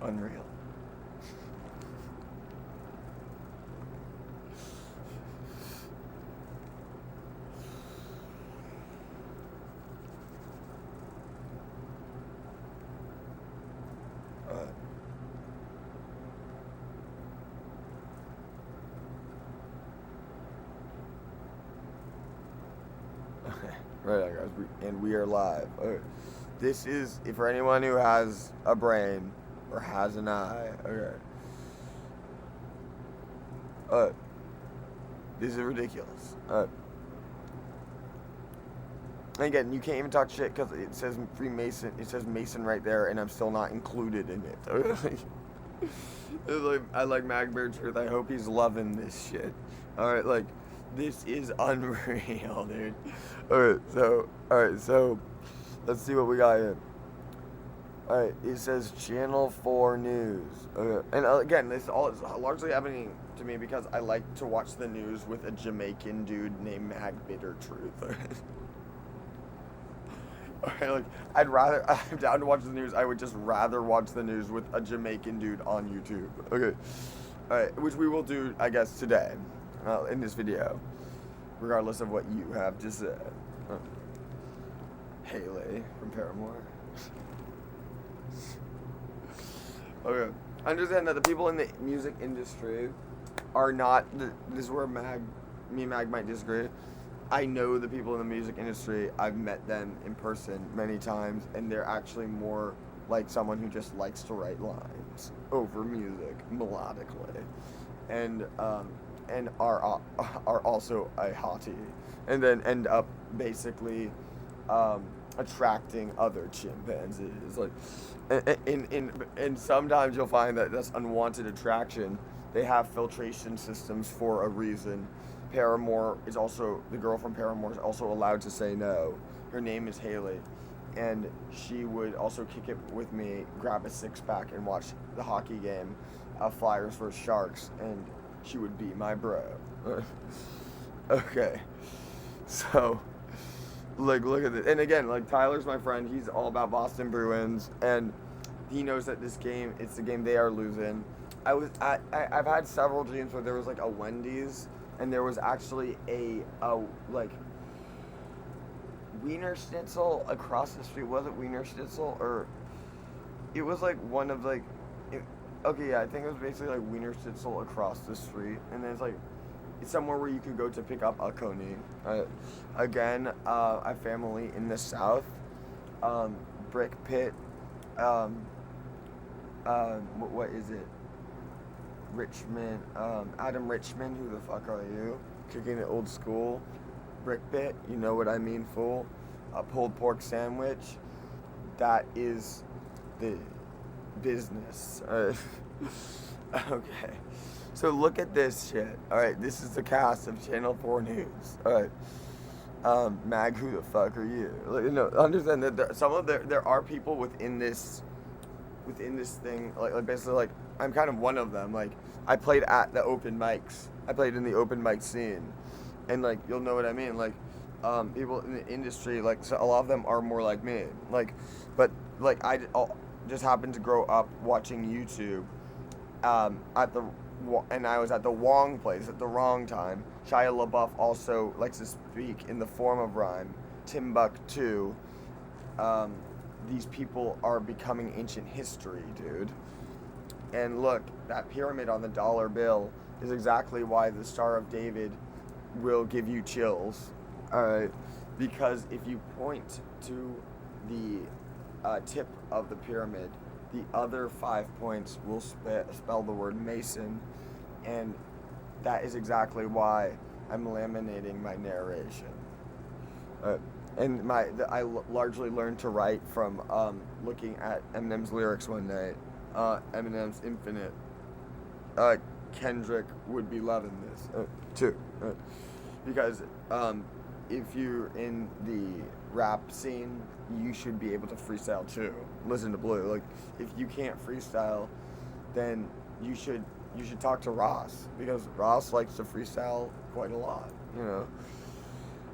Unreal. Right, guys, we are live. This is for anyone who has a brain or has an eye. Okay. This is ridiculous. Again, you can't even talk shit because it says Freemason. It says Mason right there, and I'm still not included in it. It's like, I like Magbear Truth. I hope he's loving this shit. All right, like this is unreal, dude. All right, so let's see what we got here. All right, it says Channel 4 News. Okay. And again, this all is largely happening to me because I like to watch the news with a Jamaican dude named Magbitter Truth. Okay, like I'm down to watch the news. I would just rather watch the news with a Jamaican dude on YouTube. Okay, all right, which we will do, I guess, today, in this video, regardless of what you have to say. Haley from Paramore. Okay, understand that the people in the music industry are not. This is where me and Mag might disagree. I know the people in the music industry. I've met them in person many times, and they're actually more like someone who just likes to write lines over music melodically, and are also a hottie, and then end up basically attracting other chimpanzees. Like, and sometimes you'll find that that's unwanted attraction. They have filtration systems for a reason. Paramore is also, the girl from Paramore is also allowed to say no. Her name is Haley, and she would also kick it with me, grab a six-pack, and watch the hockey game, Flyers vs. Sharks, and she would be my bro. Okay, so, like, look at this. And again, like, Tyler's my friend. He's all about Boston Bruins, and he knows that this game, it's the game they are losing. I've had several dreams where there was, like, a Wendy's, and there was actually a like Wiener Schnitzel across the street. Was it Wiener Schnitzel, or it was like one of like okay, yeah, I think it was basically like Wiener Schnitzel across the street, and then it's somewhere where you could go to pick up a coney. Again, I have family in the South, Brick Pit, what is it? Richmond, Adam Richmond, who the fuck are you? Kicking it old school. Brick Pit, you know what I mean, fool. A pulled pork sandwich. That is the business. Okay. So look at this shit. Alright, this is the cast of Channel 4 News. Alright. Mag, who the fuck are you? Like, you know, understand that there are people within this thing, like basically, like, I'm kind of one of them. Like, I played at the open mics. I played in the open mic scene, and like, you'll know what I mean. Like, people in the industry, like, so a lot of them are more like me. Like, but like I just happened to grow up watching YouTube, and I was at the wrong place at the wrong time. Shia LaBeouf also likes to speak in the form of rhyme. Timbuktu. These people are becoming ancient history, dude. And look, that pyramid on the dollar bill is exactly why the Star of David will give you chills. Alright? Because if you point to the tip of the pyramid, the other 5 points will spell the word Mason. And that is exactly why I'm laminating my narration. And I largely learned to write from looking at Eminem's lyrics one night. Eminem's Infinite. Kendrick would be loving this too, because if you're in the rap scene, you should be able to freestyle too. Listen to Blue. Like, if you can't freestyle, then you should talk to Ross, because Ross likes to freestyle quite a lot, you know.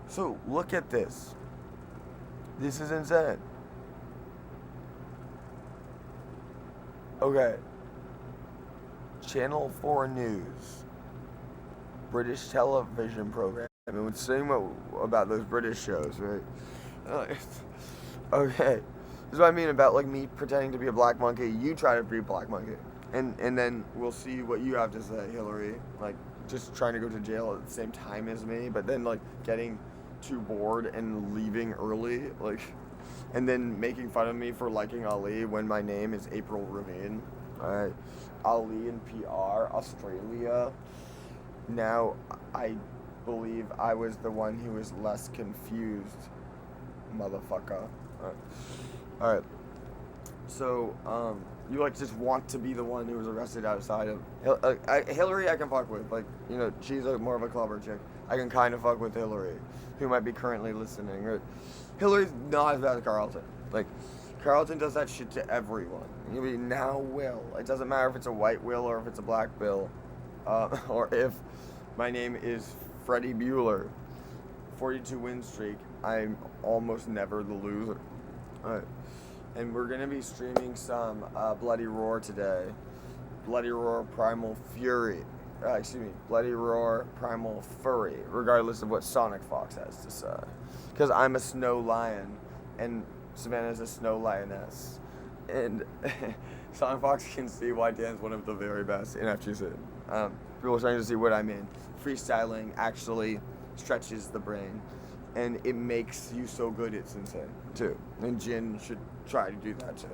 So look at this. This is insane. Okay. Channel 4 News. British television program. I mean, we're saying about those British shows, right? Okay. This is what I mean about like me pretending to be a black monkey. You try to be a black monkey. And then we'll see what you have to say, Hillary. Like, just trying to go to jail at the same time as me, but then like getting too bored and leaving early, like, and then making fun of me for liking Ali when my name is April Ravine. Alright. Ali in PR, Australia. Now, I believe I was the one who was less confused, motherfucker. Alright. So, you like just want to be the one who was arrested outside of Hillary. I can fuck with, like, you know, she's more of a clever chick. I can kind of fuck with Hillary, who might be currently listening. Right? Hillary's not as bad as Carlton. Like, Carlton does that shit to everyone. You mean now Will? It doesn't matter if it's a white Will or if it's a black Bill, or if my name is Freddie Bueller. 42 win streak. I'm almost never the loser. All right. And we're going to be streaming some Bloody Roar today. Bloody Roar Primal Fury. Bloody Roar Primal Furry, regardless of what Sonic Fox has to say. Because I'm a snow lion, and Savannah's a snow lioness. And Sonic Fox can see why Dan's one of the very best in FGC. People are starting to see what I mean. Freestyling actually stretches the brain. And it makes you so good, it's insane, too. And Jin should try to do that, too.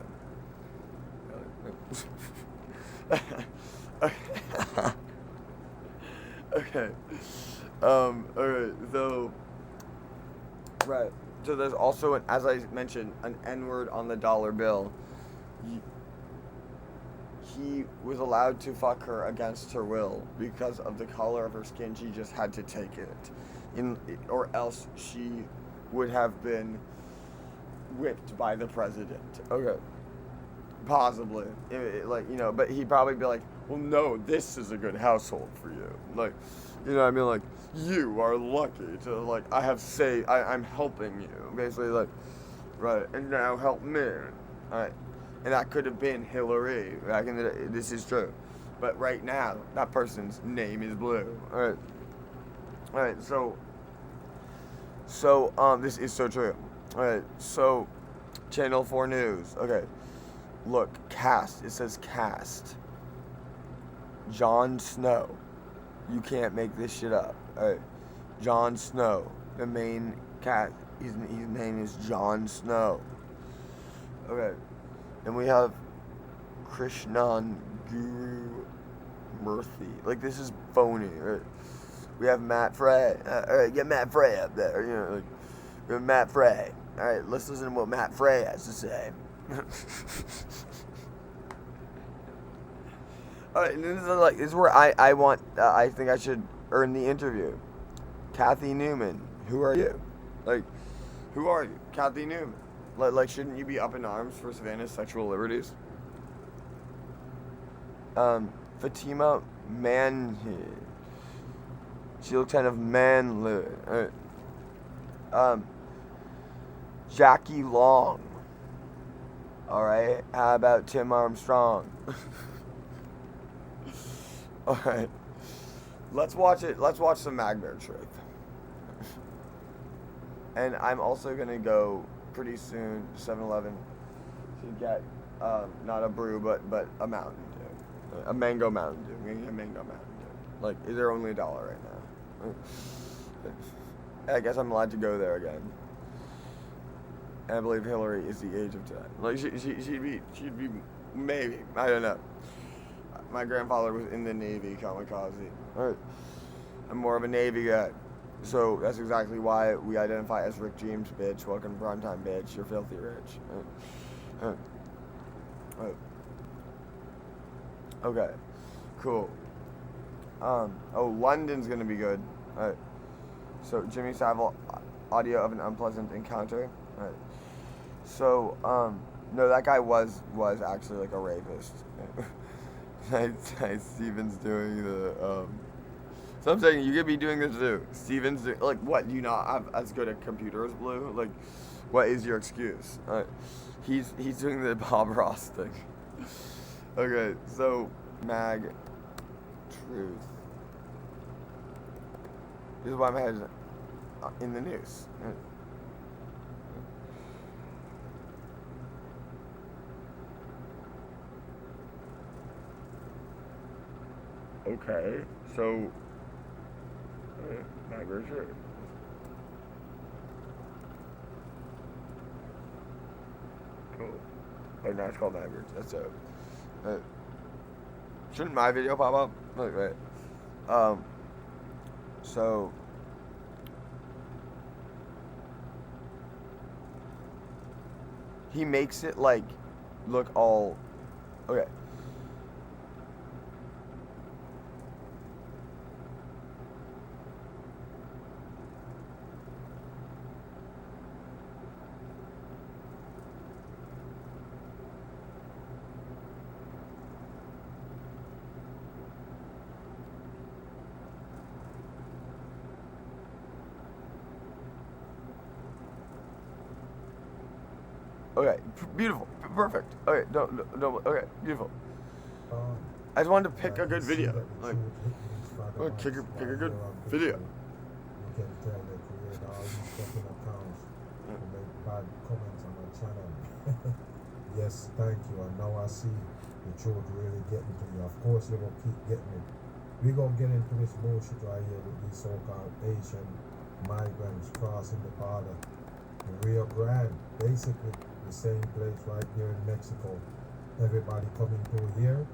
Okay. Alright, so... Right. So there's also, as I mentioned, an N-word on the dollar bill. He was allowed to fuck her against her will because of the color of her skin. She just had to take it. Or else she would have been whipped by the president. Okay. Possibly. But he'd probably be like, well, no, this is a good household for you. Like, you know what I mean? Like, you are lucky to, like, I'm helping you. Basically, like, right, and now help me. Alright. And that could have been Hillary. This is true. But right now, that person's name is Blue. Alright. Alright, so this is so true. Alright, so Channel 4 News. Okay. Look, cast. It says cast. Jon Snow. You can't make this shit up. Alright. Jon Snow. The main cast. His name is Jon Snow. Okay. Then we have Krishnan Guru Murthy. Like, this is phony, right? We have Matt Frey. Alright, get Matt Frey up there. You know, like, we have Matt Frey. Alright, let's listen to what Matt Frey has to say. Alright, and this is where I think I should earn the interview. Kathy Newman, who are you? Like, who are you? Kathy Newman. Like, shouldn't you be up in arms for Savannah's sexual liberties? Fatima Manhi. She looks kind of manly. Jackie Long. Alright, how about Tim Armstrong? Alright. Let's watch it. Let's watch some Magbear Truth. And I'm also going to go pretty soon to 7-Eleven to get not a brew, but a Mountain Dew. A mango Mountain Dew. I'm going to get a mango Mountain Dew. Like, they're only $1 right now. I guess I'm allowed to go there again. And I believe Hillary is the age of 10. Like, she'd be, maybe. I don't know. My grandfather was in the Navy, kamikaze. Alright. I'm more of a Navy guy. So that's exactly why we identify as Rick James, bitch. Welcome to primetime, bitch. You're filthy rich. Okay. Cool. London's gonna be good. Alright. So Jimmy Savile, audio of an unpleasant encounter. Alright. So, no, that guy was actually like a rapist. Steven's doing the, so I'm saying you could be doing this too. Steven's like, what? Do you not have as good at computers, Blue? Like, what is your excuse? He's doing the Bob Ross thing. Okay, so mag truth. This is why my head is in the news. Okay, so mag truth. Cool. Oh, now it's called Mavericks. That's dope. Shouldn't my video pop up? Look, right. So he makes it like look all okay. Okay, beautiful, perfect. Okay, don't, okay, beautiful. I just wanted to pick a good video. Like, pick a good video. You can tell they create all these fucking accounts to make bad comments on my channel. Yes, thank you. And now I see the truth really getting to you. Of course, you will keep getting it. We're going to get into this bullshit right here with these so-called Asian migrants crossing the border. The Rio Grande, basically the same place right here in Mexico. Everybody coming through here.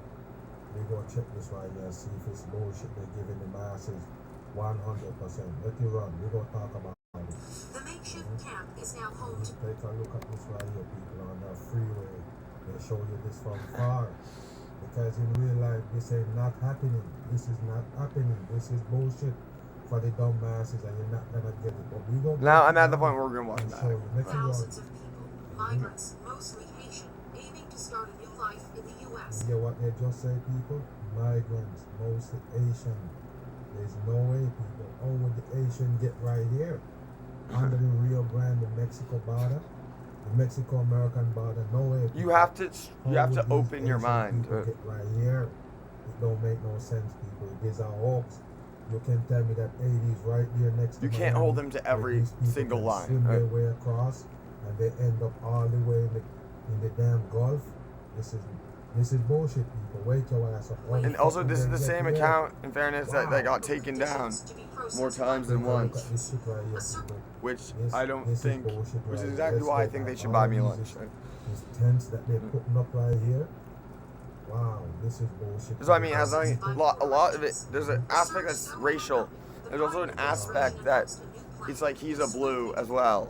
We're going to check this right here and see if it's bullshit they're giving the masses 100%. Let you run. We're going to talk about it. The makeshift camp is now home to... Take a look at this right here, people, on the freeway. They show you this from far. Because in real life, this ain't not happening. This is not happening. This is bullshit for the dumb masses, and you're not going to get it. But we gonna Now I'm at the point where we're going to watch that. Thousands of people, migrants, mostly Haitian, aiming to start a new life in the U.S. You hear what they just say, people? Migrants, mostly Asian. There's no way, people. How would the Asian get right here? Under the Rio Grande, the Mexico border, the Mexico-American border, no way. People. You have to open your mind. Get right here. It don't make no sense, people. These are hoax. You can tell me that 80s right there next to You can't hold them to every single line. Swim their way across, and they end up all the way in the damn Gulf. This is bullshit, people. Wake your ass up. And also, this is the same account, in fairness, that got taken down more times than once. Which I don't think, which is exactly why I think they should buy me lunch. These tents that they're putting up right here. Wow, this is bullshit. So I mean, as a lot of it, there's an aspect that's racial. There's also an aspect that it's like he's a blue as well.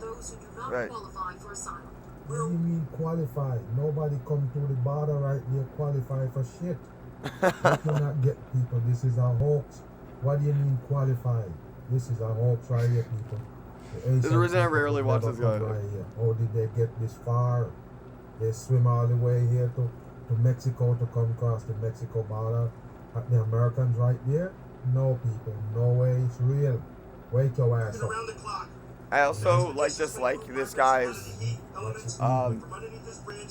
Right. What do you mean qualified? Nobody come through the border right there qualified for shit. You cannot get people. This is a hoax. What do you mean qualified? This is a hoax right here, people. There's a reason I rarely watch this guy. Right here. How did they get this far? They swim all the way here to Mexico to come across the Mexico border. At the Americans right there? No, people. No way it's real. Wake your ass up. I also just like this guy's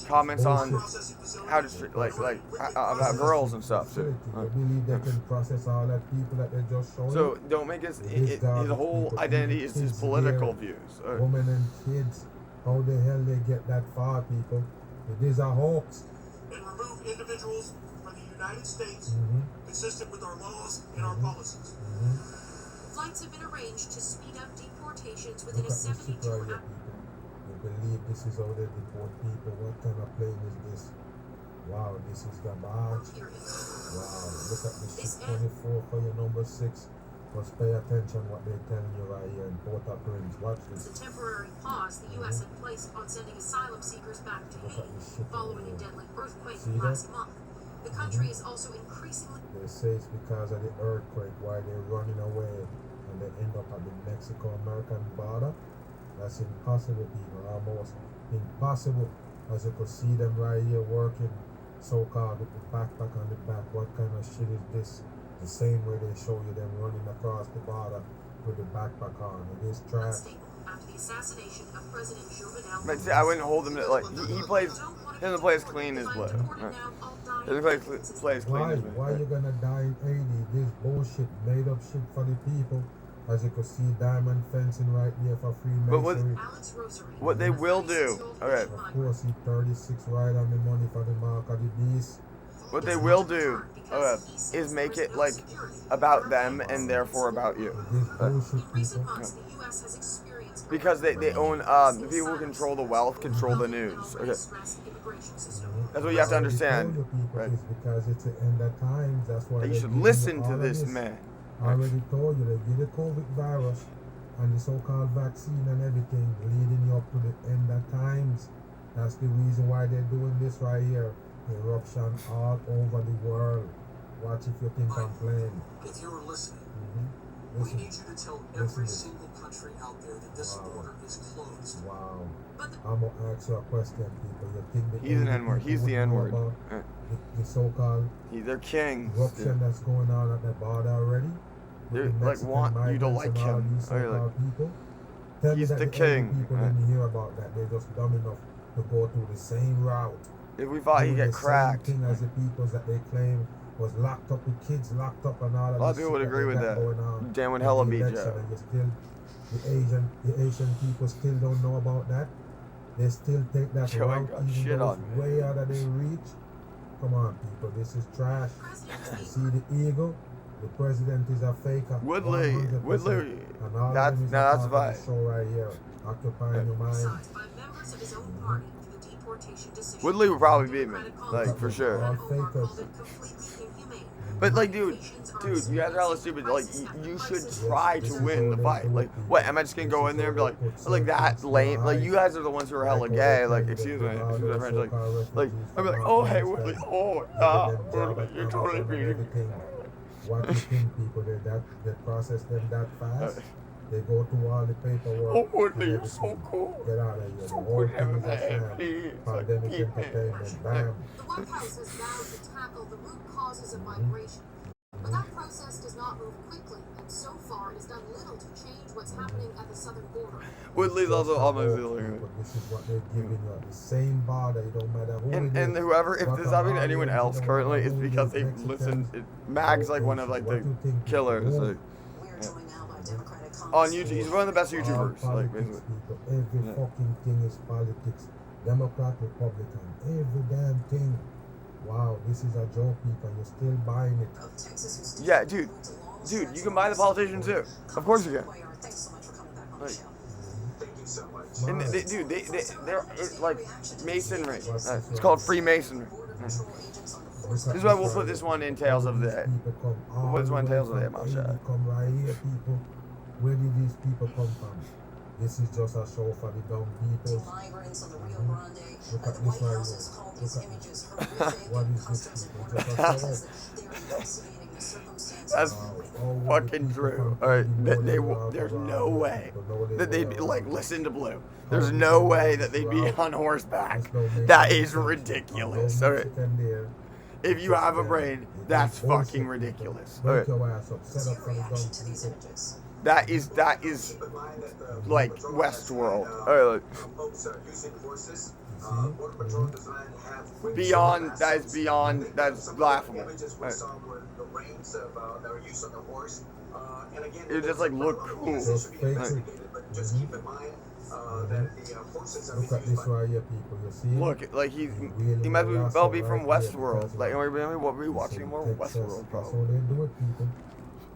comments on how to about girls and stuff too. I believe they can process all that people that they just showed. So don't make his whole identity is his political views. Women and kids, how the hell they get that far, people? It is a hoax. And remove individuals from the United States consistent with our laws and our policies. Flights have been arranged to speed up deportations within a 72-hour. You believe this is how they deport people? What kind of plane is this? Wow, this is garbage. Wow, look at the ship 24 for your number 6. Just pay attention what they're telling you right here in Port-au-Prince. Watch this. It's a temporary pause the U.S. had placed on sending asylum seekers back to Haiti following a deadly earthquake last month. The country is also increasingly... They say it's because of the earthquake why they're running away and they end up at the Mexico-American border. That's impossible, people. Almost impossible. As you could see them right here working so-called with the backpack on the back. What kind of shit is this? The same way they show you them running across the border with the backpack on. It is trash. After the assassination of President Jovenel. But see, I wouldn't hold him to, like, he doesn't play as clean as Blue. Now all died This place clean as me. Why you gonna die in Haiti? This bullshit, made up shit for the people. As you can see, diamond fencing right there for Freemasonry. But what they will do, okay. Of course, he 36 right on the money for the mark of the beast. What they will do, is make it like about them and therefore about you. This bullshit people. Because they own, the people who control the wealth control the news. Okay. That's what you have to understand. Right. It's because it's the end of times. That's why you should listen to this man. I already told you they give the COVID virus and the so-called vaccine and everything leading you up to the end of times. That's the reason why they're doing this right here. Eruption all over the world. Watch if you think I'm playing. If you're listening, Listen. we need you to tell every single country out there that this border is closed. Wow. I'm going to ask you a question, people. You think the He's an N-word. He's the N-word. The so-called They're king. eruption that's going on at the border already? They like want you to like him. He's the king. People didn't hear about that. They're just dumb enough to go through the same route. If we thought he'd get cracked. Same thing as the peoples that they claim was locked up with kids, locked up and all of A lot of people would agree with that. Dan would hella beat Joe. The Asian people still don't know about that. They still take that Joe route got even shit though on it's way out of their reach. Come on, people, this is trash. You see the eagle? The president is a faker. Woodley. 100%. And all That's of them is that's a part of the show right here. Occupying your mind. Woodley would probably beat me, like for sure. All fakers. But like, dude, you guys are hella stupid. Like, you should try to win the fight. Like, what? Am I just gonna go in there and be like that lame? Like, you guys are the ones who are hella gay. Like, excuse my French. Like, I'd be like, oh hey Woodley, oh Woodley, you're totally beating me. What you think, people? They process them that fast? They go through all the paperwork. Oh Woodley, you're so cool. Get out of here. The whole thing is a sham. Pandemic entertainment. Bam. The White House has vowed to tackle the root causes of migration. But that process does not move quickly, and so far it has done little to change what's happening at the southern border. Woodley's also almost the This is what they're giving you. The same border. It don't matter who it is. and whoever, if this is happening to anyone else currently, it's because they've listened. Mag's like one of like the killers. Like, on YouTube, he's one of the best YouTubers. Like basically. Every fucking thing is politics. Democrat, Republican, every damn thing. Wow, this is a joke, people. You're still buying it. Yeah, dude, you can buy the politician too. Of course you can. Like, and they're it's like masonry. It's called Freemasonry. This is why we'll put this one in Tales of the Day. We'll put this one in Tales of the Day, my shot. Come right here, people. Where did these people come from? This is just a show for the dumb people. Look at this right here. What is this, people? Just a show. That's fucking true. Alright, there's no way that they'd be like, listen to Blue. There's no way that they'd be on horseback. That is ridiculous. Alright. If you have a brain, that's fucking ridiculous. Alright. That is like Westworld. Alright. Beyond, that's laughable. Right. It just like look cool. Right. Look at this right here, people. You see? Look, like he might well be from Westworld. Like, what we watching more Westworld, probably. So they do it, people.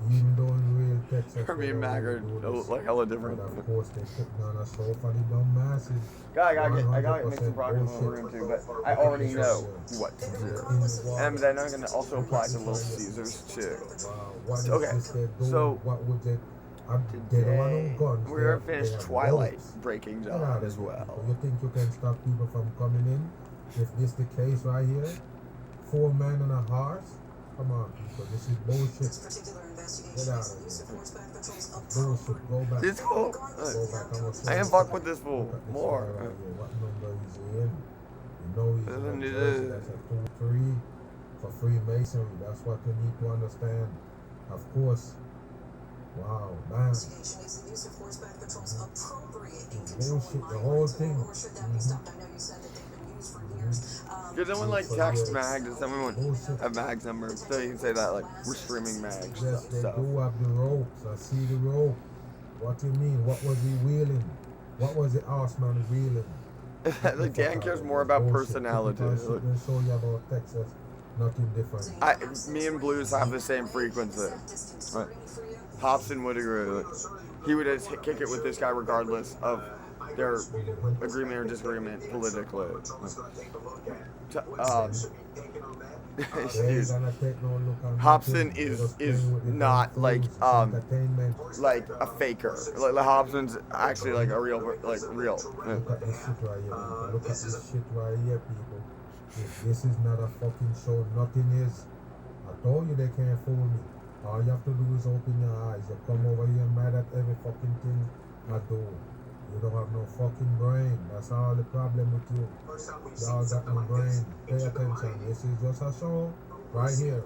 Even though in real Texas, Me and Mag are like hella different. But of course, they putting on a show for the dumb masses. I gotta make some progress on what we're gonna do, but I already know what to do. And then I'm gonna also apply to Little Caesars too. Okay, so today we're gonna finish Twilight Breaking Dawn as well. You think you can stop people from coming in? If this the case right here, 4 men and a horse? Come on, people, this is bullshit. Get out of here. Bullshit, go back. This fool. I can fuck with this fool more. What number is he in? You know he's in that's a 2-3 for Freemasonry. That's what you need to understand. Of course. Wow, man. Bullshit, the whole thing. Because someone like text Mag to someone have Mag's number, so you can say that like we're streaming Mag Yes, they stuff. do have the ropes. I see the rope. What do you mean? What was he wheeling? What was the horseman wheeling? Like Dan cares more about personality. They show you about Texas. Nothing different. Me and Blues have the same frequency. Right. Hobson would agree. He would just kick it with this guy regardless of their agreement or disagreement politically. Dude, Hobson is not like a faker. Like Hobson's actually like a real. Look at this shit right here. Look at this shit right here, people. If this is not a fucking show, nothing is. I told you they can't fool me. All you have to do is open your eyes. You come over here mad at every fucking thing I do. You don't have no fucking brain. That's all the problem with you. Y'all got no brain. Pay attention. This is just a show right here.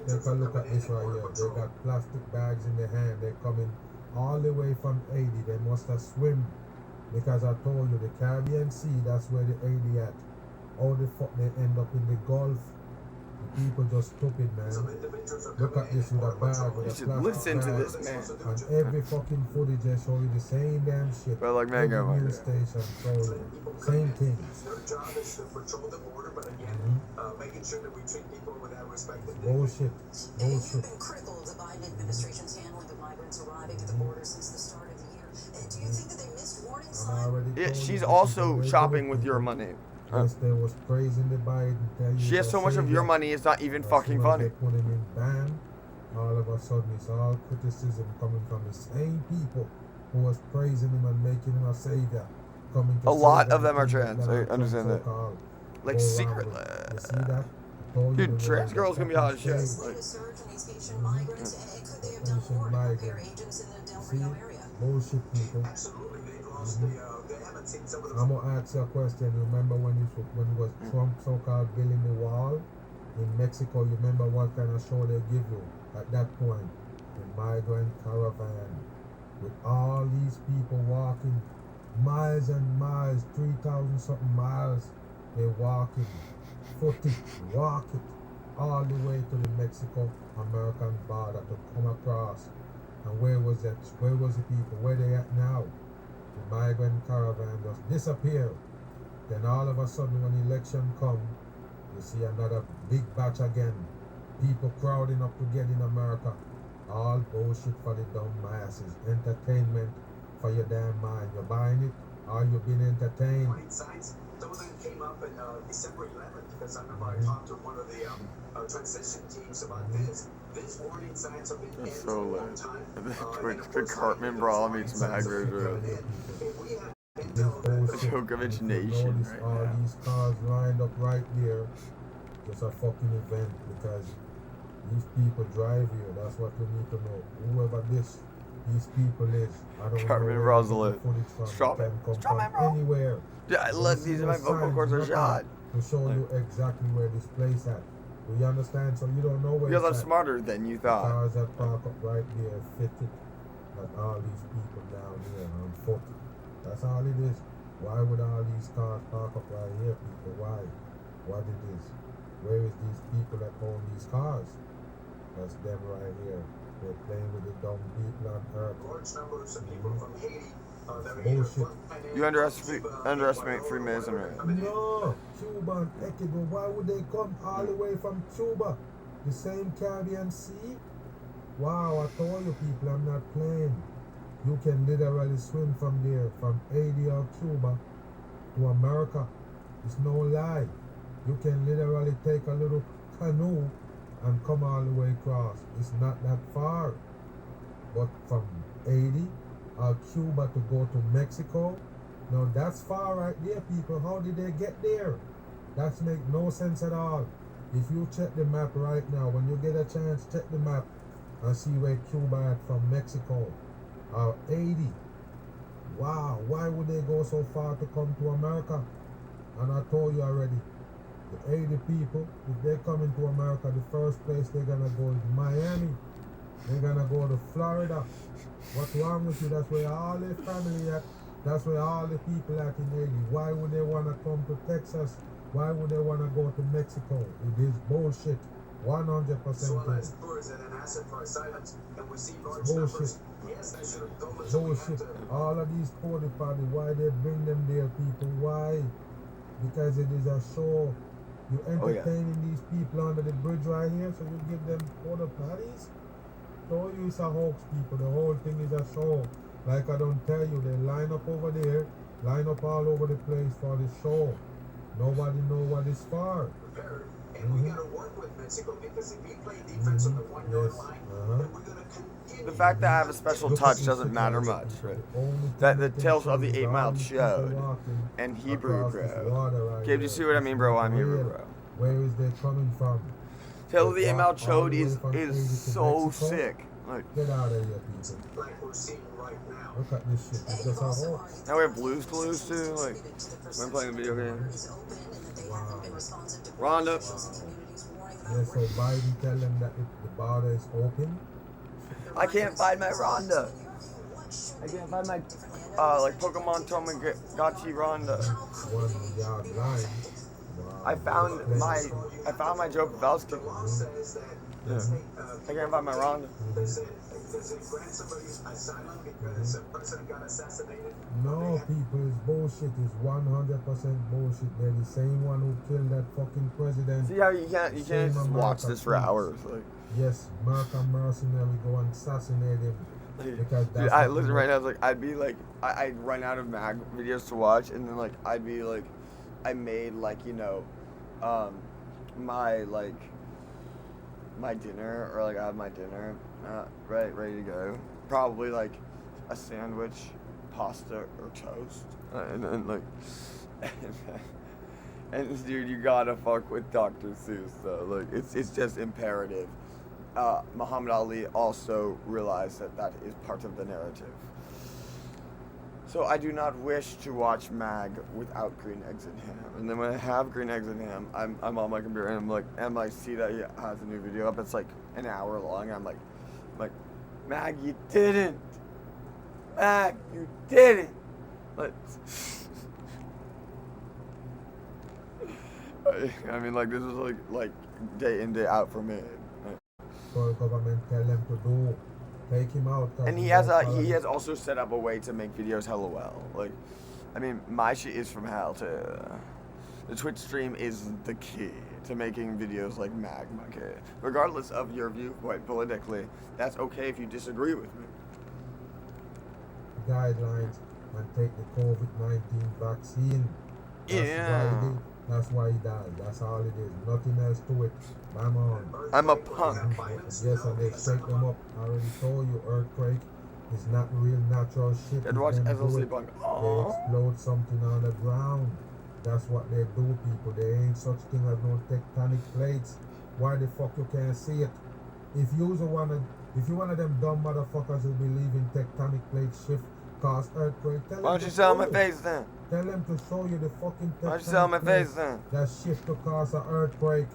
Take a look at this right here. They got plastic bags in their hand. They're coming all the way from Haiti. They must have swim. Because I told you, the Caribbean Sea, that's where the Haiti at. How the fuck they end up in the Gulf? The people just stupid, man. Look at this with a bag, with a plastic listen to bag. this man. And every fucking footage they show you the same damn shit. Well, like Mango, every news station show you same thing. Their job is to patrol the border, but again, making sure that we treat people with that respect. Bullshit. You've been critical of the Biden administration's handling of migrants arriving at the border since the start of the year. Do you think that they missed warning signs? Yeah, she's also shopping with your money. Yes, they was praising the Biden. She has so much of your money, it's not even fucking funny. They put him in ban. All of a sudden, it's all criticism coming from the same people who was praising him and making him a savior. Coming to A lot of them them are trans. I understand that. Like secretly. You see that? Dude, trans girls can be hot as shit. Like, Surge in these Haitian migrants, and could they have done more to prepare agents in the Del Rio area? Bullshit, people. Absolutely, they've lost the, they haven't seen some of the. I'm gonna ask you a question. You remember when it was Trump so-called building the wall in Mexico? You remember what kind of show they give you at that point? The migrant caravan with all these people walking miles and miles, 3,000 something miles. They're walking, footed, walking all the way to the Mexico-American border to come across. And where was that? Where was the people? Where they at now? The migrant caravan just disappeared. Then all of a sudden when election come, you see another big batch again. People crowding up to get in America. All bullshit for the dumb masses. Entertainment for your damn mind. You're buying it or you've been entertained. Signs. Some of them came up in December 11th because I remember I talked to one of the transition teams about this. These warning signs have been in for a long time. the Cartman Brawl meets Magro. Djokovic Nation. Notice all these cars lined up right there. Just a fucking event because these people drive here. That's what you need to know. Whoever these people is, I don't Cartman know Brawl's where the the footage Strawman. can come Strawman, from bro. anywhere. Yeah, I love these. My vocal cords are shot. To show you exactly where this place at. Do you understand? So you don't know where Because I'm it's at. smarter than you thought. Cars that park up right there, fitted, like all these people down here on foot. That's all it is. Why would all these cars park up right here, people? Why? What it is? Where is these people that own these cars? That's them right here. They're playing with the dumb people on earth. Large numbers of people from Haiti. Bullshit. You underestimate Freemasonry. No, Cuba and Ecuador. Why would they come all the way from Cuba? The same Caribbean Sea? Wow, I told you people, I'm not playing. You can literally swim from there, from Haiti or Cuba to America. It's no lie. You can literally take a little canoe and come all the way across. It's not that far. But from Haiti or Cuba to go to Mexico, now that's far right there, people. How did they get there? That make no sense at all. If you check the map right now, when you get a chance, check the map and see where Cuba at from Mexico or Haiti. Wow, why would they go so far to come to America? And I told you already, the 80 people, if they're coming to America, the first place they're gonna go is Miami. They're gonna go to Florida. What's wrong with you? That's where all their family at. That's where all the people at in Haiti. Why would they wanna come to Texas Why would they want to go to Mexico? It is bullshit. 100% Swell as tours and an asset for asylums and receive large bullshit. numbers. Yes, they should have told us that we had Bullshit. to. All of these porta party, why they bring them there, people? Why? Because it is a show. You Oh, yeah. entertaining these people under the bridge right here, so you give them porta parties? Told you it's a hoax, people. The whole thing is a show. Like I don't tell you, they line up over there, line up all over the place for the show. Nobody know what it's for. Prepared. And we got to work with Mexico because if we play defense on the 1 yard Yes. line, Uh-huh. then we're going to continue. The fact that I have a special Look at touch this doesn't shit matter right much, here, right? people. The only That thing the they Tales can of the show is 8 all Mile these people showed walking and Hebrew, across this bro. water right Okay, do you here. see what I mean, bro? I'm Hebrew, Real. bro. Where is they coming from? Tales of the 8 Mile All the showed way is from Haiti to so Mexico? sick. Like, Get out of here, people. like we're seeing right now. Look at this shit. It's just a hoax. now we have Blues Clues too. Like, when I'm playing the video game. Wow. Rhonda. Yeah, so Biden tell them that the border is open. I can't find my Rhonda. I can't find my like Pokemon Tamagotchi Rhonda. 1 yard line. Wow. I found my Joe Pavelski. The law says that I can't find my Rhonda. does it grant somebody asylum because a president got assassinated? No, people, it's bullshit. It's 100% bullshit. They're the same one who killed that fucking president. See how you can't just watch this for hours. Like, Yes, American mercenary go and assassinate him. Because dude, that's I what listen you right know. now. It's like I'd be like I'd run out of mag videos to watch, and then like I'd be like I made like my dinner, or like I have my dinner ready to go. Probably like a sandwich, pasta, or toast, and then like and dude, you gotta fuck with Dr. Seuss though. Like it's just imperative. Muhammad Ali also realized that is part of the narrative. So I do not wish to watch mag without green eggs and ham. And then when I have green eggs and ham, I'm on my computer and I'm like, see that he has a new video up. It's like an hour long. I'm like, Mag, you didn't. Mag, you didn't. Like, I mean, like this is like day in day out for me. For the government tell them to do. Take him out. And he has also set up a way to make videos hella well. Like, I mean, my shit is from hell to the Twitch stream is the key to making videos like Magma Kid. Regardless of your viewpoint politically, that's okay if you disagree with me. Guidelines and take the COVID-19 vaccine. That's why he died. That's all it is. Nothing else to it. My mom. I'm a punk. Yes, and they shake them up. I already told you, earthquake is not real natural shit. And watch Them do SLC it. Punk. They explode something on the ground. That's what they do, people. There ain't such thing as no tectonic plates. Why the fuck you can't see it? If you one of them dumb motherfuckers who believe in tectonic plate shift cause earthquake, tell Why them don't you to sell show my you. face then? Tell them to show you the fucking tectonic Why don't you sell my plate face then? that shift to cause an earthquake.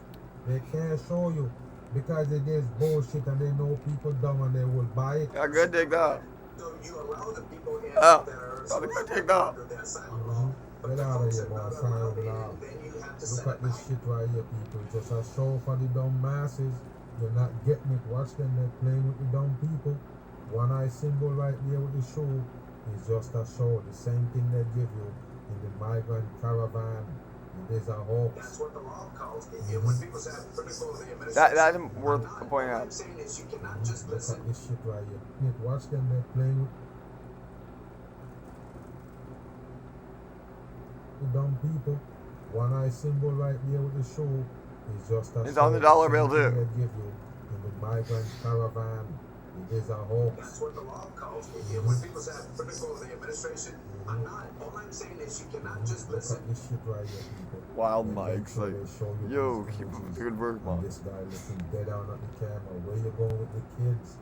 They can't show you because it is bullshit and they know people dumb and they will buy it. Got good dick dog. So you allow the people in Oh, that are probably good dick dog. under the asylum law, but Get the out of folks here, that boy. not Asylum allowed in, law. then you have to Look send at them this out. shit right here, people. It's just a show for the dumb masses. You're not getting it. Watch them. They're playing with the dumb people. One eye symbol right there with the show is just a show. The same thing they give you in the migrant caravan. It is a hoax. That's what the law calls it. And when people say I'm critical of the administration, That's worth I'm not. pointing What out. I'm saying is you cannot just Look listen. at this shit right here. Nick, watch them. They're playing with the dumb people. One eye symbol right there with the show is just a It's show. on the dollar bill, Same thing too. They give you in the migrant caravan. It is a hoax. That's what the law calls it. And when people say I'm critical of the administration, I'm not. All I'm saying is you cannot just Look listen. at this shit right here, people. Wild And mics, then like, they show you yo, these keep up images. the good work, And man. this guy looking dead on at the camera. Where you going with the kids?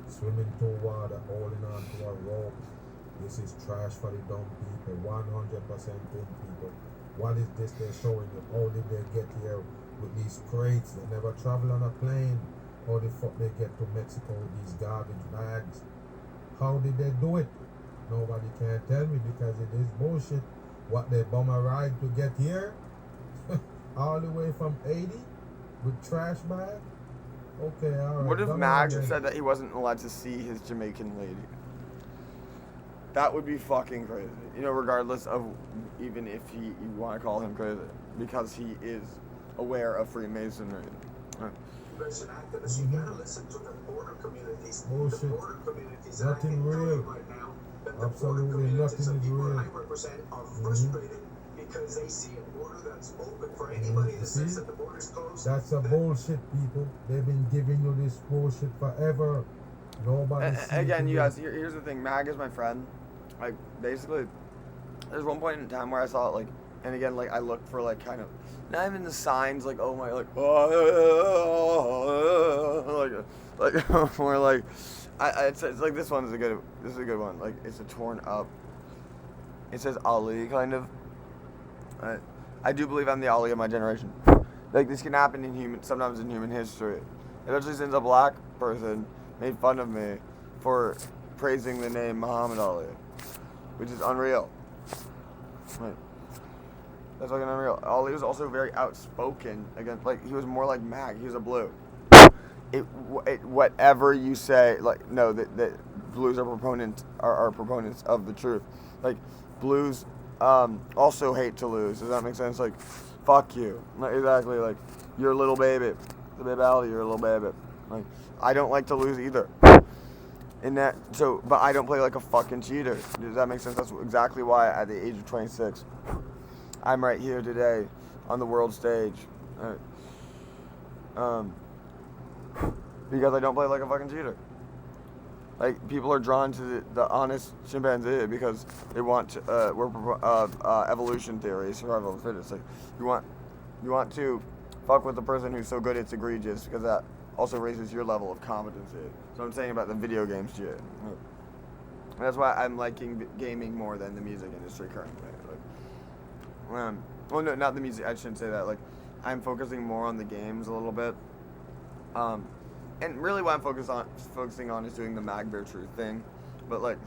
Swimming through water, holding on to a rope. This is trash for the dumb people. 100% thing, people. What is this they're showing you? How did they get here with these crates? They never travel on a plane. How the fuck they get to Mexico with these garbage bags? How did they do it? Nobody can tell me because it is bullshit. What they bum a ride to get here? all the way from 80 with trash bag. Okay, all right. What if Come Mag on, said that he wasn't allowed to see his Jamaican lady? That would be fucking crazy. You know, regardless of even if you want to call him crazy, because he is aware of Freemasonry. Listen, activists, you gotta listen to the border communities. Bullshit. The border communities. Nothing and I can tell you real. right now that the Absolutely border communities nothing of is people real. I represent are frustrated because they see a border that's open for anybody that says See? that the border's closed. That's a bullshit, people. They've been giving you this bullshit forever. Nobody. Again, you guys, here's the thing. Mag is my friend. Like, basically, there's one point in time where I saw it, like, and again, like, I looked for, like, kind of, not even the signs, like, oh my, like, like, more like, it's like, this is a good one. Like, it's a torn up, it says Ali, kind of. I do believe I'm the Ali of my generation. Like, this can happen sometimes in human history. Eventually, since a black person made fun of me for praising the name Muhammad Ali, which is unreal. Right. That's fucking unreal. Ali was also very outspoken against, like, he was more like Mag. He was a blue. Whatever you say, like, no, that blues are proponents of the truth. Like, blues also hate to lose. Does that make sense? Like, fuck you. Like, exactly. Like, you're a little baby. The baby Ali, you're a little baby. Like, I don't like to lose either. But I don't play like a fucking cheater. Does that make sense? That's exactly why at the age of 26, I'm right here today on the world stage. Because I don't play like a fucking cheater. Like, people are drawn to the honest chimpanzee because they want to, evolution theory, survival of the fittest. Like, you want to fuck with the person who's so good it's egregious, because that also raises your level of competency. So I'm saying about the video games shit. And that's why I'm liking gaming more than the music industry currently. Like, well, no, not the music. I shouldn't say that. Like, I'm focusing more on the games a little bit. And really, what I'm focusing on is doing the Mag Bear Truth thing, but like,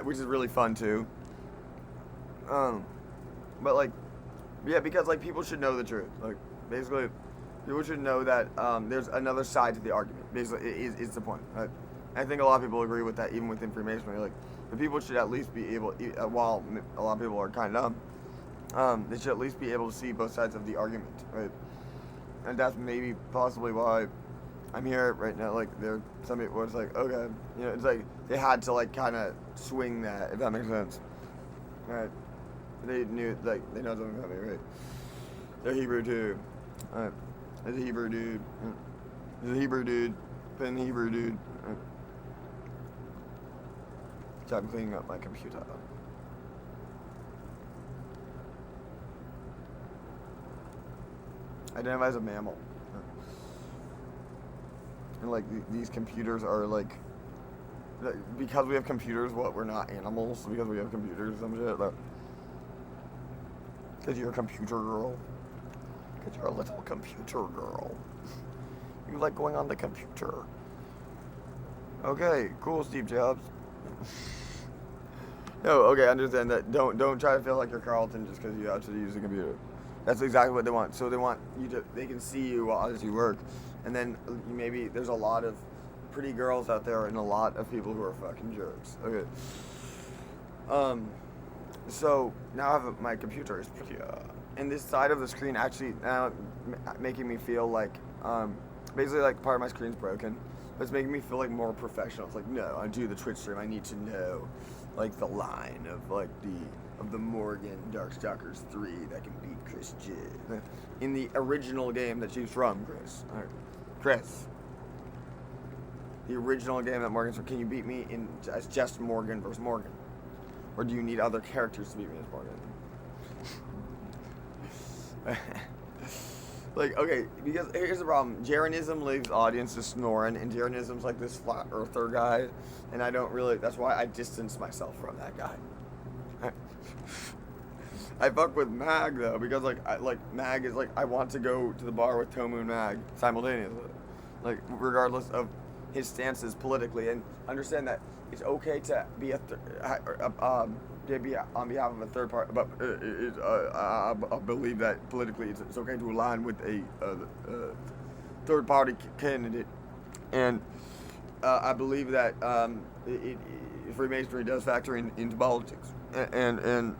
which is really fun too. But like, yeah, because like people should know the truth. Like, basically, people should know that there's another side to the argument. Basically, is the point. Right? I think a lot of people agree with that, even with information. Like, the people should at least be able, while a lot of people are kind of dumb, they should at least be able to see both sides of the argument, right? And that's maybe possibly why I'm here right now. Like, some people was like, okay, you know, it's like they had to like kind of swing that, if that makes sense, right? They knew, like, they know something about me, right? They're Hebrew too. There's a Hebrew dude. There's a Hebrew dude. Been Hebrew dude. So I'm cleaning up my computer. Identify as a mammal. And like these computers are like, because we have computers, we're not animals because we have computers or some shit. Because you're a computer girl. Because you're a little computer girl. You like going on the computer. Okay, cool, Steve Jobs. No, okay, understand that. Don't try to feel like you're Carlton just because you actually use a computer. That's exactly what they want. So they want you to, they can see you as you work. And then maybe there's a lot of pretty girls out there and a lot of people who are fucking jerks. Okay. So now I have my computer is pretty, and this side of the screen actually now making me feel like, basically like part of my screen's broken. But it's making me feel like more professional. It's like, no, I do the Twitch stream. I need to know, like, the line of like the Morgan Darkstalkers 3 that can beat Chris J. In the original game that she's from, Chris. All right. Chris. The original game that Morgan's from. Can you beat me as just Morgan versus Morgan? Or do you need other characters to beat me as Morgan? Like, okay, because here's the problem. Jaronism leaves audiences snoring, and Jaronism's like this flat earther guy, and I don't really, that's why I distance myself from that guy. I fuck with Mag though, because Mag is like, I want to go to the bar with Tomu and Mag simultaneously, like, regardless of his stances politically, and understand that it's okay to be they be on behalf of a third party, but I believe that politically it's okay to align with a third party candidate, and I believe that Freemasonry does factor into politics, and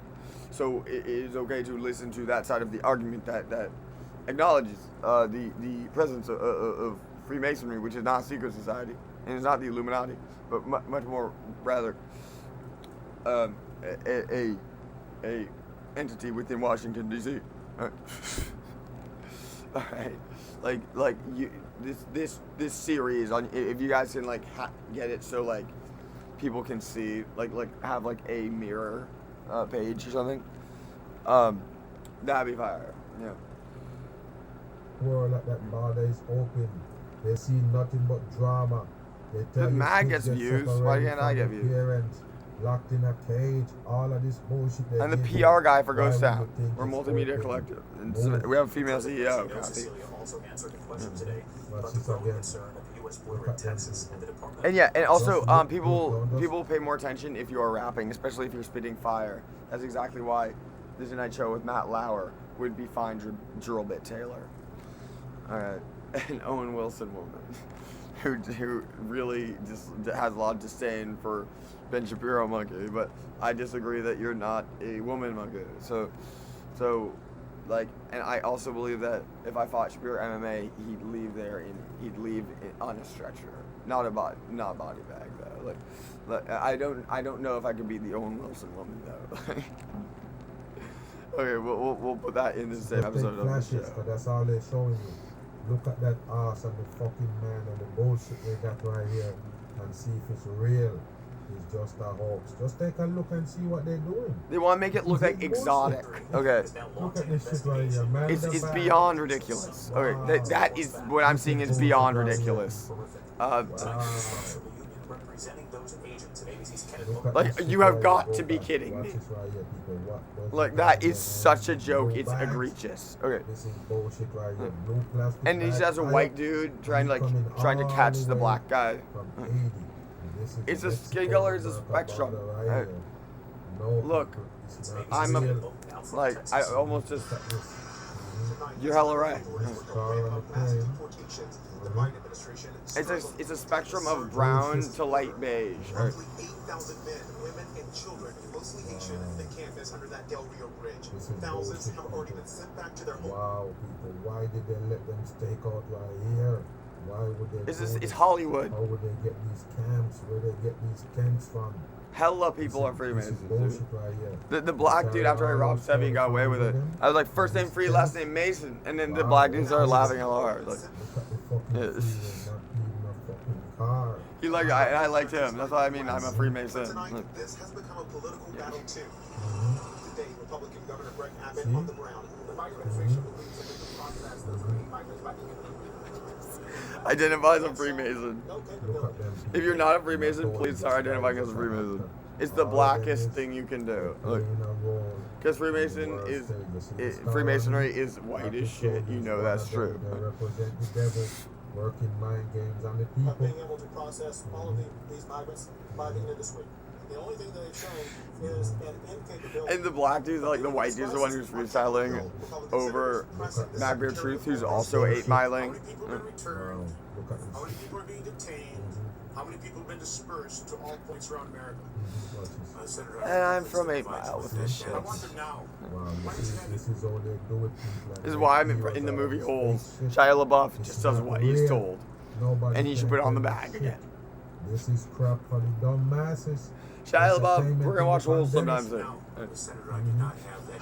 so it is okay to listen to that side of the argument that acknowledges the presence of Freemasonry, which is not a secret society and it's not the Illuminati, but much more rather a entity within Washington D.C. All right, like you this series on, if you guys can like get it so like people can see, like have like a mirror page or something, that'd be fire. Yeah. World like that bar is open. They see nothing but drama. They tell The you mag kids gets get views. Why separated can't I from get their views? Parents, locked in a cage. All of this bullshit. They And the give you. PR guy for Why Ghost would Town. you think We're a it's multimedia open? collective. And Move. we have a female CEO. Copy. Cecilia also answered a question today What's about the this growing again? concern at the U.S. border Look in at them. Texas and the Department. And yeah, and also Just look, people don't pay more attention if you are rapping, especially if you're spitting fire. That's exactly why the Tonight Show with Matt Lauer would be fine Drill Bit Taylor. Alright. An Owen Wilson woman who really just has a lot of disdain for Ben Shapiro monkey, but I disagree that you're not a woman monkey. So like, and I also believe that if I fought Shapiro MMA, he'd leave on a stretcher, not body bag though. Like I don't know if I could beat the Owen Wilson woman though. Okay, we'll put that in the same Just episode take of the flashes, show. 'cause that's all they're showing you. Look at that ass and the fucking man and the bullshit they got right here, and see if it's real. It's just a hoax. Just take a look and see what they're doing. They want to make it look like exotic. Okay. Look at this shit right here, man. It's beyond ridiculous. Okay, that is what I'm seeing is beyond ridiculous. Like, you have got to be kidding me. Like, that is such a joke. It's egregious. Okay. This is bullshit right here. Blue plastic And he's bag, as a white dude trying to catch the black guy. from 80. This is It's a Mexico skin color is a America spectrum. border right Right. here. No, Look, it's not I'm a real. like I almost just Look at this. you're hella right. Car on the plane. It's a spectrum of brown to light beige. Right? Roughly 8,000 men, women, and children, mostly Asian, in the campus under that Del Rio Bridge. This is Thousands bullshit, have already man. been sent back to their home. Wow, people, why did they let them stake out right here? Why would they It's do just, this? it's Hollywood. How would they get these camps? Where they get these tents from? Hella people are This Freemasons, is dude. bullshit right here. The black dude, after I robbed Sevi, got away with it. I was like, first name Free, last name Mason, and then the black dude started laughing hella hard. Like, Look at the fucking Yeah. freeway, not even a fucking car. he liked, I liked him. That's what I mean. I'm a But Freemason. tonight, Like, this has become a political battle too. Mhm. Today, Republican Governor Greg Abbott See? on the ground. The Biden administration believes that we can process those green migrants back into identify as a Freemason. no Look capability. at them. If you're not a Freemason, please start identifying as a Freemason. It's the blackest thing you can do. Look, because Freemasonry is white as shit. You know that's true. They represent the devil, working mind games on the Of people. being able to process all of these migrants by the end of this week. The only thing that they've shown is an incapability. And the black dude's like the white dude's the one who's freestyling over Magbeer Truth, who's also 8-miling. How many people have been returned? Wow, look at How many this. people are being detained? How many people have been dispersed to all points around America? Watch this. Senator, And I'm from 8 Mile with this shit. I want them now. Wow, this is all they do with people. This is why I'm in the movie Holes. Shia LaBeouf just does what he's told. Nobody And he should can put it on the tell bag shit. again. This is crap for the dumb masses. Shia LaBeouf, we're gonna watch Holes Entertainment sometime Now, soon. Senator, I do not have that.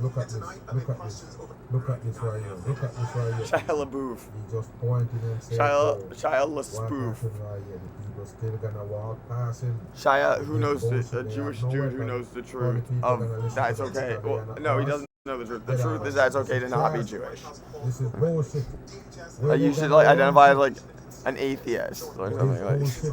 Look at this. Look at this. Look at this right here. Look at this right here. Shia LaBeouf. He just pointed and said, Shia what LaSpoof. happened right here? The people still gonna walk past him. Shia, who knows Bullshit, a they Jewish have no dude who weapon. knows the All the truth people of gonna listen that it's to okay. this, Well, they're no, he not doesn't know the truth. The Get truth out. is that it's okay to This is not be trash. Jewish. This is bullshit. Like, you should like identify as like an atheist or something like. Bullshit.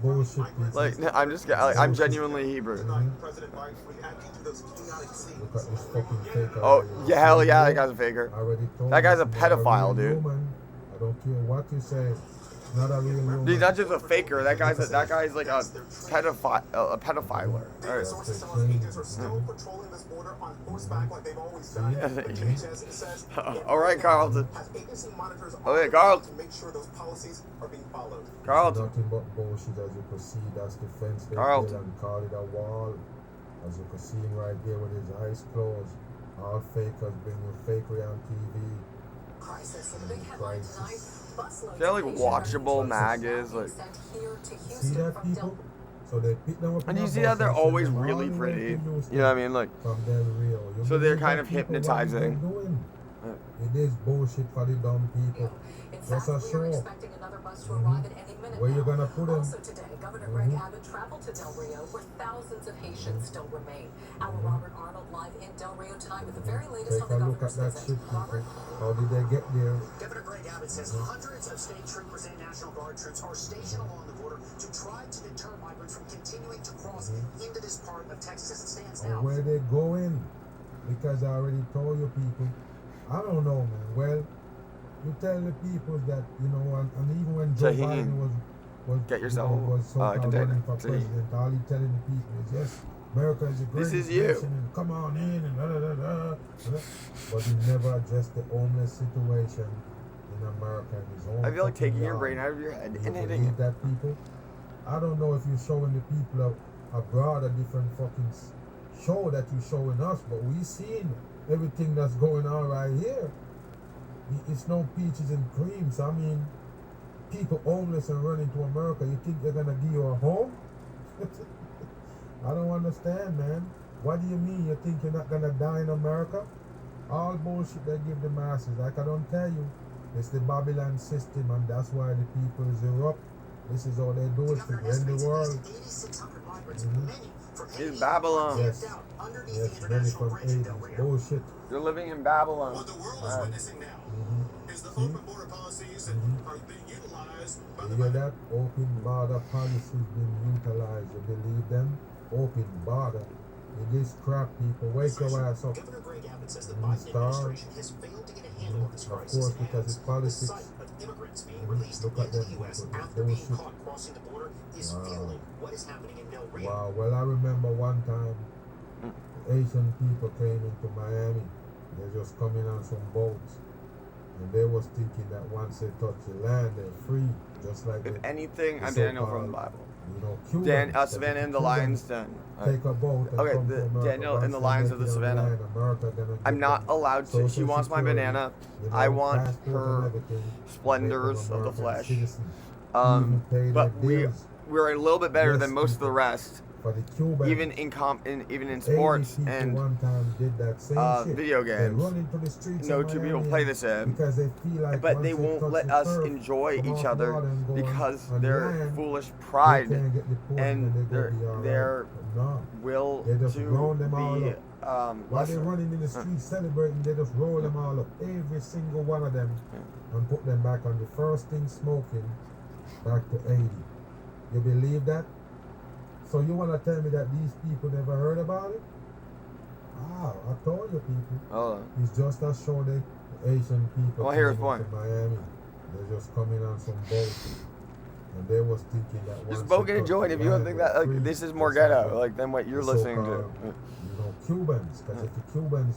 Bullshit. This Like, is- I'm just like, I'm genuinely Hebrew. President Biden reacting to those chaotic scenes. Look at this fucking faker. Oh right here. yeah, hell yeah, that guy's a faker. I already told That guy's you, a you're pedophile, real dude. human. I don't care what you say. Not a real human. He's not just a faker. That guy's like a pedophile. A pedophiler. Alright. Sources tell us agents are still patrolling this border on horseback like they've always done. But DHS says All right, Carlton. has agency monitors on Okay, the Carl. ground to make sure those policies are being followed. Carlton. Nothing but bullshit as you can see. That's the fence they Carlton. built and call it a wall. As you can see him right there with his eyes closed. All fakers bring you fakery on TV. Crisis. The big headline tonight. Busloads See how like of watchable Asian mag is like. sent here to See Houston that from people? So they pick them up. And in you a see bus how they're and send always them all really the way pretty. to You Houston know what I mean? Like. From Del Rio. You So they're believe kind that of people, what hypnotizing. they're doing? It is bullshit for the dumb people. In Just fact, a we are show. expecting another bus to arrive at any minute Where you now. gonna put them? Also today, Governor Greg Abbott traveled to Del Rio, where thousands of Haitians still remain. Our Robert Arnold live in Del Rio tonight with the very latest Take on the a look at governor's that visit. shit, people. Robert? How did they get there? Governor Greg Abbott says hundreds of state troopers and National Guard troops are stationed along the border to try to deter migrants from continuing to cross into this part of Texas as it stands And now. where they going? Because I already told you people. I don't know, man. Well, you tell the people that, you know, and even when Joe Tahini. Biden was Get yourself was so-called container. running for Tahini. president, all he telling the people is, yes, America is the This greatest is you. nation and come on in and da da da da. But he never addressed the homeless situation in America in his own I feel like fucking taking your yard. brain out of your head Do and you hitting believe it. that, people? I don't know if you're showing the people abroad a different fucking show that you're showing us, but we seen everything that's going on right here. It's no peaches and creams. I mean, people homeless and running to America. You think they're gonna give you a home? I don't understand, man. What do you mean? You think you're not gonna die in America? All bullshit they give the masses. Like I don't tell you, it's the Babylon system, and that's why the people is erupt. This is all they do is to end the world. 8,600 migrants, many from It's Haiti, Babylon. are Yes. camped out underneath Yes, the many international from bridge in Del 80s. Rio. Bullshit. You're living in Babylon. What the world is Alright. witnessing now is the open border policies that are being utilized by You the hear that? Open border policies being utilized. You believe them? Open border. It is crap, people. Wake your ass up. Governor Greg Abbott says the Mm, Biden star. administration has failed to get a handle on this Of crisis. course, because and it's politics. The sight of immigrants being released Look at into them the U.S. people. after being Bullshit. caught crossing the border is Wow. fueling what is happening in Del Rio. Wow. Well, I remember one time Asian people came into Miami. They're just coming on some boats. And they was thinking that once they touch the land, they're free. Just like If the anything, the I'm Daniel so-called, from the Bible. You know, Cubans. Savannah in the Cubans Lion's Den. Take a boat and Okay, come the- to America. Daniel in Once the they Lions make of the it on Savannah. land, America gonna I'm give not them allowed to. She Social wants my Security, banana. you know, I want passport and her everything, splendors make them of the American flesh. citizens. Even pay their But bills we're a little bit better Yes, than most of the people. rest, for the Cubans. even in 80 sports people and one time did that same shit. video They games. run into the streets No of two people Miami play the same. because they feel like But once they won't touch let the us turf, enjoy come each off other water and go because on their land, foolish they pride can't get deported and they go be all right. their But no. will They just to round them all be up. While they're lesser. running in the streets celebrating, they just roll them all up, every single one of them, and put them back on the first thing smoking, back to 80. You believe that? So you want to tell me that these people never heard about it? Wow, I told you people. Oh, It's just a show that Asian people Well, here's coming one. to Miami. They're just coming on some boat. And they was thinking that once just they smoking a touch joint the if you don't land, think they're that like free. this is more That's ghetto how like than what you're the listening to. so-called, you know, Cubans. Because if the Cubans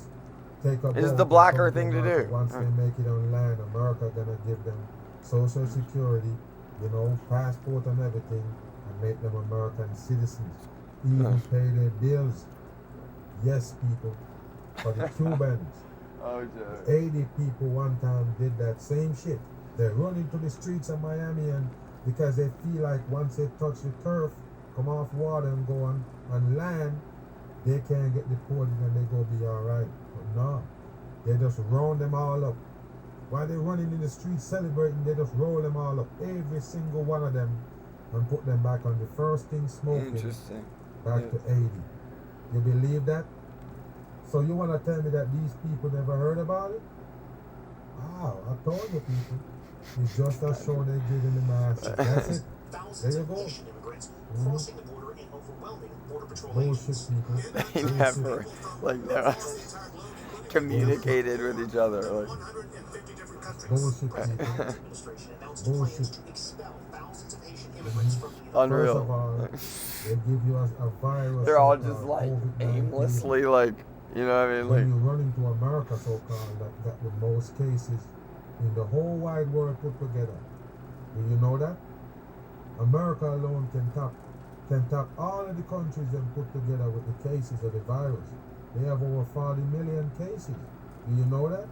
take a This is boat the and blacker come to thing to America, do. once they make it on land, America gonna give them Social Security, you know, passport and everything, and make them American citizens. Even pay their bills. Yes, people. For the Cubans. Oh, Joe. 80 people one time did that same shit. They run into the streets of Miami and because they feel like once they touch the turf, come off water and go on land, they can't get deported and they go be alright. But no, they just round them all up. While they're running in the streets celebrating, they just roll them all up, every single one of them, and put them back on the first thing smoking, Interesting. back to 80. You believe that? So you want to tell me that these people never heard about it? Wow, I told you people. It's just a show they give in the masses. That's it. Thousands There you of go. Asian immigrants crossing the border in overwhelming border patrol Bullshit, agents. people. They never like never communicated with each other. Like 150 different countries. Bullshit, President people. Biden's administration announced Bullshit. plans to expel thousands of Haitian immigrants from the United Unreal. First of all, they give you a virus. They're all so-called just like COVID-19. aimlessly, like, you know what I mean? When Like, you run into America, so-called, that got the most cases in the whole wide world put together. Do you know that? America alone can top all of the countries and put together with the cases of the virus. They have over 40 million cases. Do you know that?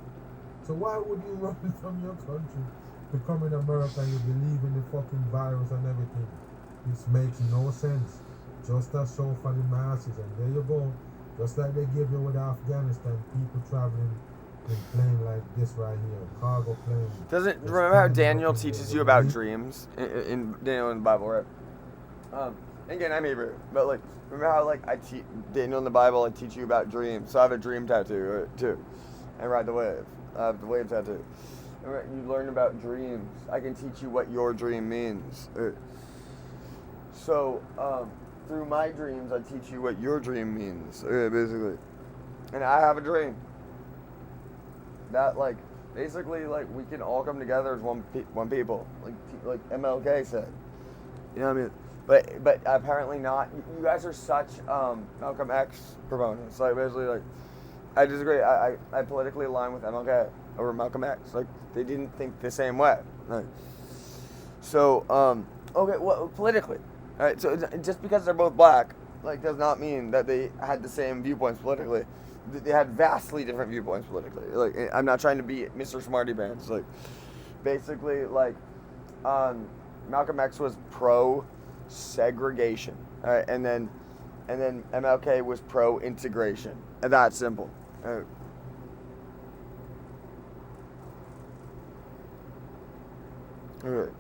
So why would you run from your country to come in America and you believe in the fucking virus and everything? This makes no sense. Just a show for the masses, and there you go. Just like they give you with Afghanistan, people traveling in plane like this right here, cargo plane. doesn't Just remember how standing Daniel up in teaches there, you about right? dreams in Daniel in the Bible, right? Again, I'm Hebrew, but like, remember how like I teach Daniel in the Bible? I teach you about dreams. So I have a dream tattoo too, and ride the wave. I have the wave tattoo. You learn about dreams. I can teach you what your dream means. So through my dreams, I teach you what your dream means, basically. And I have a dream that like basically like we can all come together as one people, like MLK said. You know what I mean? But apparently not. You guys are such Malcolm X proponents. Like basically, like I disagree. I politically align with MLK over Malcolm X. Like they didn't think the same way. Like, so okay, well politically, all right. So just because they're both black, like does not mean that they had the same viewpoints politically. They had vastly different viewpoints politically. Like I'm not trying to be Mr. Smarty Pants. Like basically, like Malcolm X was pro segregation, all right, and then MLK was pro integration, and that's simple. All right. All right.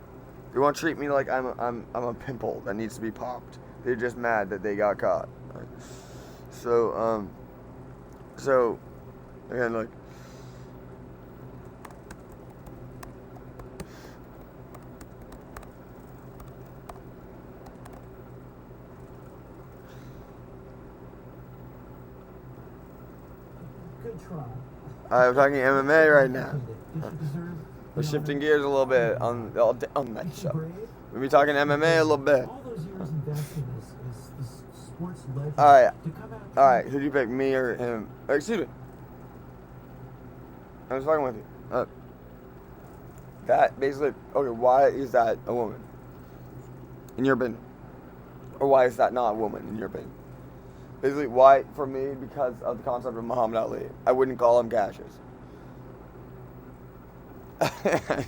You want to treat me like I'm a pimple that needs to be popped? They're just mad that they got caught. All right. So again, like. Good try. I'm talking MMA right now. You deserve. We're shifting gears a little bit on that show. Brave. We'll be talking MMA a little bit. All those years invested as this sports legend. All right. To come out. All right, who do you pick, me or him? Excuse me. I was talking with you. That basically, okay, why is that a woman? In your opinion? Or why is that not a woman, in your opinion? Basically, why, for me, because of the concept of Muhammad Ali. I wouldn't call him Cassius.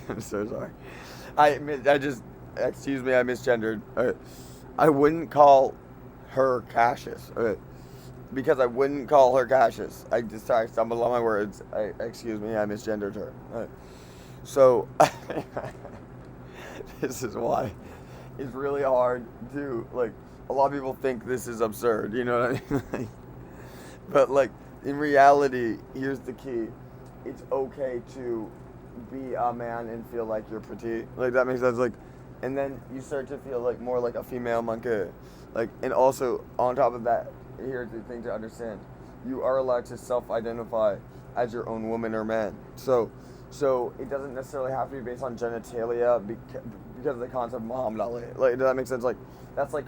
I'm so sorry. I excuse me, I misgendered. I wouldn't call her Cassius. Because I wouldn't call her Cassius. I stumbled on my words. Excuse me, I misgendered her. So, this is why it's really hard to, like, a lot of people think this is absurd, you know what I mean? But, like, in reality, here's the key. It's okay to be a man and feel like you're petite. Like, that makes sense. Like, and then you start to feel, like, more like a female monkey. Like, and also, on top of that, here's the thing to understand. You are allowed to self-identify as your own woman or man. So it doesn't necessarily have to be based on genitalia because of the concept of Muhammad Ali. Like, does that make sense? Like, that's like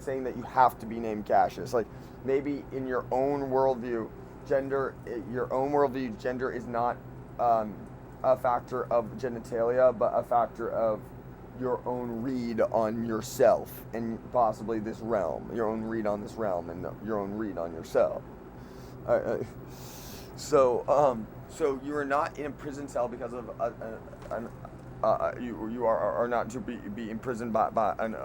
saying that you have to be named Cassius. Like, maybe in your own worldview, gender is not a factor of genitalia, but a factor of your own read on yourself and possibly this realm, your own read on this realm and your own read on yourself. So you are not in a prison cell because of you are not to be imprisoned by an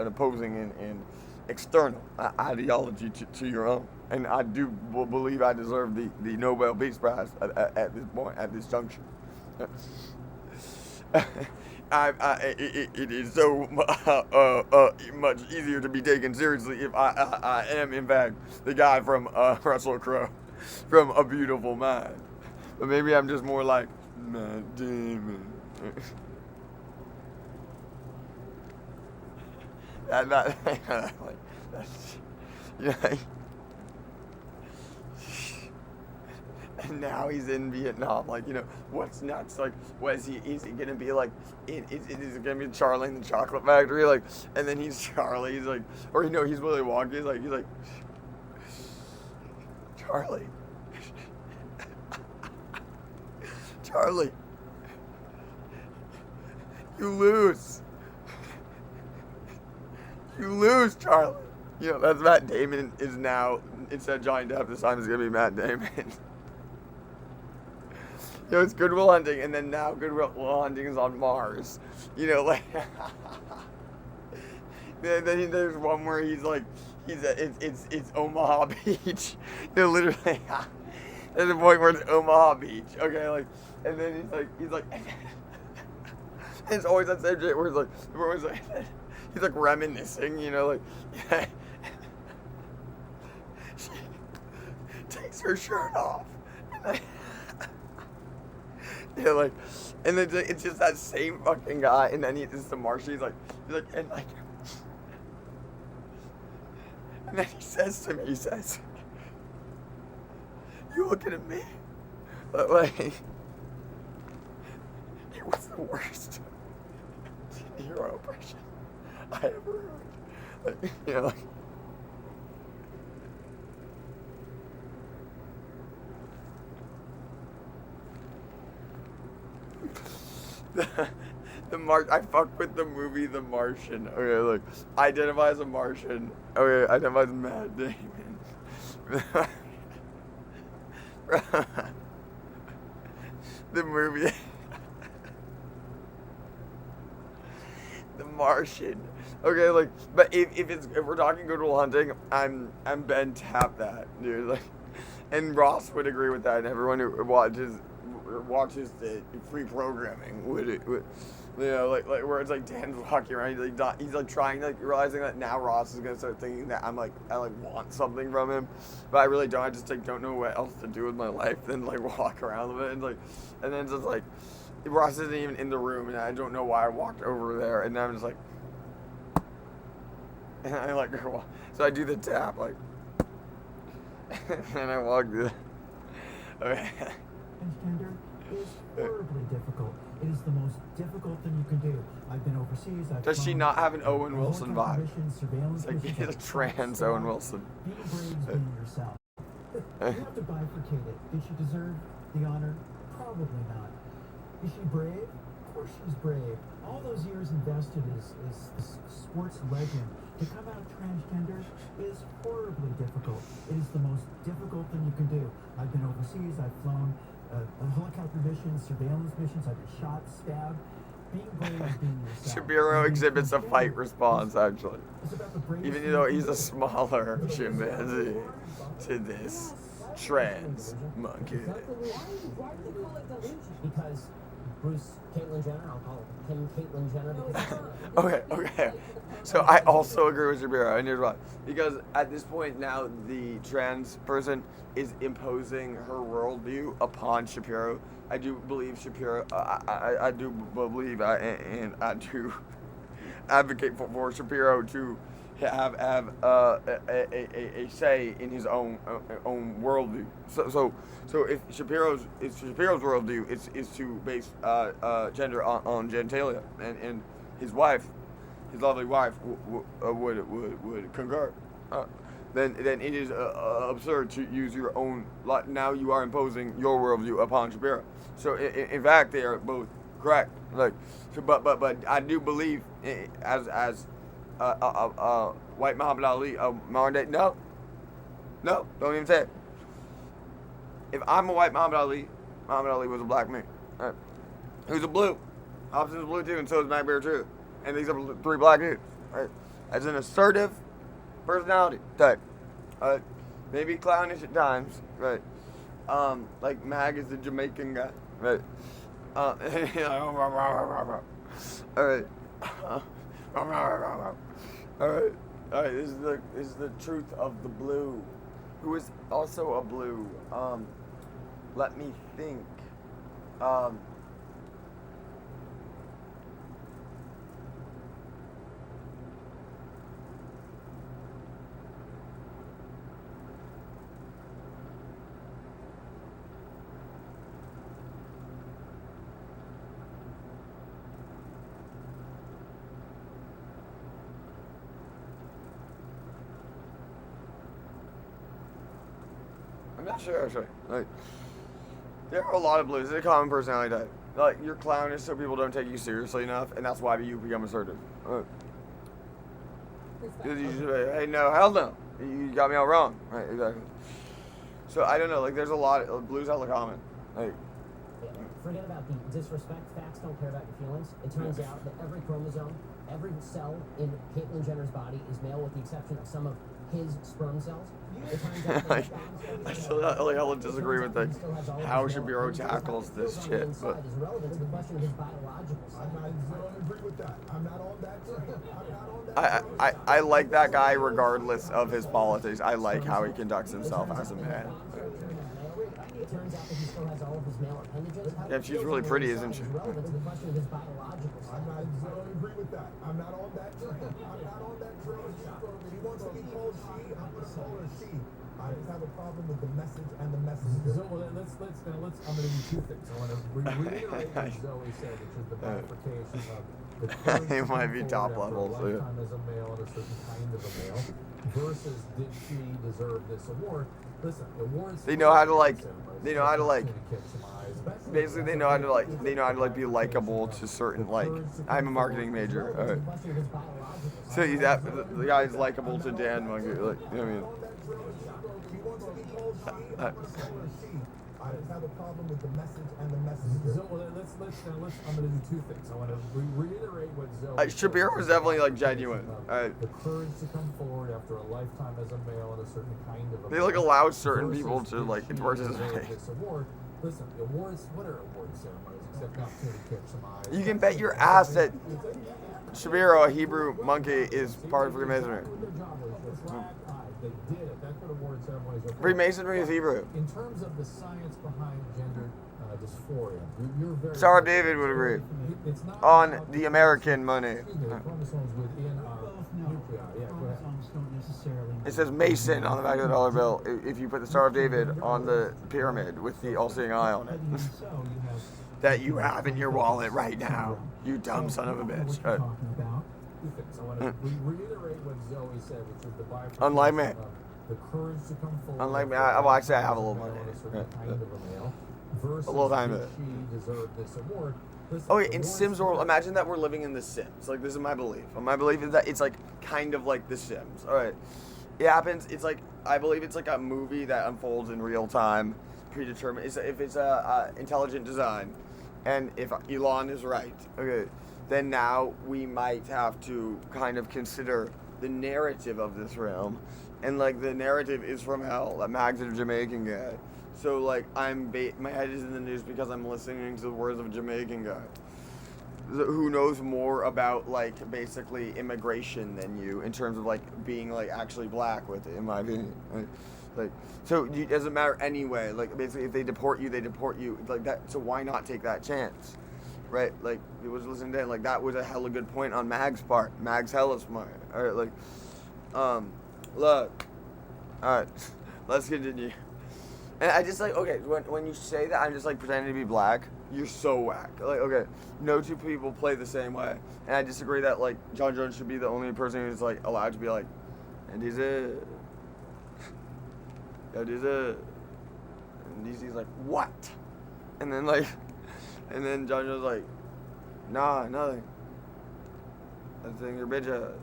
opposing and external ideology to your own. And I do believe I deserve the Nobel Peace Prize at this point, at this juncture. It is so much easier to be taken seriously if I am in fact the guy from Russell Crowe, from A Beautiful Mind. But maybe I'm just more like Matt Damon. and now he's in Vietnam. Like, you know, what's next? Like, what is he gonna be like? Is it gonna be Charlie in the Chocolate Factory? Like, and then he's Charlie. He's like, or you know, he's Willy Wonka. He's like, Charlie, Charlie, you lose. You lose, Charlie. You know, that's Matt Damon is now, instead of Johnny Depp, this time it's going to be Matt Damon. You know, it's Good Will Hunting, and then now Good Will Hunting is on Mars. You know, like, then there's one where he's like, it's Omaha Beach. You know, literally, there's a point where it's Omaha Beach. Okay, like, and then he's like, and it's always that same shit where it's like, he's like reminiscing, you know, like, she takes her shirt off. And yeah, like, and then it's just that same fucking guy, and then it's the Martian, he's like, and like, and then he says to me, you looking at me? But like, it was the worst hero impression I ever heard. Like, you know, like, I fuck with the movie The Martian. Okay, look, identify as a Martian. Okay, identify as Matt Damon. The movie The Martian. Okay, like, but if we're talking Good Will Hunting, I'm Ben Tap that, dude. Like, and Ross would agree with that, and everyone who watches the free programming would you know, like where it's like Dan's walking around, he's like trying, like realizing that now Ross is gonna start thinking that I want something from him, but I really don't. I just like don't know what else to do with my life than like walk around with it, and then just like Ross isn't even in the room, and I don't know why I walked over there, and I'm just like, and I like go, so I do the tap like, and I walk through. Okay. Transgender is horribly difficult. It is the most difficult thing you can do. I've been overseas. Does she not have an Owen Wilson vibe? Surveillance It's like missions, he's a trans Owen Wilson. Being brave is being yourself. You have to bifurcate it. Did she deserve the honor? Probably not. Is she brave? Of course she's brave. All those years invested as this sports legend. To come out transgender is horribly difficult. It is the most difficult thing you can do. I've been overseas. I've flown helicopter missions, surveillance missions. I've been shot, stabbed. Being brave is being yourself. Shapiro exhibits a fight response, actually. Even though he's a smaller chimpanzee to this trans monkey. Why do they call it delusion? Because Bruce, Caitlyn Jenner, I'll call him Caitlyn Jenner. Okay. So I also agree with Shapiro, and here's why. Because at this point now, the trans person is imposing her worldview upon Shapiro. I do believe Shapiro, I do believe, and I do advocate for Shapiro to have a say in his own worldview. So if Shapiro's worldview is to base gender on genitalia, and his wife, his lovely wife, would concur, then it is absurd to use your own. Now you are imposing your worldview upon Shapiro. So in fact, they are both correct. Like, so, but I do believe as white Muhammad Ali, modern day. No, don't even say it. If I'm a white Muhammad Ali was a black man. Right? Who's a blue? Hobson's blue too, and so is Mac Bear too. And these are three black dudes. Right? As an assertive personality type. Maybe clownish at times. Right? Like Mag is the Jamaican guy. Right? All right. All right. This is the truth of the blue, who is also a blue. Let me think. not sure actually. Like, there are a lot of blues. It's a common personality type. Like, you're clownish so people don't take you seriously enough, and that's why you become assertive. You just say, hey, no, hell no. You got me all wrong. Right, exactly. So, I don't know. Like, there's a lot of blues hella common. Like, forget about the disrespect. Facts don't care about your feelings. It turns out that every chromosome, every cell in Caitlyn Jenner's body is male with the exception of some of his sperm cells. It turns out that I still hella disagree with like how Shapiro tackles this shit, but is relevant to the question of his biological side. I don't agree with that. I'm not on that train. I'm not on that train. I like that guy regardless of his politics. I like how he conducts himself as a man. It turns out that he still has all of his male appendages. Yeah, she's really pretty, isn't she? Is relevant to the question of his biological side. I don't agree with that. I'm not on that train. I'm not on that train. She wants to be called she. I'm going to call her she. I just have a problem with the message and the messenger. So let's I'm going to do two things. I want to reiterate what Zoe said, which is the bifurcation of the current It might be top after level, a so yeah. lifetime as a male and a certain kind of a male versus did she deserve this award? Listen, awards. They know how to like. They know how to like. Basically, they know how to like. They know how to like be likable to certain like. I'm a marketing major. All right. So that the guy's likable to Dan Monkey. Like, you know what I mean? I just have a problem with the message and the messenger. So I'm going to do two things. I want to reiterate what Zoe. Shapiro was definitely like genuine. The courage to come forward after a lifetime as a male and a certain kind of a They like allow certain people to like participate. This award. Listen, awards. What are award ceremonies except an opportunity to catch some eyes? You can bet your ass that Shapiro, a Hebrew monkey, is part of Freemasonry. They did it. That's what award ceremonies are for. Freemasonry is Hebrew. In terms of the science behind gender dysphoria, you're very. Sarah David would agree. It's not On the American money. the chromosomes within our nuclei. Yeah, go ahead. Chromosomes don't necessarily. It says Mason on the back of the dollar bill if you put the Star of David on the pyramid with the all-seeing eye on it. But even so, you have. That you have in your wallet right now. You dumb son of a bitch. What you're talking about. Two things. I want to reiterate what Zoe said, which is the bifurcation Unlike me. of the courage to come forward. Unlike me, after well, actually, I have a lifetime little as money. male and a certain kind of a male versus A little time did of it. she deserve this award? Listen, Okay, in awards Sims world, matter. imagine that we're living in The Sims. Like, this is my belief. My belief is that it's like kind of like The Sims. All right, it happens. It's like I believe it's like a movie that unfolds in real time, predetermined. If it's a intelligent design, and if Elon is right, okay, then now we might have to kind of consider the narrative of this realm, and like the narrative is from hell. That Mag's a Jamaican guy. So like my head is in the news because I'm listening to the words of a Jamaican guy who knows more about like basically immigration than you in terms of like being like actually black with it, in my opinion. Like so it doesn't matter anyway. Like basically if they deport you, they deport you like that. So why not take that chance, right? Like it was listening to it, like that was a hella good point on Mag's part. Mag's hella smart. All right, like look, all right, let's continue. And I just like, okay, when you say that I'm just like pretending to be black, you're so whack. Like, okay, no two people play the same way. And I disagree that like John Jones should be the only person who's like allowed to be like, and he's a, and DC's like, what? And then like, and then John Jones like, nah, nothing. I think your bitch ass.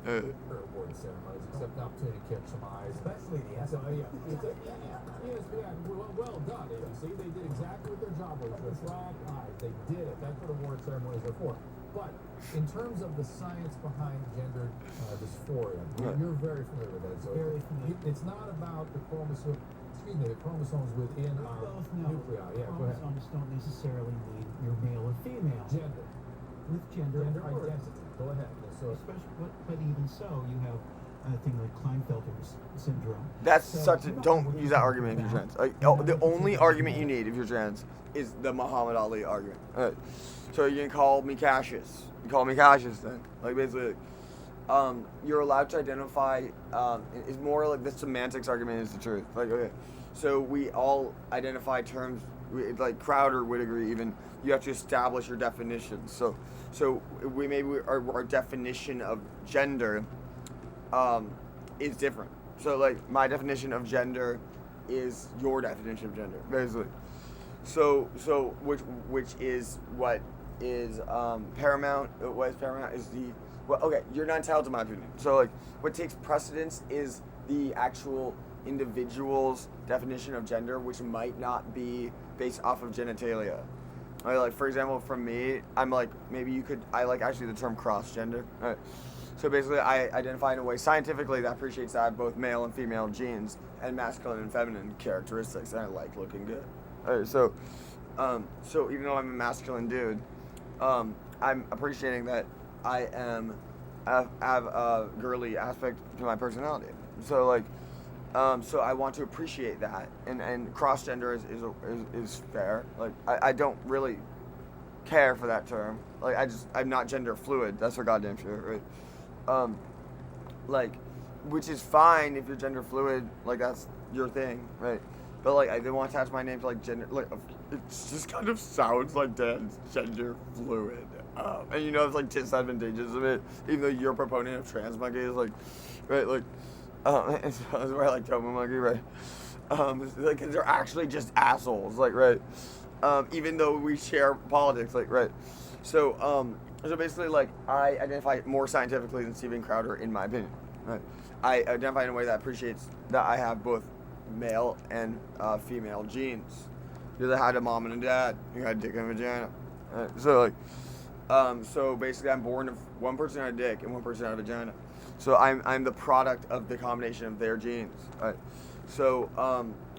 Award ceremonies, except an opportunity to catch some eyes. Especially the So, well done, ABC. They did exactly what their job was. The black eyes, they did it. That's what award ceremonies are for. But in terms of the science behind gender dysphoria, you're very familiar with that. So Very familiar. It's not about the chromosome. The chromosomes within our Both know nuclei. Yeah, go ahead. chromosomes don't necessarily mean you're male or female. Gender. With gender words. Identity. Go ahead. So Especially, but even so, you have a thing like Klinefelter's syndrome. That's So, such a, don't use that argument if you're trans. Like, the only argument you need if you're trans is the Muhammad Ali argument. Alright. So you can call me Cassius. You call me Cassius then. Like basically, you're allowed to identify, it's more like the semantics argument is the truth. Like, okay, so we all identify terms, like Crowder would agree even, you have to establish your definitions. So we maybe our definition of gender is different. So like my definition of gender is your definition of gender, basically. So which is what is paramount. What is paramount is the you're not entitled to my opinion. So like what takes precedence is the actual individual's definition of gender, which might not be based off of genitalia. Like for example, for me, I'm like I like actually the term cross gender. Right. So basically, I identify in a way scientifically that appreciates that I have both male and female genes and masculine and feminine characteristics, and I like looking good. Right, so even though I'm a masculine dude, I'm appreciating that I have a girly aspect to my personality. So like, so I want to appreciate that, and cross gender is fair. Like I don't really care for that term. Like I'm not gender fluid. That's for goddamn sure, right? Like, which is fine if you're gender fluid, like that's your thing, right? But like I didn't want to attach my name to like gender, like it just kind of sounds like Dan's gender fluid, and you know it's like disadvantageous of it, even though you're a proponent of trans monkeys, like, right, like, and so that's why I like Tomo Monkey, right? Like they're actually just assholes, like, right? Even though we share politics, like, right? So basically, like, I identify more scientifically than Steven Crowder, in my opinion. Right? I identify in a way that appreciates that I have both male and female genes. Because I had a mom and a dad. You had a dick and a vagina. Right? So, like, so basically, I'm born of one person had a dick and one person had a vagina. So I'm the product of the combination of their genes. Right? So,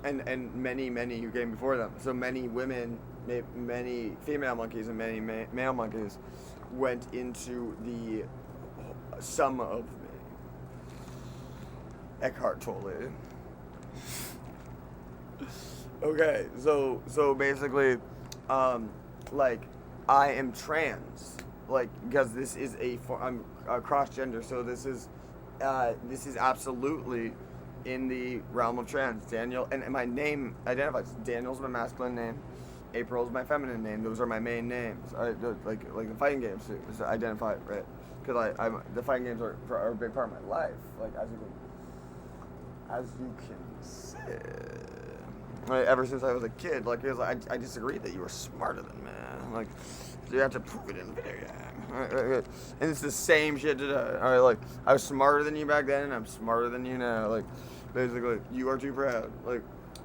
and many who came before them. So many women, many female monkeys and many male monkeys went into the sum of me. Eckhart Tolle. Okay, so basically, like, I am trans, like, because this is I'm cross gender, so this is absolutely in the realm of trans. Daniel, and my name identifies. Daniel's my masculine name. April's my feminine name. Those are my main names. Like the fighting games too. So identify, right? Because the fighting games are a big part of my life. Like as you can see, right, ever since I was a kid. Like I disagree that you were smarter than me. Like you have to prove it in the video game. Right. And it's the same shit today. All right, like I was smarter than you back then, and I'm smarter than you now. Like basically, you are too proud. Like.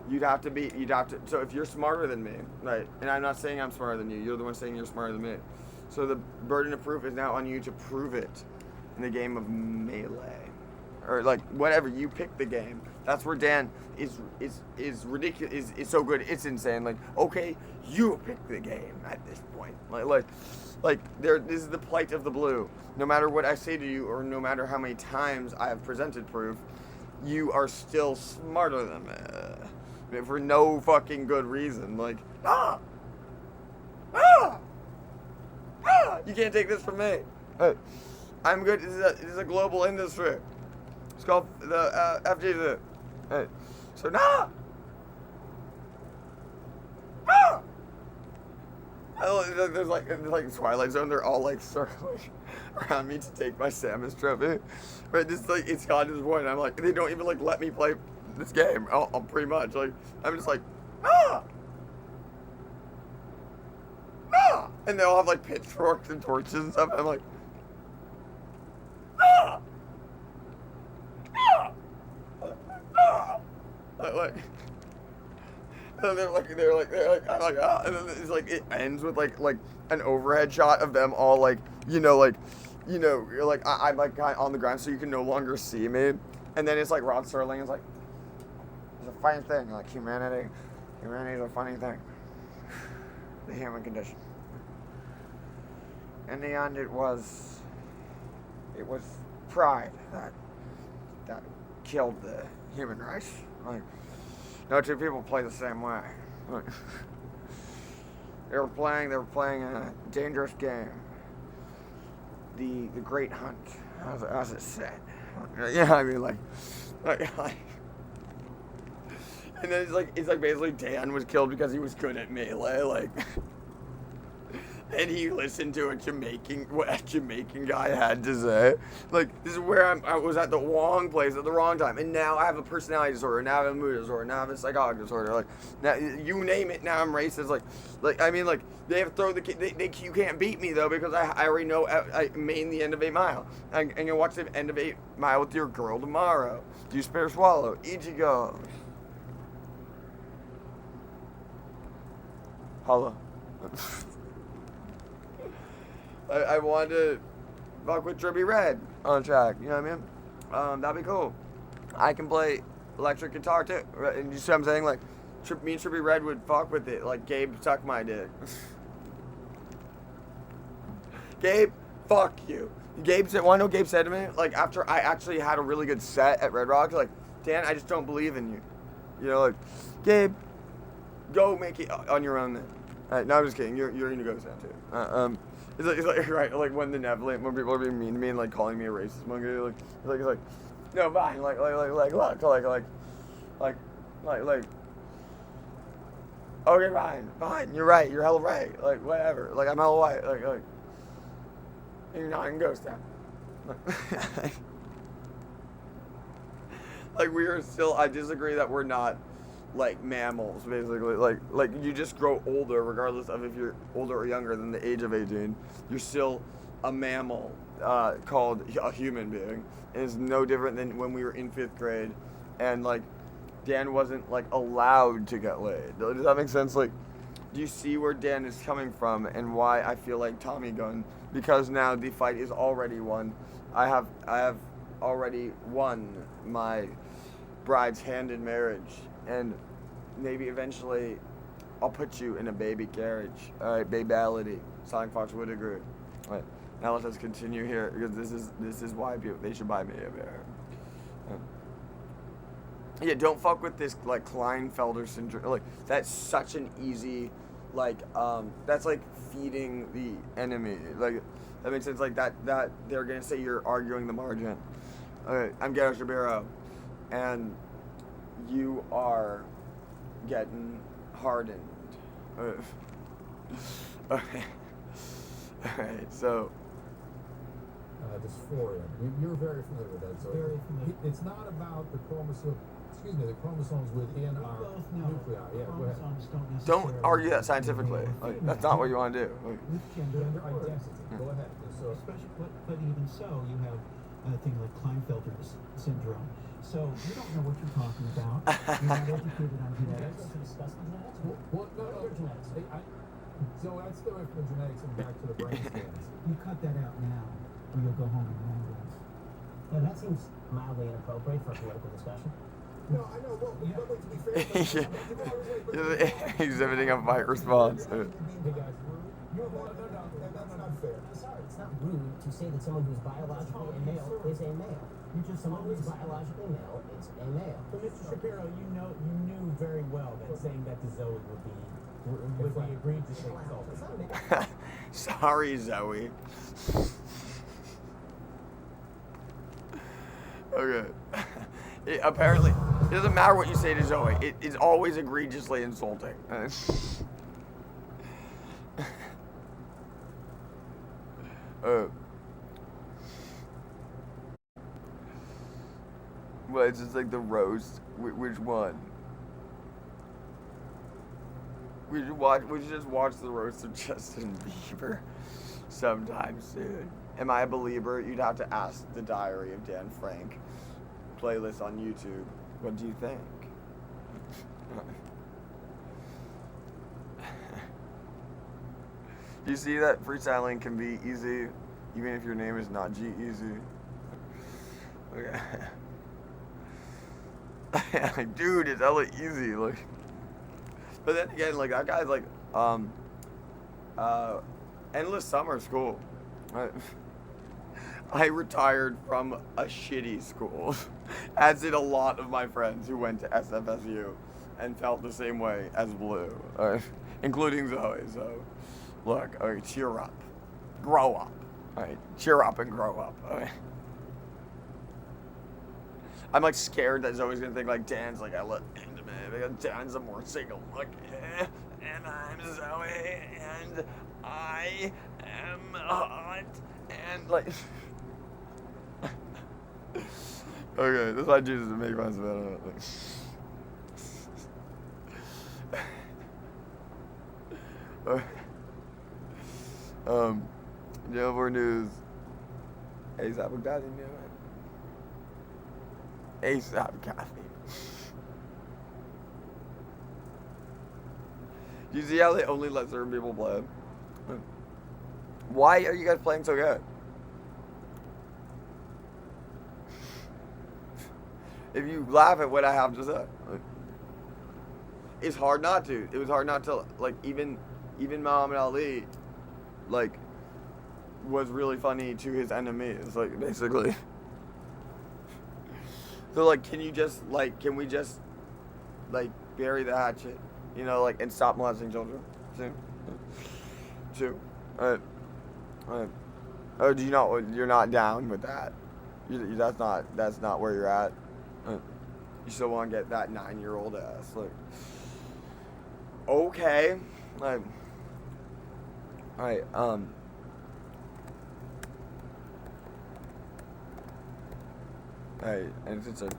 You'd have to, so if you're smarter than me, right, and I'm not saying I'm smarter than you, you're the one saying you're smarter than me. So the burden of proof is now on you to prove it in the game of Melee. Or like, whatever, you pick the game. That's where Dan is ridiculous, is so good, it's insane. Like, okay, you pick the game at this point. Like this is the plight of the blue. No matter what I say to you, or no matter how many times I have presented proof, you are still smarter than me. For no fucking good reason. Like, you can't take this from me. I'm good. This is a global industry. It's called the FGZ. So, there's like Twilight Zone. They're all like circling around me to take my Samus trophy. But this like it's got to this point. I'm like, they don't even like let me play this game. I'm pretty much like I'm just like and they all have like pitchforks and torches and stuff. I'm like like and they're like I'm like and then it's like it ends with like an overhead shot of them all like you're like I'm like kind of on the ground so you can no longer see me, and then it's like Rod Serling is like, it's a funny thing, like humanity is a funny thing, the human condition. In the end, it was pride that killed the human race. Like, no two people play the same way. Like, they were playing a dangerous game. The great hunt, as it said. Yeah, I mean, like, and then it's like basically Dan was killed because he was good at melee. Like, and he listened to what a Jamaican guy had to say. Like, this is where I was at the wrong place at the wrong time, and now I have a personality disorder, now I have a mood disorder, now I have a psychotic disorder. Like, now you name it, now I'm racist. Like I mean, like they have to throw you can't beat me though because I already know I made the end of 8 Mile. I'm gonna watch the end of 8 Mile with your girl tomorrow. Do you spare swallow? Ichigo. Holla. I wanted to fuck with Trippy Red on track, you know what I mean? That'd be cool. I can play electric guitar too, right? And you see what I'm saying? Like, me and Trippy Red would fuck with it, like Gabe suck my dick. Gabe, fuck you. Wanna know what Gabe said to me? Like, after I actually had a really good set at Red Rocks, like, Dan, I just don't believe in you. You know, like, Gabe, go make it on your own then. Alright, no, I'm just kidding. You're gonna go sound too. It's like right, like when when people are being mean to me and like calling me a racist monkey, it's like, no, fine, like, okay, fine, you're right, you're hella right, like, whatever, like, I'm hella white, like, you're not in ghost town. Like, we are still, I disagree that we're not, like, mammals, basically. Like you just grow older, regardless of if you're older or younger than the age of 18. You're still a mammal, called a human being. And it's no different than when we were in 5th grade, and, like, Dan wasn't, like, allowed to get laid. Does that make sense? Like, do you see where Dan is coming from and why I feel like Tommy Gun? Because now the fight is already won. I have already won my bride's hand in marriage, and maybe eventually I'll put you in a baby carriage. Alright, babality. Sonic Fox would agree. Alright, now let us continue here, because this is why they should buy me a bear. Yeah, don't fuck with this, like, Klinefelter syndrome. Like, that's such an easy, like, that's like feeding the enemy. Like, that makes sense. Like, that they're gonna say you're arguing the margin. Okay, I'm Ghetto Shapiro, and you are getting hardened. Okay. Alright, so. Dysphoria. You're very familiar with that. So Very familiar. It's not about the chromosomes within our nuclei. Yeah, go ahead. Don't argue that scientifically. Like, that's not what you want to do. Like, With gender Identity. Go ahead. So, especially, but even so, you have a thing like Klinefelter syndrome. So you don't know what you're talking about. You're not educated on genetics. Discuss the genetics? well, no. Genetics. So I'd stay away from the genetics and back to the brain scans. You cut that out now, or you'll go home and mangled. Yeah, that seems mildly inappropriate for a political discussion. No, I know. Well, to be fair, exhibiting a fight response. Hey guys, no, that's not fair. I'm sorry, it's not rude to say that someone who's biologically a male is a male. Someone who's biologically male is a male. So, Mr. Shapiro, you knew very well that saying that to Zoe would be egregiously insulting. Sorry, Zoe. Okay. Apparently, it doesn't matter what you say to Zoe. It is always egregiously insulting. Well, it's just like the roast. Which one? We should just watch the roast of Justin Bieber sometime soon. Am I a believer? You'd have to ask the Diary of Dan Frank playlist on YouTube. What do you think? Do you see that freestyling can be easy, even if your name is not G-Easy? Okay. Like, dude, it's hella easy. Like, but then again, like, that guy's like, Endless Summer School. I retired from a shitty school, as did a lot of my friends who went to SFSU and felt the same way as Blue, including Zoe. So, look, okay, cheer up, grow up, all right, cheer up and grow up. All right. I'm like scared that Zoe's gonna think like Dan's like into me because Dan's a more single look, and I'm Zoe, and and I am hot and like. Okay, that's why Jesus would make fun of it. More news. ASAP with Kathy, ASAP Kathy. Do you see how they only let certain people play? Why are you guys playing so good? If you laugh at what I have to say, it's hard not to. It was hard not to, like, even Muhammad Ali, like, was really funny to his enemies, like, basically. So, like, can we just, like, bury the hatchet, you know, like, and stop molesting children? Two. Alright. Oh, you're not down with that? That's not where you're at? You still want to get that 9-year-old ass, like, okay, like, alright, alright, and it's a,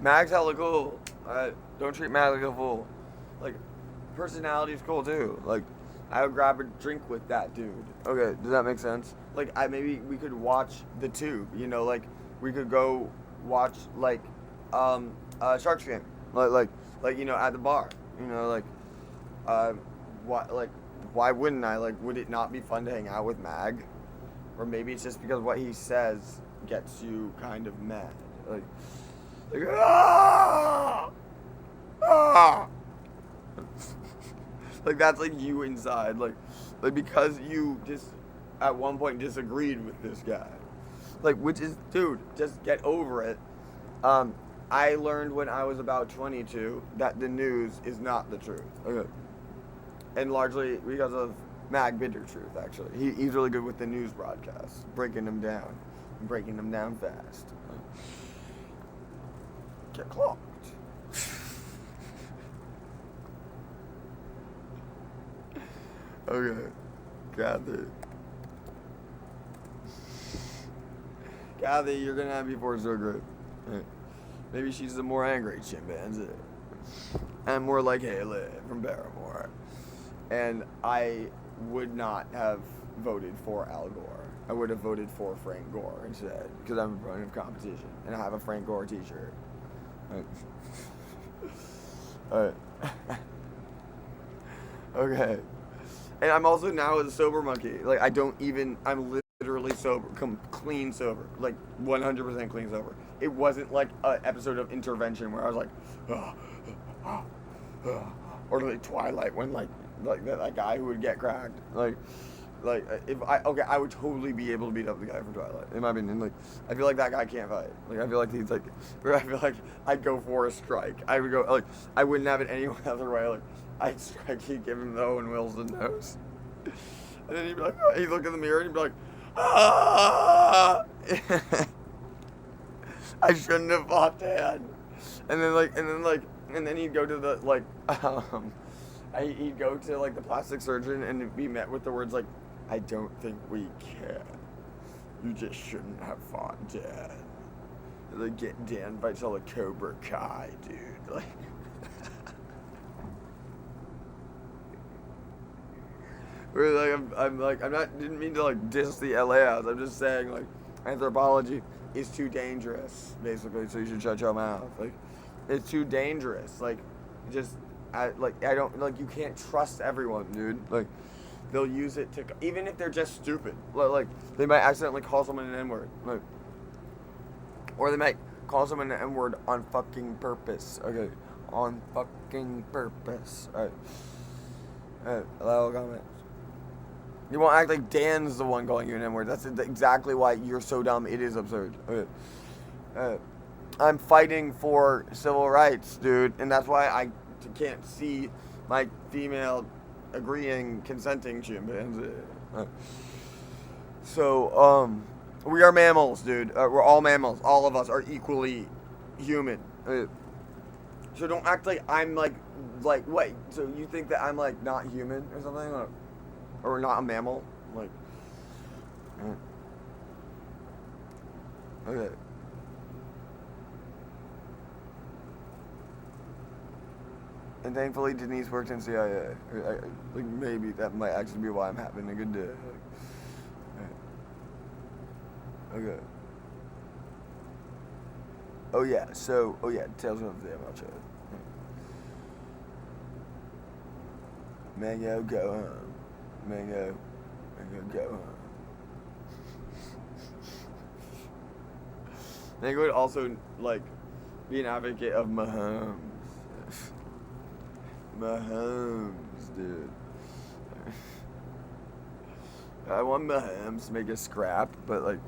Mag's hella cool. Alright, don't treat Mag like a fool. Like, personality's cool too. Like, I would grab a drink with that dude. Okay, does that make sense? Like, maybe we could watch The Tube. You know, like, we could go watch like Shark's Game. Like you know, at the bar. You know, like, why wouldn't I? Like, would it not be fun to hang out with Mag? Or maybe it's just because what he says gets you kind of mad. Like, ah! Ah! Like, that's like you inside, like because you just at one point disagreed with this guy, like, which is, dude, just get over it. I learned when I was about 22 that the news is not the truth. Okay, and largely because of Mag Bitter Truth. Actually, he's really good with the news broadcasts, breaking them down fast. Get clocked. Okay, Kathy, you're gonna have before so great. Maybe she's the more angry chimpanzee, and more like Haley from Barrymore. And I would not have voted for Al Gore. I would have voted for Frank Gore instead, because I'm running a competition and I have a Frank Gore T-shirt. Alright. Okay. And I'm also now a sober monkey. Like, I'm literally sober, clean sober. Like, 100% clean sober. It wasn't like an episode of Intervention where I was like, or like Twilight when like that guy who would get cracked. Like I would totally be able to beat up the guy from Twilight. In my opinion, like, I feel like that guy can't fight. Like, I feel like he's like, I feel like I'd go for a strike. I would go, like, I wouldn't have it any other way. Like, I'd strike, he'd give him the Owen Wilson nose. And then he'd be like, oh, he'd look in the mirror and he'd be like, ah! I shouldn't have fought Dad. And then he'd go to the, like, he'd go to, like, the plastic surgeon and be met with the words, like, I don't think we can. You just shouldn't have fought Dad. Like, get Dan fights all the Cobra Kai, dude. Like, didn't mean to, like, diss the LA house. I'm just saying, like, anthropology is too dangerous, basically, so you should shut your mouth. Like, it's too dangerous. Like, you can't trust everyone, dude. Like, they'll use it to, even if they're just stupid. Like, they might accidentally call someone an N-word. Like, or they might call someone an N-word on fucking purpose. Okay, on fucking purpose. Alright. Allow comments. You won't act like Dan's the one calling you an N-word. That's exactly why you're so dumb. It is absurd. Okay. I'm fighting for civil rights, dude, and that's why I can't see my female agreeing, consenting chimpanzee. So, we are mammals, dude. We're all mammals. All of us are equally human. So don't act like I'm like, wait, so you think that I'm like not human or something? Or not a mammal? Like, okay. And thankfully Denise worked in CIA. Like maybe that might actually be why I'm having a good day. Okay. Oh yeah, Tales of the Amateur. Mango, go home. Mango, go home. Mango would also, like, be an advocate of Mahomes. Mahomes, dude. I want Mahomes to make a scrap, but, like,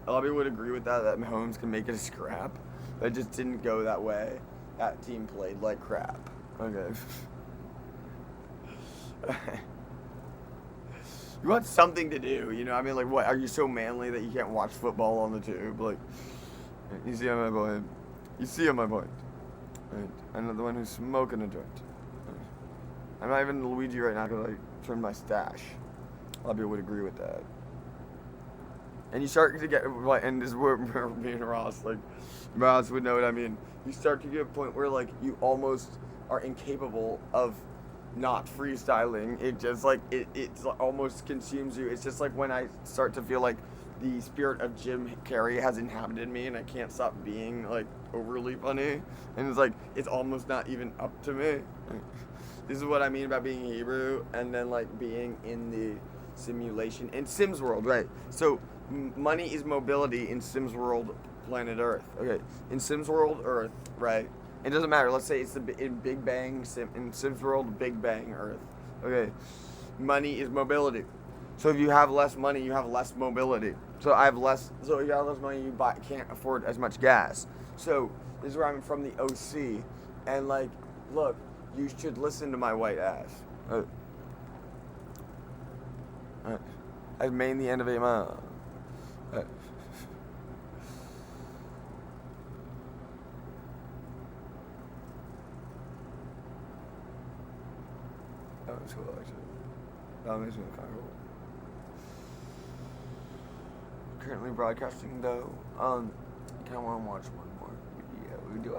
a lot of people would agree with that Mahomes can make it a scrap. But it just didn't go that way. That team played like crap. Okay. You want something to do, you know? I mean, like, what? Are you so manly that you can't watch football on the tube? Like, you see my point? You see my point? Right. I'm not the one who's smoking a joint. I'm not even Luigi right now because I trimmed my stash. A lot of people would agree with that. And you start to get, and this is where me and Ross, like, Ross would know what I mean. You start to get a point where, like, you almost are incapable of not freestyling. It just, like, it almost consumes you. It's just like when I start to feel like the spirit of Jim Carrey has inhabited me and I can't stop being, like, overly funny. And it's like, it's almost not even up to me. This is what I mean about being Hebrew and then, like, being in the simulation. In Sims World, right? So, money is mobility in Sims World, planet Earth. Okay, in Sims World, Earth, right? It doesn't matter. Let's say it's in Big Bang, in Sims World, Big Bang, Earth. Okay, money is mobility. So if you have less money, you have less mobility. So I have less. So if you have less money, you can't afford as much gas. So this is where I'm from, the OC, and like, look, you should listen to my white ass. I've made the end of 8 Mile. That was cool, actually. That makes me kind of cool. Currently broadcasting, though. I kind of want to watch one more video. We do.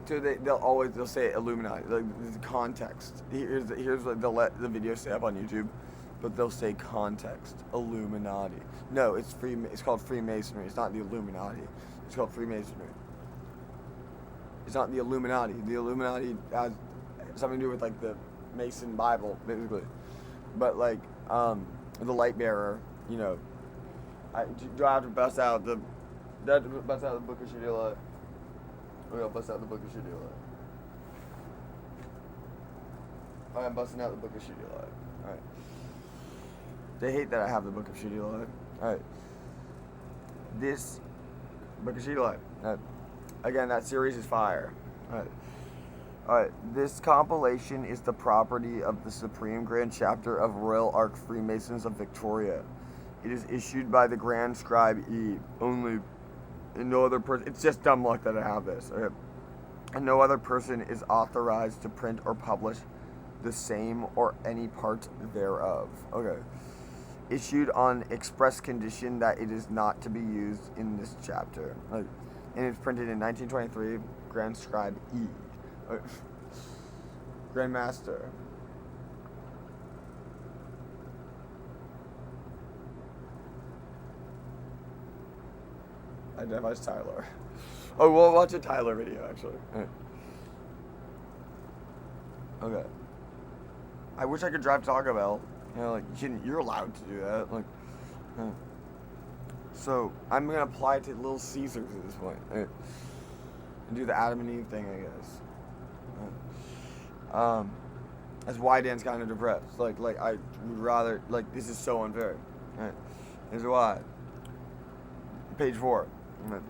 So they'll say Illuminati, like the context. Here's what they'll let the video stay up on YouTube, but they'll say context, Illuminati. No, it's called Freemasonry. It's not the Illuminati. It's called Freemasonry. It's not the Illuminati. The Illuminati has something to do with like the Mason Bible, basically. But the light bearer, you know. Do I have to bust out the Book of Shadila? We're gonna bust out the Book of Shadila. Alright, I'm busting out the Book of Shadila. Alright. They hate that I have the Book of Shadila. Alright. This Book of Shadila. Again, that series is fire. Alright. This compilation is the property of the Supreme Grand Chapter of Royal Ark Freemasons of Victoria. It is issued by the Grand Scribe E. Only. And no other person. It's just dumb luck that I have this. Okay? And no other person is authorized to print or publish the same or any part thereof. Okay. Issued on express condition that it is not to be used in this chapter. And it's printed in 1923. Grand Scribe E. Grand Master. Identifies Tyler. Oh, we'll watch a Tyler video, actually. Okay. I wish I could drive Taco Bell. You know, like, you're allowed to do that. Like, so, I'm going to apply it to Little Caesars at this point. And do the Adam and Eve thing, I guess. That's why Dan's kind of depressed. Like I would rather, like, this is so unfair. Right? Here's why. Page 4. Right.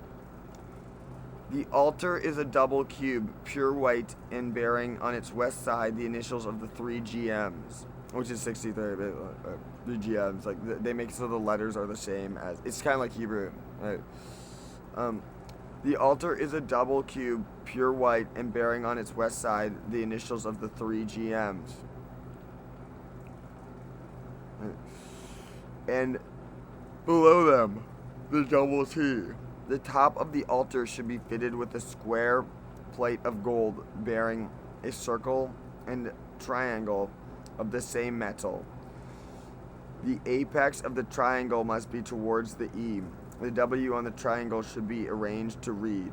The altar is a double cube, pure white, and bearing on its west side the initials of the 3 GMs, which is 63. 3 GMs. Like, they make so the letters are the same as. It's kind of like Hebrew. Right? The altar is a double cube, pure white, and bearing on its west side the initials of the 3 GMs. And below them, the double T. The top of the altar should be fitted with a square plate of gold bearing a circle and triangle of the same metal. The apex of the triangle must be towards the E. The W on the triangle should be arranged to read,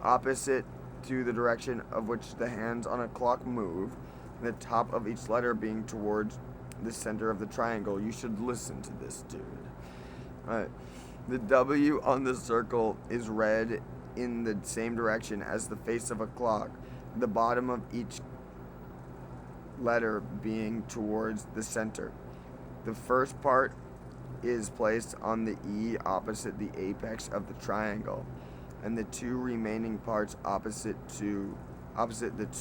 opposite to the direction of which the hands on a clock move, and the top of each letter being towards the center of the triangle. You should listen to this, dude. Alright. The W on the circle is read in the same direction as the face of a clock, the bottom of each letter being towards the center. The first part is placed on the E opposite the apex of the triangle, and the 2 remaining parts opposite the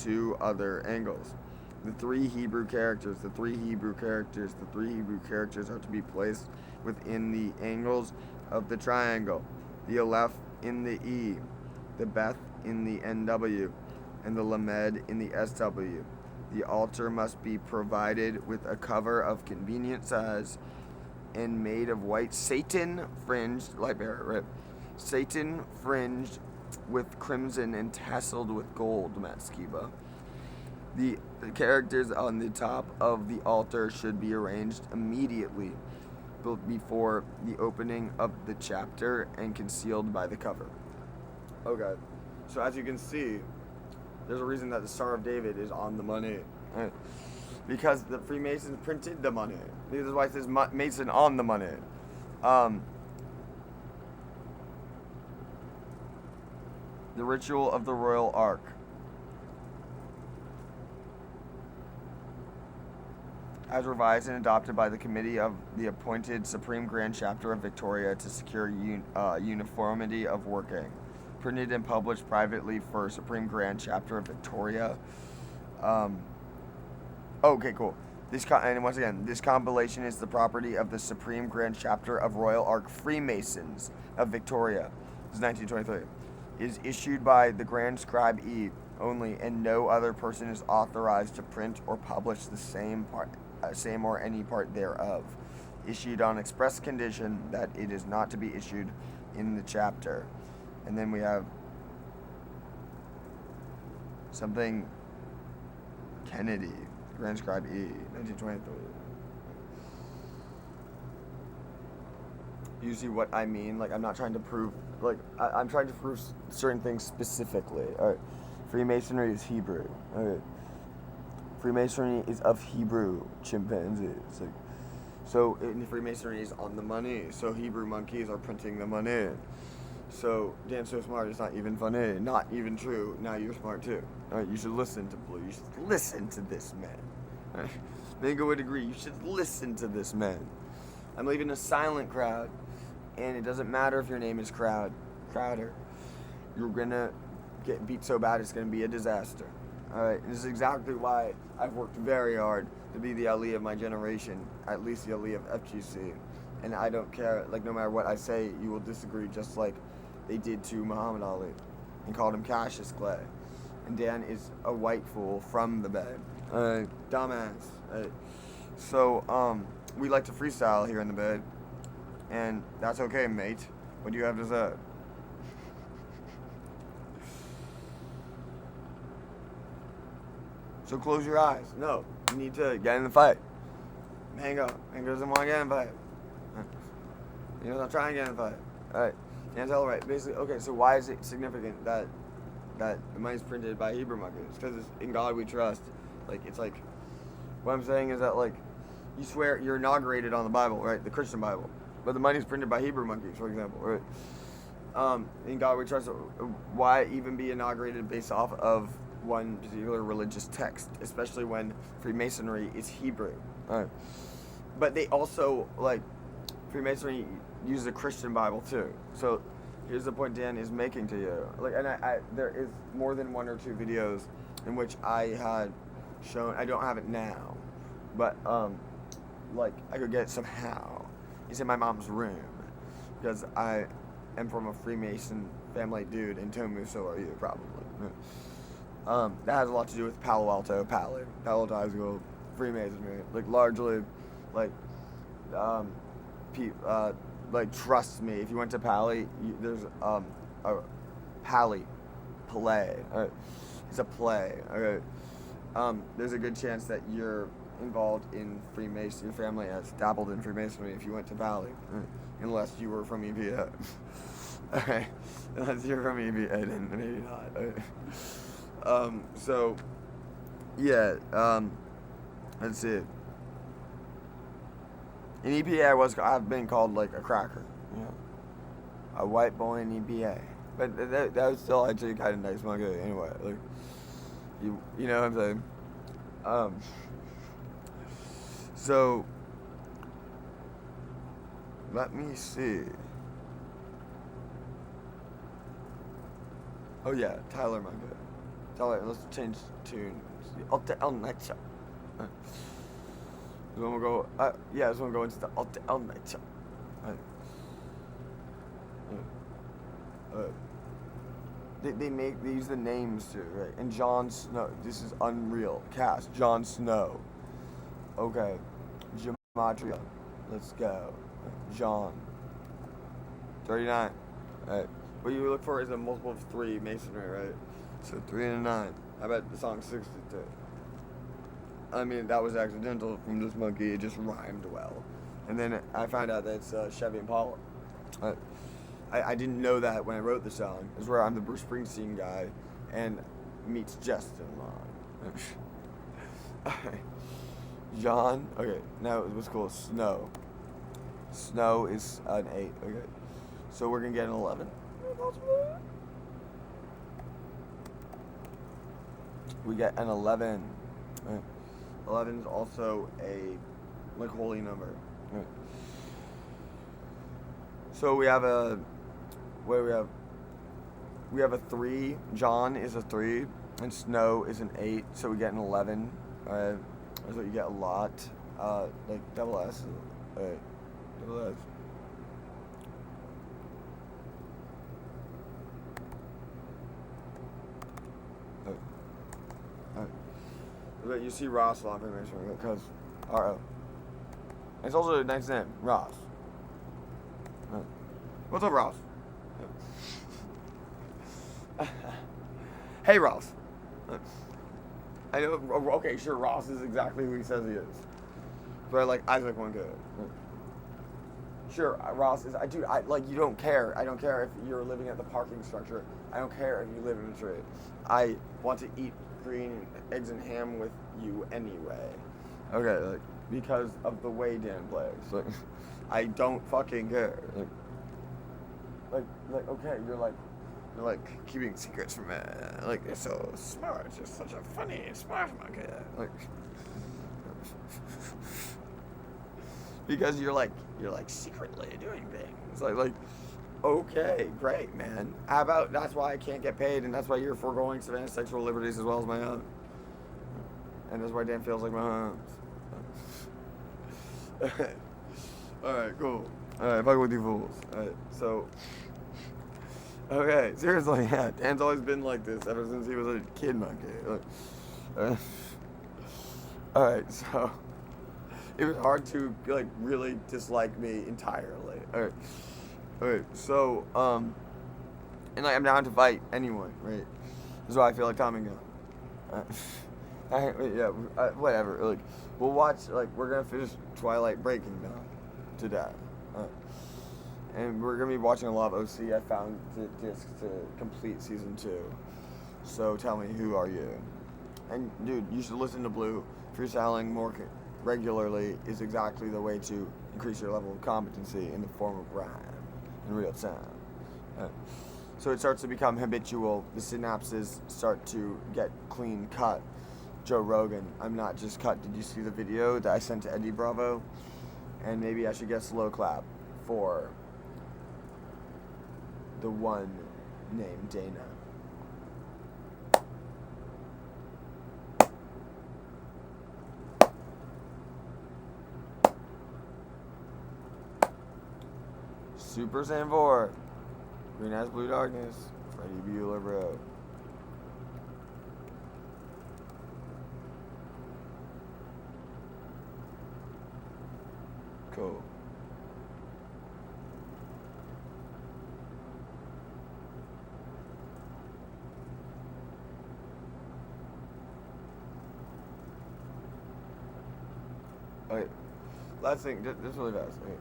2 other angles. The 3 Hebrew characters are to be placed within the angles of the triangle. The Aleph in the E, the Beth in the NW, and the Lamed in the SW. The altar must be provided with a cover of convenient size and made of white satin fringed, light bearer, right? Satin fringed with crimson and tasseled with gold, Matt Skiba. The characters on the top of the altar should be arranged immediately before the opening of the chapter and concealed by the cover. Okay, so as you can see, there's a reason that the Star of David is on the money. Right? Because the Freemasons printed the money. This is why it says Mason on the money. The ritual of the Royal Ark. As revised and adopted by the Committee of the appointed Supreme Grand Chapter of Victoria to secure uniformity of working. Printed and published privately for Supreme Grand Chapter of Victoria. Okay, cool. And once again, this compilation is the property of the Supreme Grand Chapter of Royal Ark Freemasons of Victoria. This is 1923. It is issued by the Grand Scribe E only, and no other person is authorized to print or publish the same or any part thereof. Issued on express condition that it is not to be issued in the chapter. And then we have something Kennedy, Grand Scribe E, 1923. You see what I mean? Like, I'm not trying to prove, like, I'm trying to prove certain things specifically. Alright, Freemasonry is Hebrew. Alright, Freemasonry is of Hebrew chimpanzees. Like, so, Freemasonry is on the money. So, Hebrew monkeys are printing the money. So, Dan's so smart, it's not even funny. Not even true. Now you're smart too. Alright, you should listen to Blue. You should listen to this man. Alright, Mingo would agree. You should listen to this man. I'm leaving a silent crowd. And it doesn't matter if your name is Crowder. You're gonna get beat so bad it's gonna be a disaster. Alright, this is exactly why I've worked very hard to be the Ali of my generation, at least the Ali of FGC. And I don't care, like, no matter what I say, you will disagree, just like they did to Muhammad Ali and called him Cassius Clay. And Dan is a white fool from the Bay. Dumbass. So, we like to freestyle here in the Bay. And that's okay, mate. What do you have to say? So close your eyes. No, you need to get in the fight. Mango doesn't want to get in the fight. You know, I'm trying to get in the fight. Alright, can't tell right. Basically, okay, so why is it significant that the money's printed by Hebrew monkeys? Because it's in God we trust. Like, it's like, what I'm saying is that, like, you swear you're inaugurated on the Bible, right? The Christian Bible. But the money's printed by Hebrew monkeys, for example, right? In God we trust. Why even be inaugurated based off of one particular religious text, especially when Freemasonry is Hebrew. But they also, like, Freemasonry uses a Christian Bible too. So here's the point Dan is making to you. Like, and I there is more than 1 or 2 videos in which I had shown, I don't have it now, but like I could get it somehow. It's in my mom's room because I am from a Freemason family, dude, and Tomu, so are you probably. That has a lot to do with Palo Alto High School, Freemasonry, like largely, like, like trust me, if you went to Pali, there's a Pali play. It's a play. Okay. There's a good chance that you're involved in Freemason. Your family has dabbled in Freemasonry if you went to Pali, unless you were from EVA. Okay. Unless you're from EVA, then maybe not. Okay. So, yeah. Let's see. In EPA, I've been called like a cracker, you know, a white boy in EPA. But that was still actually kind of nice, monkey. Anyway, like you know what I'm saying. So let me see. Oh yeah, Tyler, my good. Tyler, let's change tunes. Alta El Nacho. This one will go. Yeah, this one will go into the Alta El Nacho. They use the names too, right? And Jon Snow. This is unreal. Cast Jon Snow. Okay, Gematria. Let's go. John. 39. Alright. What you look for is a multiple of 3 masonry, right? So 3 and a 9. I bet the song's 62. I mean, that was accidental from this monkey. It just rhymed well. And then I found out that it's Chevy Impala. I didn't know that when I wrote the song. It's where I'm the Bruce Springsteen guy and meets Justin Long. John. Okay, now what's cool? Snow. Snow is an 8. Okay, so we're gonna get an 11. We get an 11. 11 is also a like holy number. So we have a we have a 3. John is a 3, and Snow is an 8. So we get an 11. Alright, that's what you get a lot. Like double S. Alright, double S. But you see Ross a lot of information because R-O. It's also a nice name, Ross. What's up, Ross? Hey, Ross. I know. Okay, sure. Ross is exactly who he says he is. But like Isaac one good. Sure, Ross is. Dude, like you don't care. I don't care if you're living at the parking structure. I don't care if you live in a tree. I want to eat green eggs and ham with you anyway. Okay, like because of the way Dan plays. Like, I don't fucking care. Like okay, you're like keeping secrets from me. Like you're so smart. You're such a funny, smart monkey. Like because you're like secretly doing things. Like okay, great, man. How about that's why I can't get paid, and that's why you're foregoing Savannah's sexual liberties as well as my own. And that's why Dan feels like my home. Alright, cool. Alright, fuck with you fools. Alright, so okay, seriously, yeah, Dan's always been like this ever since he was a kid monkey. Alright, so it was hard to like really dislike me entirely. Alright, so and like I'm down to fight anyone, right? That's why I feel like Tom and Gun. Whatever. Like we'll watch. Like we're gonna finish Twilight Breaking Dawn today, and we're gonna be watching a lot of OC. I found the disc to complete season 2. So tell me, who are you? And dude, you should listen to Blue. Freestyling more regularly is exactly the way to increase your level of competency in the form of rhyme in real time. So it starts to become habitual. The synapses start to get clean cut. Joe Rogan, I'm not just cut. Did you see the video that I sent to Eddie Bravo? And maybe I should get slow clap for the one named Dana. Super Saiyan 4. Green Eyes Blue Darkness. Freddie Bueller, bro. Cool. Okay. Last thing, just really fast. Okay.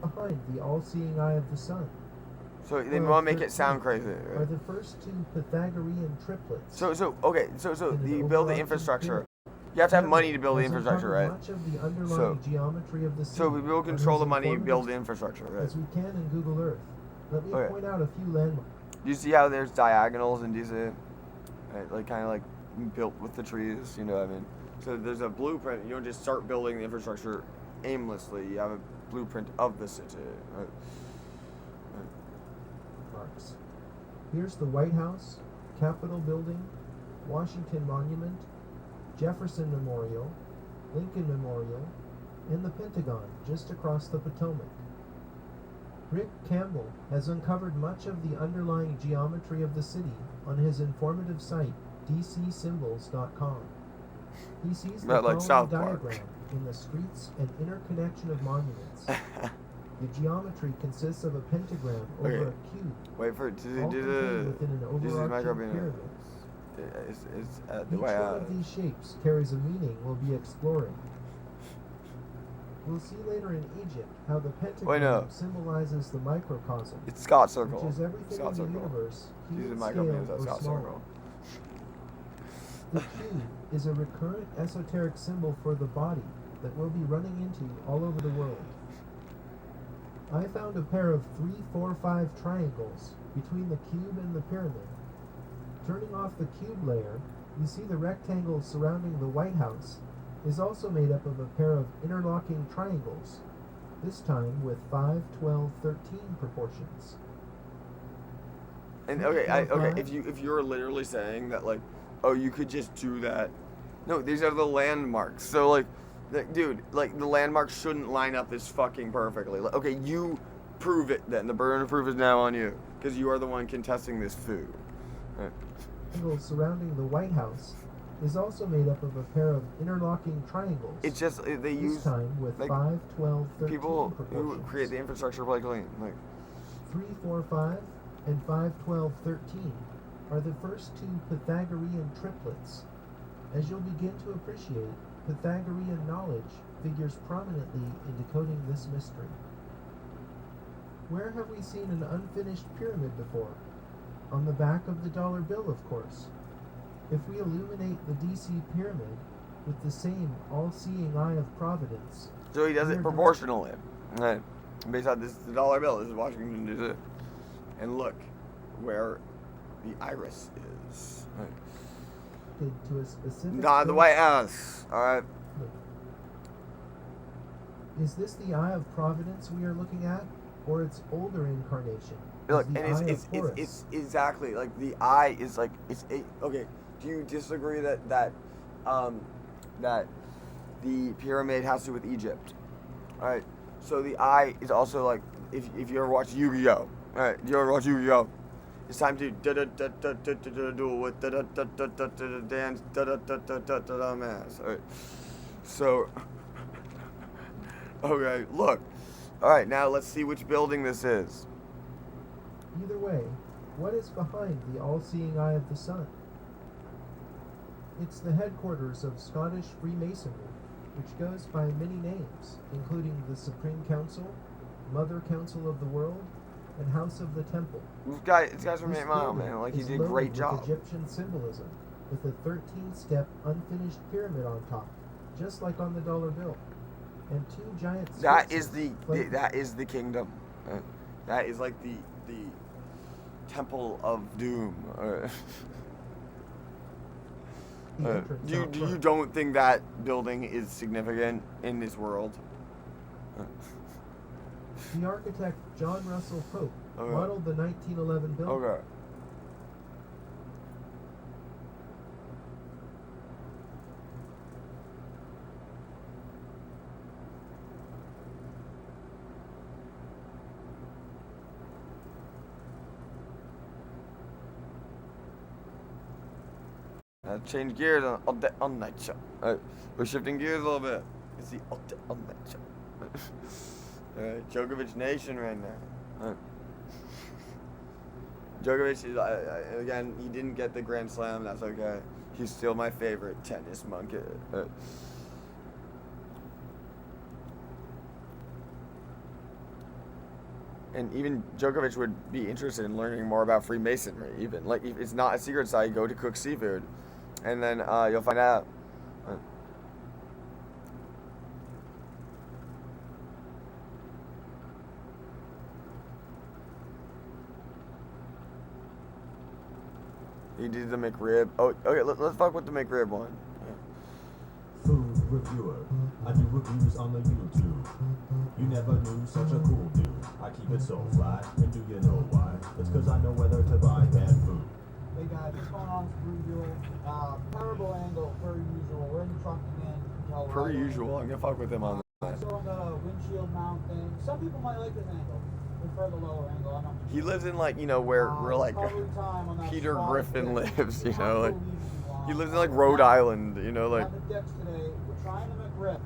Behind the all-seeing eye of the sun. So they want to make it sound crazy, right? Are the first two Pythagorean triplets. So you build the infrastructure. You have to have money to build the infrastructure, right? Much of the underlying geometry of the city. So we will control the money, build the infrastructure, right? As we can in Google Earth. Let me point out a few landmarks. Do you see how there's diagonals in DC? Right, like kind of like built with the trees, you know what I mean? So there's a blueprint. You don't just start building the infrastructure aimlessly. You have a blueprint of the city. Right? Marks. Here's the White House, Capitol Building, Washington Monument, Jefferson Memorial, Lincoln Memorial, and the Pentagon just across the Potomac. Rick Campbell has uncovered much of the underlying geometry of the city on his informative site, dcsymbols.com. He sees the following diagram in the streets and interconnection of monuments. The geometry consists of a pentagram over a cube. Wait for it to all do contained within an overarching pyramid. It's at the Each White one House. of these shapes carries a meaning we'll be exploring. We'll see later in Egypt how the pentagram symbolizes the microcosm. It's Scott Circle. Which is everything Scott in Circle. the universe, Use the human microphone scale as or Scott smaller. Circle. The cube is a recurrent esoteric symbol for the body that we'll be running into all over the world. I found a pair of 3, 4, 5 triangles between the cube and the pyramid. Turning off the cube layer, you see the rectangle surrounding the White House is also made up of a pair of interlocking triangles, this time with 5, 12, 13 proportions. And if you're literally saying that like, oh, you could just do that. No, these are the landmarks. So like, dude, like the landmarks shouldn't line up this fucking perfectly. Like, okay, you prove it then. The burden of proof is now on you because you are the one contesting this food. Right. Triangle surrounding the White House is also made up of a pair of interlocking triangles. It's just they this use time with like, 5, 12, 13 people proportions. who create the infrastructure play clean. Like 3, 4, 5, and 5, 12, 13 are the first two Pythagorean triplets. As you'll begin to appreciate, Pythagorean knowledge figures prominently in decoding this mystery. Where have we seen an unfinished pyramid before? On the back of the dollar bill, of course. If we illuminate the DC pyramid with the same all-seeing eye of providence... So he does it proportionally. Right. Based on this, the dollar bill. This is Washington, D.C. And look where the iris is. Right. To a specific... Not the White House. Alright. Is this the eye of providence we are looking at? Or its older incarnation? Look, and it's exactly like the eye is like okay. Do you disagree that that the pyramid has to do with Egypt? All right. So the eye is also like if you ever watch Yu-Gi-Oh. All right. You ever watch Yu-Gi-Oh? It's time to duel with dance mass. All right. So okay, look. All right, now let's see which building this is. Either way, what is behind the all-seeing eye of the sun? It's the headquarters of Scottish Freemasonry, which goes by many names, including the Supreme Council, Mother Council of the World, and House of the Temple. This guy's from 8 Mile, man. Like, he did a great job. Egyptian symbolism, with a 13-step unfinished pyramid on top, just like on the dollar bill. And 2 giant that is the kingdom. That is like the Temple of Doom. You don't think that building is significant in this world? The architect John Russell Pope modeled the 1911 building. Okay. Change gears on night show. We're shifting gears a little bit. It's the on night show. Djokovic Nation right now. Djokovic is again. He didn't get the Grand Slam. That's okay. He's still my favorite tennis monkey. And even Djokovic would be interested in learning more about Freemasonry. Even like if it's not a secret site, go to Cook Seafood. And then you'll find out. He did the McRib. Oh, okay. Let's fuck with the McRib one. Food reviewer. I do reviews on the YouTube. You never knew such a cool dude. I keep it so fly. And do you know why? It's 'cause I know whether to buy bad food. Hey guys, what's going on? It's Reviewer. Terrible angle, per usual. We're in the truck again. Per usual, I'm gonna fuck with him on that. So on the windshield mount thing. Some people might like this angle. Prefer the lower angle. I don't. He lives in like where like Peter Griffin lives. Like he lives in like Rhode Island. Like. On the decks today, we're trying to McRib.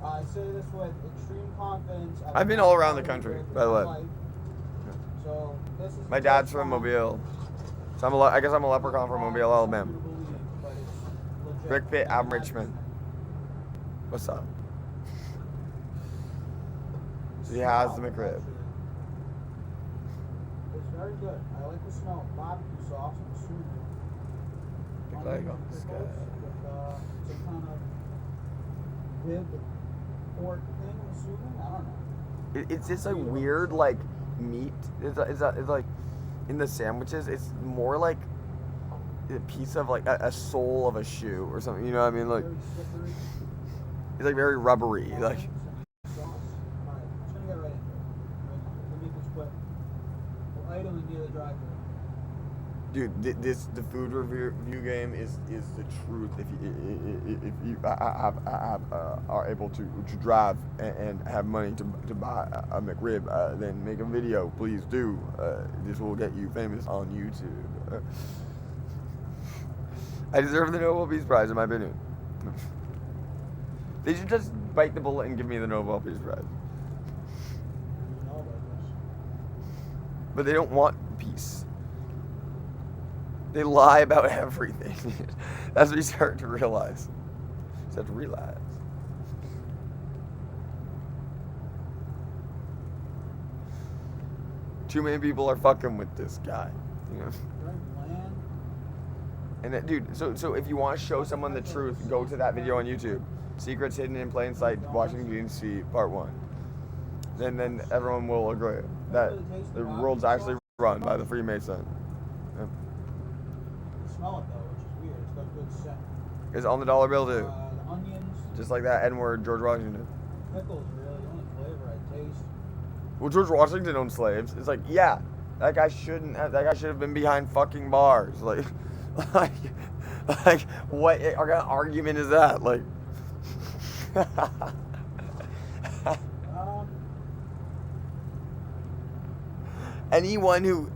I say this with extreme confidence. I've been all around the country, by the way. So this is. My dad's from Mobile. So I guess I'm a leprechaun from Mobile, Alabama. Rick Pitt, I'm Richmond. What's up? So he has the McRib. It's very good. I like the smell of barbecue sauce and soothing. Look like on this guy. With some kind of rib pork thing, I'm assuming. I don't know. It's just like weird like meat. It's like in the sandwiches. It's more like a piece of like a sole of a shoe or something. You know what I mean? Like it's like very rubbery. Like. Dude, the food review game is the truth. If you are able to drive and have money to buy a McRib, then make a video. Please do. This will get you famous on YouTube. I deserve the Nobel Peace Prize, in my opinion. They should just bite the bullet and give me the Nobel Peace Prize. But they don't want peace. They lie about everything. That's what you start to realize. You start to realize. Too many people are fucking with this guy. And that, dude, so if you want to show someone the truth, go to that video on YouTube. Secrets Hidden in Plain Sight, Washington D.C. Part 1. Then everyone will agree that the world's actually run by the Freemason. Yeah. Smell it though, which is weird. It's got a good scent. It's on the dollar bill too. The onions. Just like that N-word George Washington. Pickles are really the only flavor I taste. Well, George Washington owned slaves. It's like, yeah, that guy should have been behind fucking bars. Like what kind of argument is that? Like. Anyone who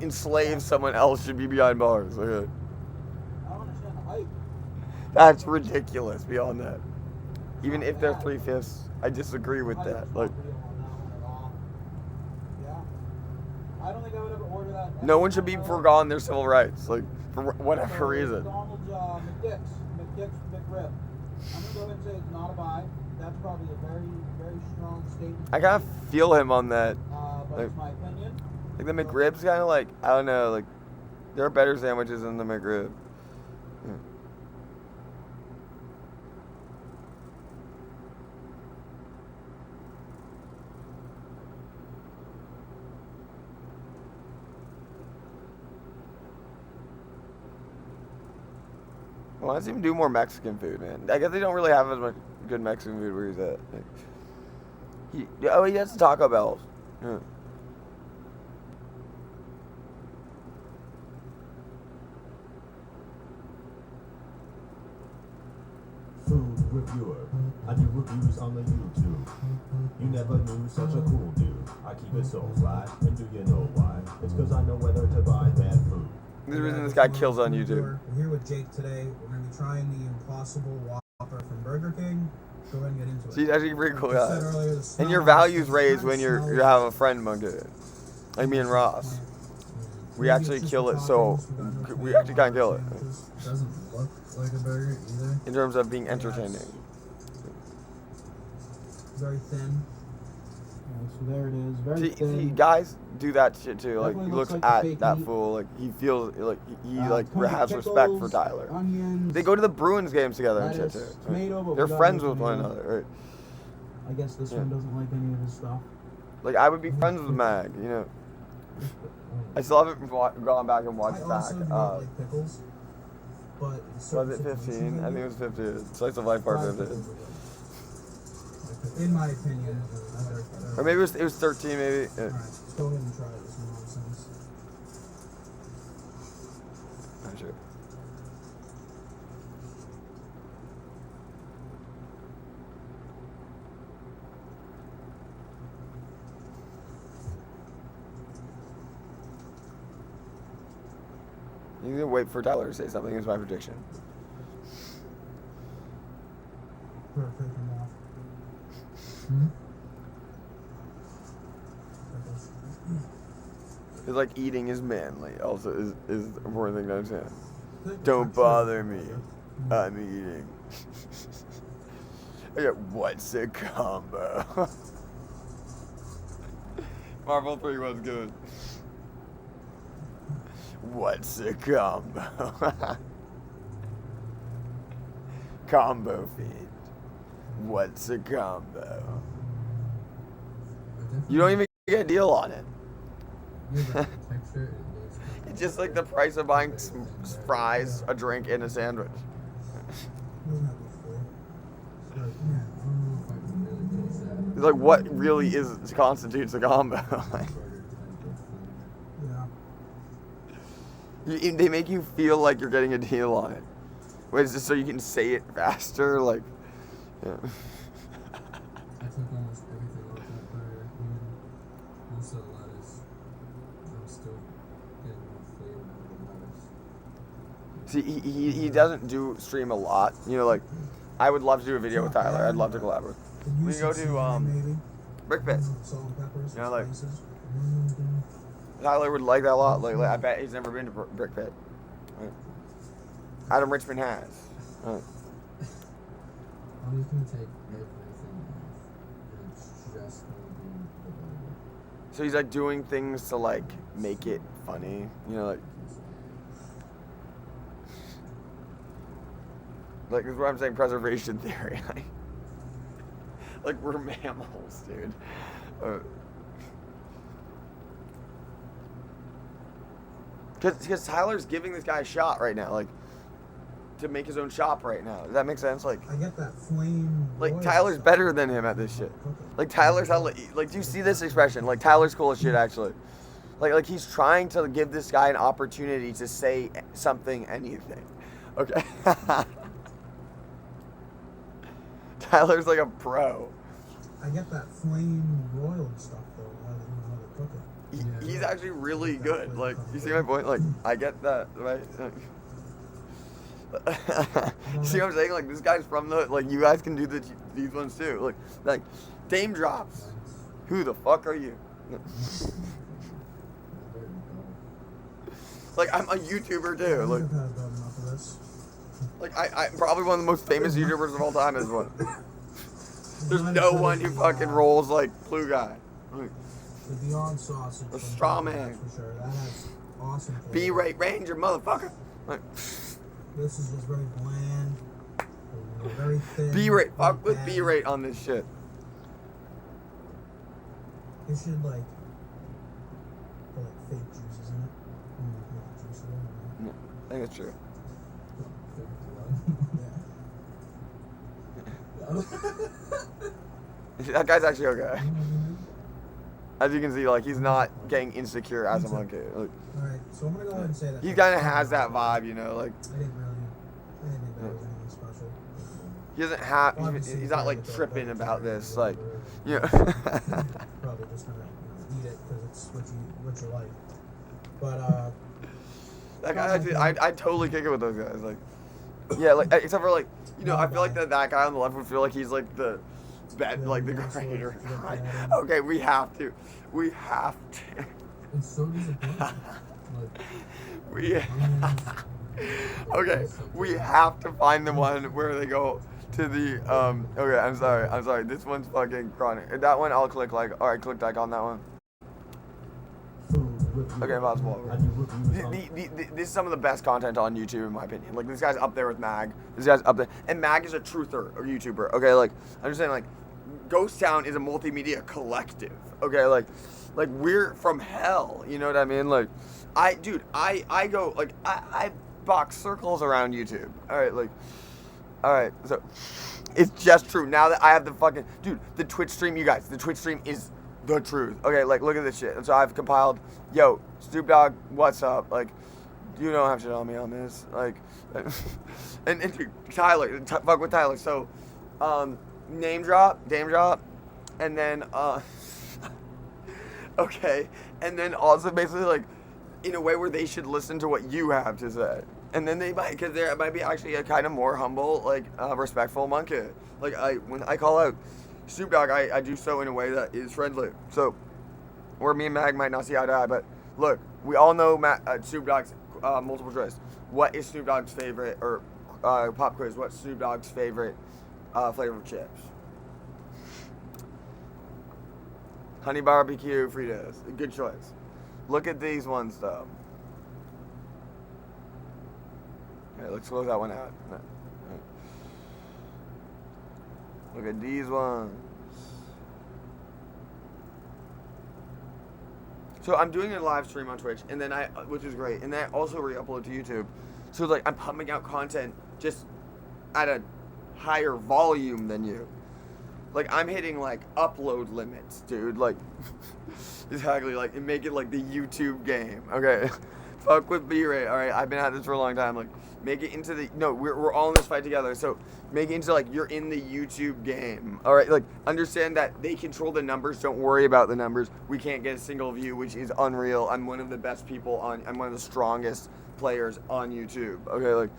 enslaves someone else should be behind bars. Okay. I don't understand the hype. That's ridiculous beyond that. Even if they're 3/5, I disagree with that. Like, yeah. I don't think I would ever order that. No one should be forgotten their civil rights, like, for whatever reason. McDonald's McDick's McRib. I'm gonna go ahead and say it's not a buy. That's probably a very, very strong statement. I kind of feel him on that. But it's my opinion. Like the McRib's kind of like, I don't know, like there are better sandwiches than the McRib. Yeah. Why doesn't he do more Mexican food, man? I guess they don't really have as much good Mexican food where he's at. Like, he has Taco Bell. Yeah. Food reviewer. I do reviews on the YouTube. You never knew such a cool dude. I keep it so fly, and do you know why? It's cause I know whether to buy bad food. The reason this guy kills on YouTube. We're here with Jake today. We're going to be trying the Impossible Whopper from Burger King. Go ahead and get into it. She's actually pretty cool, Like I yeah. said earlier, the And your smell- values raised when smell- you have a friend monkey. Like me and Ross. We Maybe actually it's just kill the it, so toppings. We got no we actually can't kill it. sandwiches. Doesn't look like a burger either. In terms of being entertaining. Very thin. So there it is. Very See, thin. guys do that shit too. Like, Definitely he looks looks like the at fake that meat. fool. Like, he feels like he Tons of has respect for pickles, Tyler. Onions, They go to the Bruins games together and shit lettuce, too. tomato, but They're without friends the with one tomato. another, right? I guess this Yeah. one doesn't like any of his stuff. Like, I would be friends with Mag, you know. I still haven't gone back and watched I back. also do not like pickles. But in Was certain it 15? situations, I think it was 15. Slice of life part 15. pickles are good. In my opinion. Or maybe it was 13, maybe. Yeah. Alright, let's go ahead and try this nonsense. Not sure. You can wait for Tyler to say something. Is my prediction. Take them off. Pickles. It's like eating is manly. Also, is the important thing to understand. Good Don't texture. bother me. I'm eating. Okay, what's a combo? Marvel 3 was good. What's a combo? Combo feed. What's a combo? You don't even get a deal on it. It's just like the price of buying fries, a drink, and a sandwich. It's like what really constitutes a combo? They make you feel like you're getting a deal on it. Wait, is this so you can say it faster? Like, yeah. I took almost everything off that burger, even most of the lettuce. I'm still getting more flavor out of the lettuce. See, he doesn't do stream a lot. You know, like, I would love to do a video with Tyler. I'd love to collaborate. We can go to Brick Pit. You know, like, Tyler would like that a lot. Like I bet he's never been to Brick Pit. Right. Adam Richmond has. Right. I'm just gonna take everything off, and it's just gonna be the burger. So he's like doing things to like make it funny. You know, like this is what I'm saying. Preservation theory. Like we're mammals, dude. Because Tyler's giving this guy a shot right now, like, to make his own shop right now. Does that make sense? Like, I get that flame. Like, Tyler's better than him at this shit. Like, Tyler's hella, like, do you see this expression? Like, Tyler's cool as shit, actually. Like, he's trying to give this guy an opportunity to say something, anything. Okay? Tyler's like a pro. I get that flame broiled stuff, though, rather than how they cook it. He's actually really good. Like, you see my point? Like, I get that, right? You see what I'm saying? Like, this guy's from the, like, you guys can do these ones too. Like, Dame drops. Who the fuck are you? Like, I'm a YouTuber too. Like, I'm probably one of the most famous YouTubers of all time as one. There's no one who fucking rolls like Blue Guy. Like, The Beyond Sausage. a straw man. For sure. That has awesome flavor. B-rate Ranger, motherfucker. Like, This is just very bland. Very thin. B-rate. Fuck with bad. B-rate on this shit. It should like put like fake juices in it. Juice in it. I think it's true. That guy's actually okay. As you can see, like, he's not getting insecure as a monkey. Like, Alright, so I'm gonna go ahead and say that. he kind of has that vibe, you know, like. I didn't think that was anything special. He doesn't have. He's not like tripping about this, like, you know. Probably just gonna eat it because it's what you like. But that guy actually, I totally kick it with those guys, like. Yeah, like except for like, you know, I feel like that guy on the left would feel like he's like the bad, like the greater guy. Okay, we have to. It's so disappointing. Okay, we have to find the one where they go to the okay, I'm sorry. This one's fucking chronic. That one I'll click like. Alright, click like on that one. Okay, possible. This is some of the best content on YouTube in my opinion. Like, this guy's up there with Mag. This guy's up there, and Mag is a truther or YouTuber. Okay, like, I'm just saying, like, Ghost Town is a multimedia collective. Okay, like we're from hell. You know what I mean? Like, I go like I box circles around YouTube. All right. So it's just true. Now that I have the fucking the Twitch stream, you guys, the Twitch stream is the truth. Okay, like, look at this shit. And so I've compiled, yo, Snoop Dogg, what's up? Like, you don't have shit on me on this. Like, and dude, Tyler, fuck with Tyler. So, name drop, and then, okay, and then also basically, like, in a way where they should listen to what you have to say. And then they might, because there might be actually a kind of more humble, like, respectful monkey. Like, when I call out Snoop Dogg, I do so in a way that is friendly. So, where me and Mag might not see eye to eye, but look, we all know Snoop Dogg's multiple choice. What is Snoop Dogg's favorite, or pop quiz, what's Snoop Dogg's favorite flavor of chips? Honey barbecue Fritos. Good choice. Look at these ones, though. Okay, let's close that one out. Look at these ones. So I'm doing a live stream on Twitch, and then which is great, and then I also re-upload to YouTube. So like I'm pumping out content just at a higher volume than you. Like I'm hitting like upload limits, dude. Like exactly, like and make it like the YouTube game. Okay, fuck with B-rate. All right, I've been at this for a long time. Like make it into the we're all in this fight together. So make it into like you're in the YouTube game. All right, like understand that they control the numbers. Don't worry about the numbers. We can't get a single view, which is unreal. I'm one of the best people on. I'm one of the strongest players on YouTube. Okay, like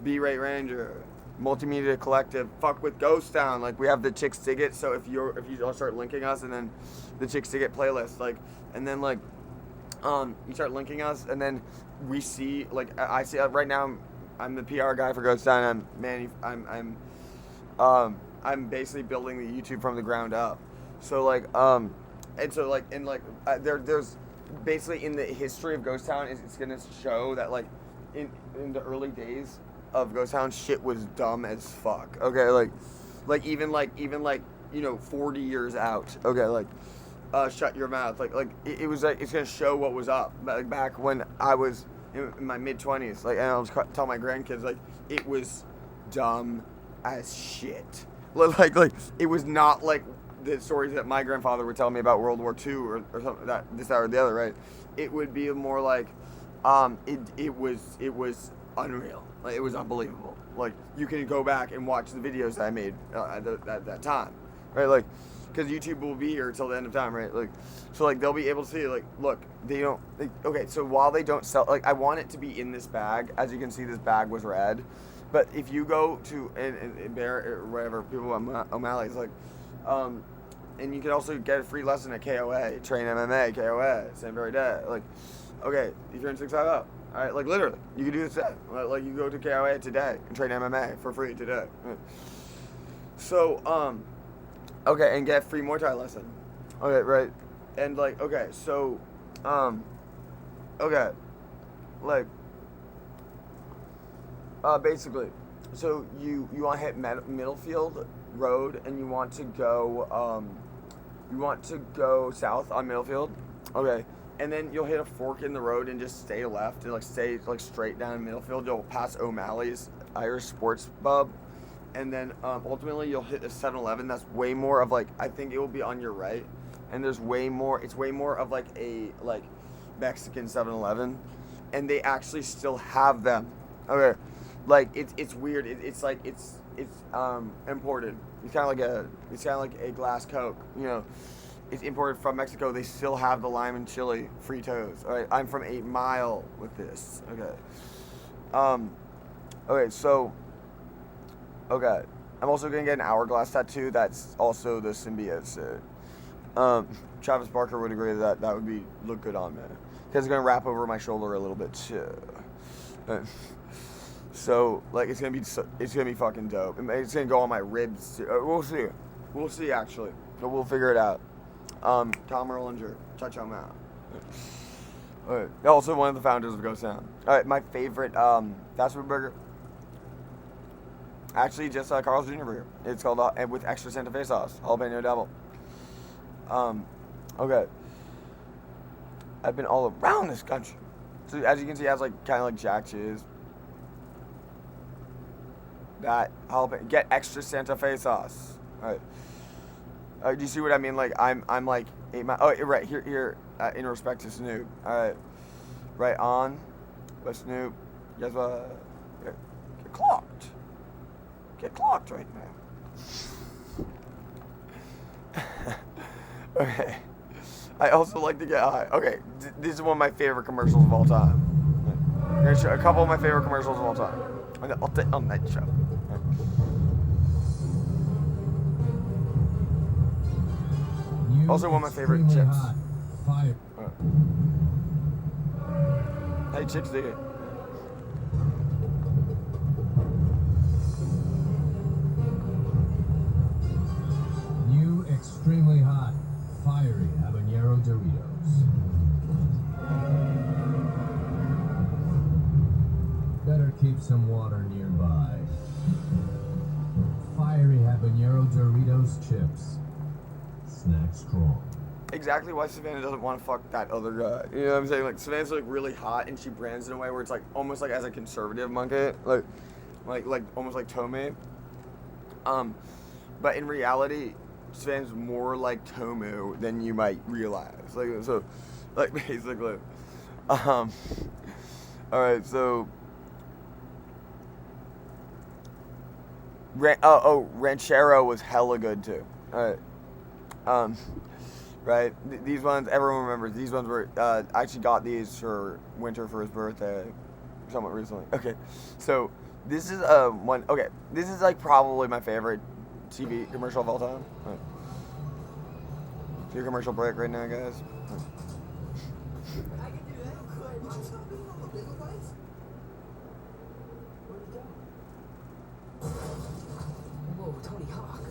B-rate Ranger, Multimedia Collective, fuck with Ghost Town. Like we have the Chicks Dig It. So if you all start linking us, and then the Chicks Dig It playlist, like, and then like you start linking us, and then we see like I see right now. I'm the PR guy for Ghost Town. I'm basically building the YouTube from the ground up. So like and so like there's basically in the history of Ghost Town it's gonna show that like in the early days of Ghost Town shit was dumb as fuck. Okay, like even 40 years out. Okay, like shut your mouth. Like it was like it's gonna show what was up like back when I was in my mid-20s, like, and I'll just tell my grandkids, like, it was dumb as shit. Like, it was not like the stories that my grandfather would tell me about World War II or something, that or the other, right? It would be more like, it was unreal. Like, it was unbelievable. Like, you can go back and watch the videos that I made at that time, right? Like, because YouTube will be here till the end of time, right? Like, so like they'll be able to see, like, look, they don't. Okay, so while they don't sell, like, I want it to be in this bag. As you can see, this bag was red. But if you go to and Bear or whatever people O'Malley's like, and you can also get a free lesson at KOA, train MMA, KOA, same very day. Like, okay, if you're in 6 up, all right, like literally, you can do this today. Like you go to KOA today and train MMA for free today. So okay, and get a free Muay Thai lesson. Okay, right. And like, okay, so, okay, like, basically, so you want to hit Middlefield Road, and you want to go south on Middlefield. Okay, and then you'll hit a fork in the road and just stay left and like stay like straight down Middlefield. You'll pass O'Malley's Irish Sports Pub, and then ultimately you'll hit a 7-Eleven that's way more of like, I think it will be on your right, and there's way more, it's way more of like a like Mexican 7-Eleven, and they actually still have them. Okay, like it's weird. It's like it's imported. It's kind of like a glass Coke. You know, it's imported from Mexico. They still have the lime and chili Fritos. All right, I'm from 8 Mile with this. Okay. Okay, so. Okay, I'm also gonna get an hourglass tattoo. That's also the symbiote suit. Travis Barker would agree that that would look good on me, because it's gonna wrap over my shoulder a little bit too. So like it's gonna be fucking dope. It's gonna go on my ribs too. We'll see actually, but we'll figure it out. Tom Erlinger, check him out. Alright. Also one of the founders of Go Sound. Alright, my favorite fast food burger. Actually, just Carl's Jr. burger. It's called with extra Santa Fe sauce, jalapeno double. Okay. I've been all around this country. So as you can see, it has like kind of like Jack Cheese. That jalapeno. Get extra Santa Fe sauce. All right. Do you see what I mean? Like I'm like 8 Mile. Oh, right here. In respect to Snoop. All right. Right on. But Snoop, guess what? Get clocked. Get clocked right now. Okay. I also like to get high. Okay, this is one of my favorite commercials of all time. I'm going to show a couple of my favorite commercials of all time. On that show. Also one of my favorite chips. Fire. Hey, chicks dig it. Extremely hot, fiery habanero Doritos. Better keep some water nearby. Fiery habanero Doritos chips. Snack strong. Exactly why Savannah doesn't want to fuck that other guy. You know what I'm saying? Like Savannah's like really hot, and she brands in a way where it's like almost like as a conservative monkey, like almost like Tomei. But in reality, Savannah's more like Tomu than you might realize. Like basically. All right, so. Ranchero was hella good too. All right. Right. These ones, everyone remembers. These ones were. I actually got these for Winter for his birthday, somewhat recently. Okay, so this is one. Okay, this is like probably my favorite TV commercial of all time. Right. So your commercial break right now, guys. Right. I can do that. Why don't you stop being on the bigger bites? Where'd it go? Whoa, Tony Hawk.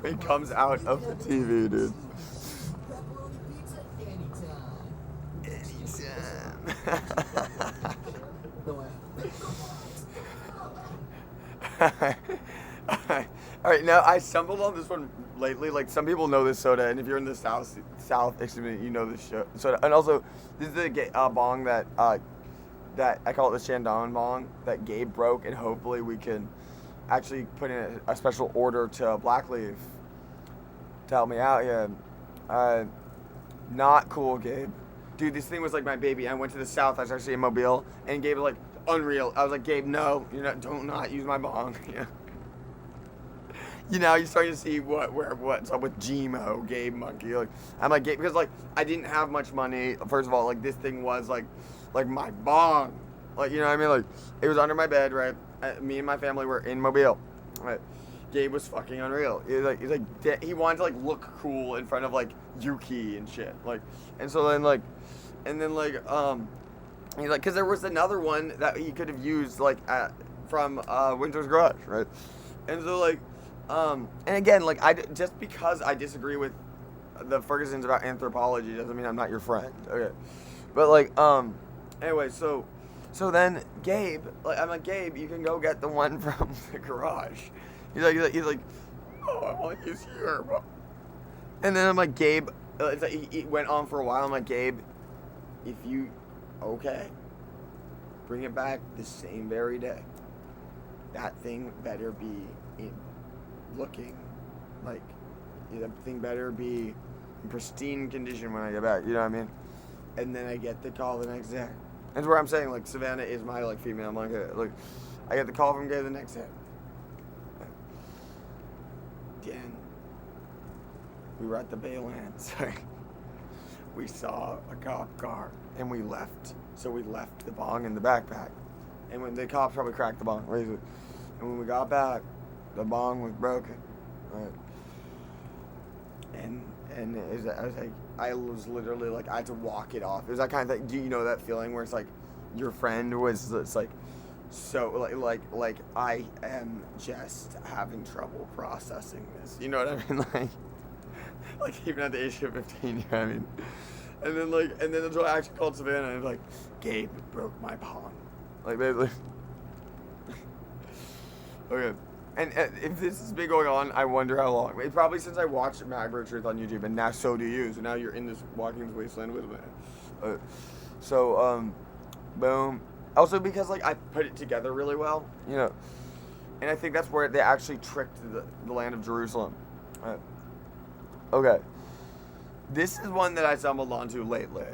It comes out of the TV, dude. Pepperoni pizza anytime. Anytime. No way. Alright, now I stumbled on this one lately. Like some people know this soda, and if you're in the south, you know this soda. And also, this is the bong that I call it the Shandong bong that Gabe broke, and hopefully we can actually put in a special order to Blackleaf to help me out here. Not cool, Gabe. Dude, this thing was like my baby. I went to the south. I was actually in Mobile, and Gabe was like, unreal. I was like, Gabe, no, don't not use my bong. Yeah. You know, you're starting to see what's up with Gmo, Gabe Monkey. Like, I'm like, Gabe, because like I didn't have much money. First of all, like this thing was like my bong. Like, you know what I mean? Like it was under my bed, right? Me and my family were in Mobile. Right? Gabe was fucking unreal. He wanted to like look cool in front of like Yuki and shit. Like, and so then he's like, because there was another one that he could have used like from Winter's Garage, right? And so like, and again, like just because I disagree with the Fergusons about anthropology doesn't mean I'm not your friend. Okay, but like, anyway, so then Gabe, like I'm like, Gabe, you can go get the one from the garage. He's like, oh, I want to use here. And then I'm like, Gabe, it's like he went on for a while. I'm like, Gabe, if you, okay. bring it back the same very day. That thing better be looking like, that thing better be in pristine condition when I get back, you know what I mean? And then I get the call the next day. That's where I'm saying, like, Savannah is my, like, female monkey. Like, I get the call from Gay the next day. Then we were at the Bayland, sorry. We saw a cop car, and we left. So we left the bong in the backpack. And when the cops probably cracked the bong, and when we got back, the bong was broken. Right? And I was literally like, I had to walk it off. It was that kind of thing. Do you know that feeling where it's like, your friend was, it's like, so like I am just having trouble processing this. You know what I mean? Like even at the age of 15, you know what I mean? And then that's why I actually called Savannah and was like, Gabe broke my bong. Like basically. Okay. And if this has been going on, I wonder how long. It's probably since I watched Macro Truth on YouTube, and now so do you. So now you're in this walking this wasteland with me. Boom. Also because like I put it together really well, you know. And I think that's where they actually tricked the land of Jerusalem. Okay. This is one that I stumbled onto lately.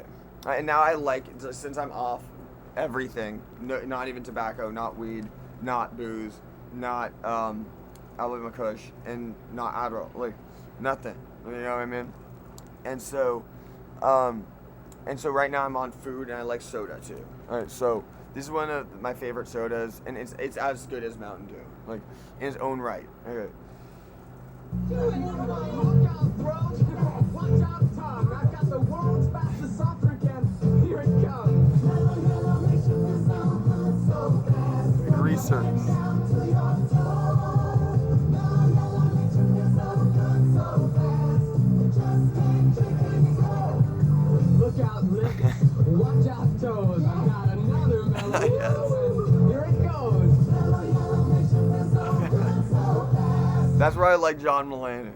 And now I like, since I'm off everything, no, not even tobacco, not weed, not booze, not Alabama Kush, and not Adderall, like nothing. You know what I mean? And so right now I'm on food and I like soda too. Alright, so this is one of my favorite sodas, and it's as good as Mountain Dew, like in its own right. Okay. Watch out, Tom. I've got the world's fastest soft drink, and here it comes. The greasers. Look out, lips. Watch out, toes. I've got another melody. And here it goes. That's where I like John Mulaney.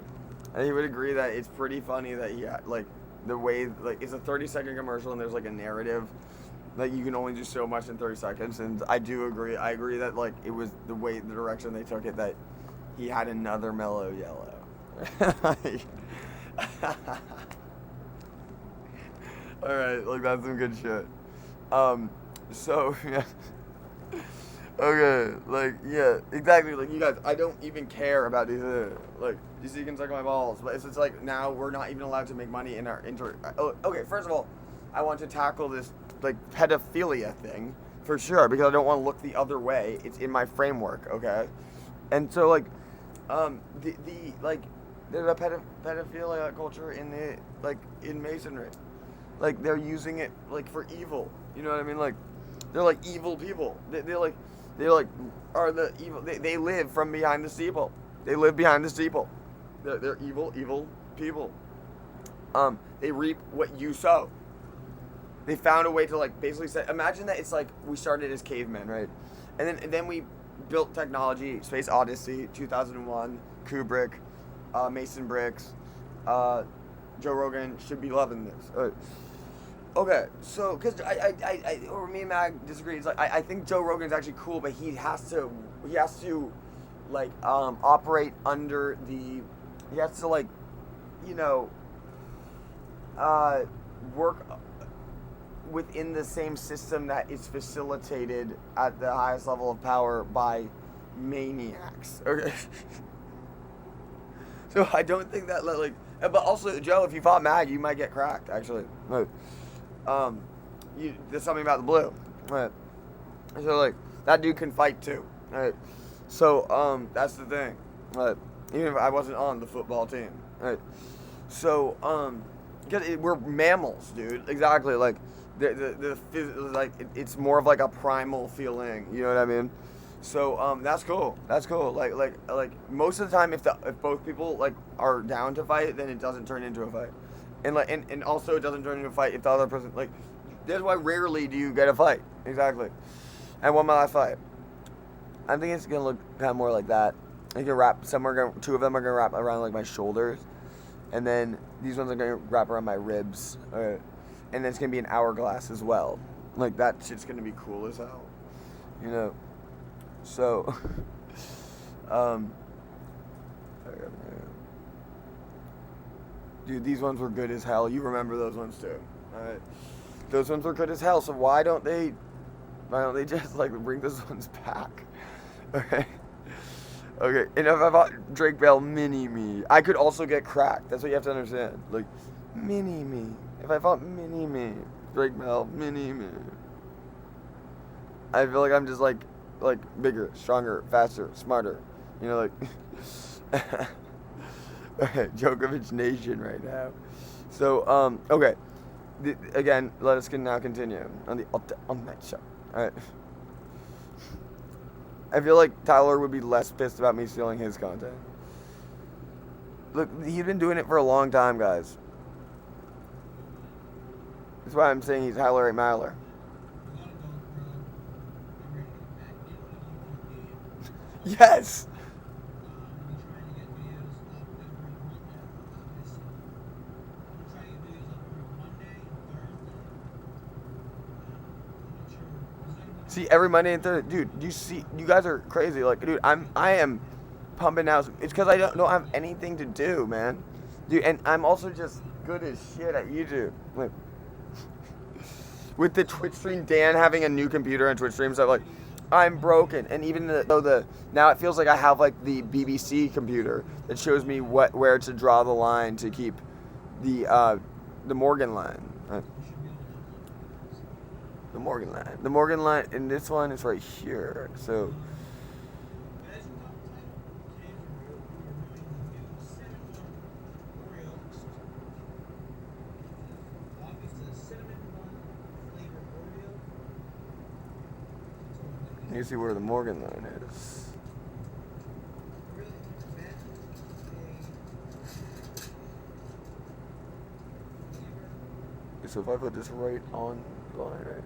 And he would agree that it's pretty funny that he had, like, the way, like, it's a 30-second commercial and there's, like, a narrative. Like, you can only do so much in 30 seconds. And I do agree. I agree that, like, it was the way, the direction they took it, that he had another mellow yellow. Alright, like, that's some good shit. So, yeah. Okay, like, yeah, exactly, like, you guys, I don't even care about these, like, you see, you can suck my balls, but it's just, like, now we're not even allowed to make money in our, okay, first of all, I want to tackle this, like, pedophilia thing, for sure, because I don't want to look the other way, it's in my framework, okay, and so, like, like, there's a pedophilia culture in the, like, in Masonry, like, they're using it, like, for evil, you know what I mean, like, they're, like, evil people, they are the evil. They live from behind the steeple. They live behind the steeple. They're evil people. They reap what you sow. They found a way to, like, basically say. Imagine that it's like we started as cavemen, right? And then we built technology. Space Odyssey, 2001, Kubrick, Mason Bricks, Joe Rogan should be loving this. Okay, so, because or me and Mag disagree. It's like, I think Joe Rogan's actually cool, but he has to, like, operate under the, he has to, like, you know, work within the same system that is facilitated at the highest level of power by maniacs. Okay. So I don't think that, like, but also, Joe, if you fought Mag, you might get cracked, actually. Right. There's something about the blue. Right. So, like, that dude can fight too. Right. So, that's the thing. Right. Even if I wasn't on the football team. Right. So, because we're mammals, dude. Exactly. Like, it's more of like a primal feeling. You know what I mean? So, that's cool. That's cool. Like most of the time, if both people, like, are down to fight, then it doesn't turn into a fight. And also it doesn't turn into a fight if the other person, like, that's why rarely do you get a fight. Exactly. I won my last fight. I think it's gonna look kind of more like that. I can wrap, two of them are gonna wrap around, like, my shoulders, and then these ones are gonna wrap around my ribs, and then it's gonna be an hourglass as well. Like, that shit's gonna be cool as hell. you know. So, dude, these ones were good as hell. You remember those ones too, all right? Those ones were good as hell. So why don't they just like bring those ones back? Okay. Okay. And if I bought Drake Bell Mini Me, I could also get cracked. That's what you have to understand. Like, Mini Me. If I bought Mini Me, Drake Bell Mini Me, I feel like I'm just like bigger, stronger, faster, smarter. You know, like. Okay, Djokovic Nation right now. So, okay. Again, let us now continue on the night show. All right. I feel like Tyler would be less pissed about me stealing his content. Look, he's been doing it for a long time, guys. That's why I'm saying he's Tyler at Myler. Yes! See, every Monday and Thursday, dude. You guys are crazy. Like, dude, I am pumping out. It's because I don't have anything to do, man. Dude, and I'm also just good as shit at YouTube. Like, with the Twitch stream, Dan having a new computer and Twitch streams, I'm like, I'm broken. And even though now it feels like I have like the BBC computer that shows me where to draw the line to keep the Morgan line. Right? The Morgan line. The Morgan line in this one is right here. So. You see where the Morgan line is. So if I put this right on the line, right?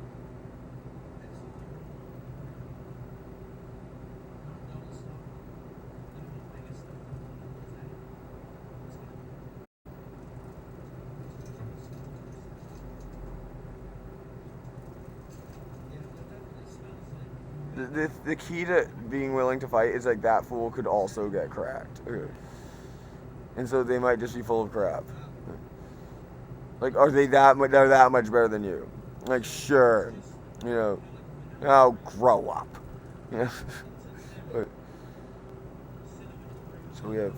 The key to being willing to fight is like that fool could also get cracked. And so they might just be full of crap. Like, are they they're that much better than you? Like, sure. You know, oh, grow up. You know? So we have.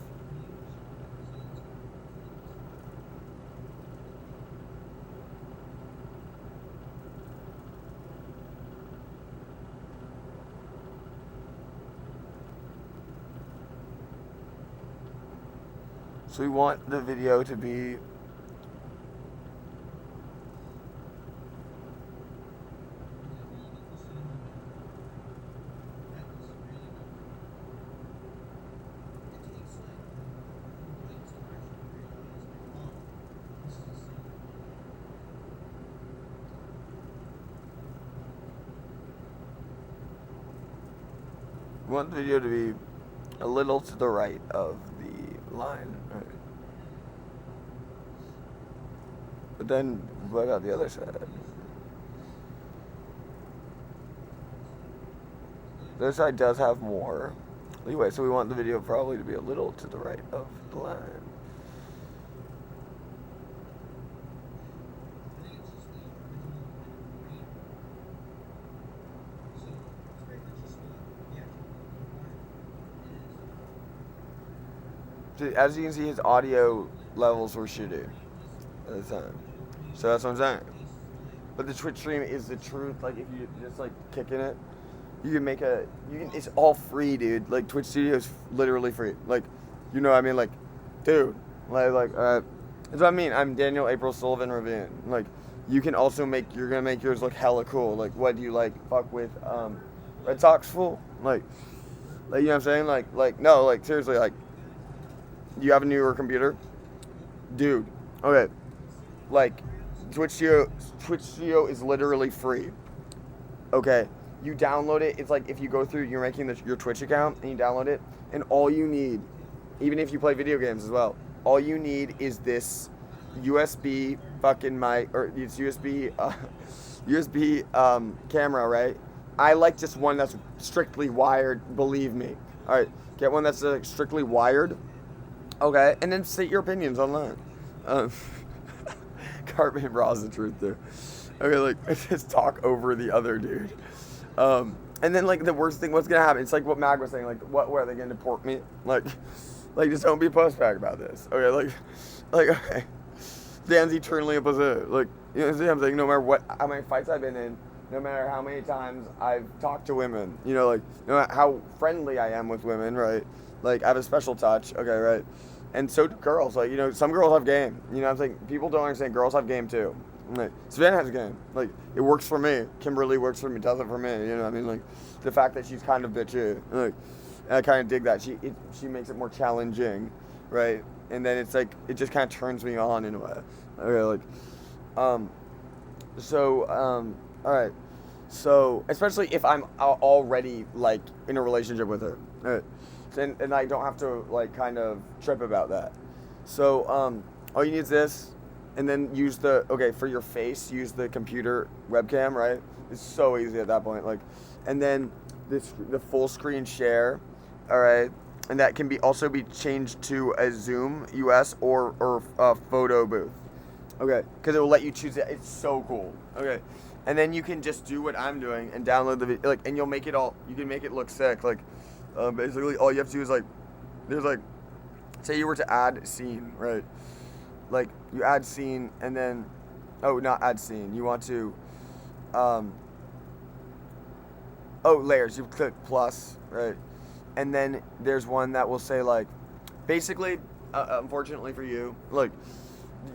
So we want the video to be a little to the right of the line. Right. But then what about the other side? The other side does have more leeway, so we want the video probably to be a little to the right of the line. As you can see, his audio levels were shitty at the time. So that's what I'm saying. But the Twitch stream is the truth. Like, if you just, like, kicking it, you can make it's all free, dude. Like, Twitch Studio is literally free. Like, you know what I mean? Like, dude. That's what I mean. I'm Daniel April Sullivan Ravine. Like, you can also you're going to make yours look hella cool. Like, what do you, like, fuck with, Red Sox fool? Like, you know what I'm saying? Like, no, like, seriously, like, you have a newer computer? Dude, okay. Like, Twitch Studio is literally free. Okay. You download it. It's like if you go through, you're making your Twitch account and you download it, and all you need, even if you play video games as well, all you need is this USB fucking mic, or it's USB camera, right? I like just one that's strictly wired, believe me. All right, get one that's strictly wired. Okay, and then state your opinions on that. Cartman bras the truth there. Okay, like just talk over the other dude. And then like the worst thing, what's gonna happen? It's like what Mag was saying. Like, what? Where are they gonna deport me? Like just don't be postback about this. Okay, okay. Dan's eternally opposite. Like, you know what I'm saying? No matter how many fights I've been in, no matter how many times I've talked to women, you know, like, no matter how friendly I am with women, right? Like, I have a special touch, okay, right? And so do girls. Like, you know, some girls have game. You know what I'm saying? People don't understand. Girls have game, too. Like, Savannah has game. Like, it works for me. Kimberly works for me, does it for me. You know what I mean? Like, the fact that she's kind of bitchy. Like, and I kind of dig that. She makes it more challenging, right? And then it's like, it just kind of turns me on in a way. Okay, like, all right. So, especially if I'm already, like, in a relationship with her. All right. And I don't have to, like, kind of trip about that. So, all you need is this. And then for your face, use the computer webcam, right? It's so easy at that point. Like, and then the full screen share, all right? And that can also be changed to a Zoom US or a photo booth. Okay, because it will let you choose it. It's so cool. Okay, and then you can just do what I'm doing and download the video, like, and you can make it look sick. Like, basically all you have to do is there's say you were to add scene, right? Like, you add scene and then, not add scene. You want to, layers. You click plus, right? And then there's one that will say, like, basically, unfortunately for you, like,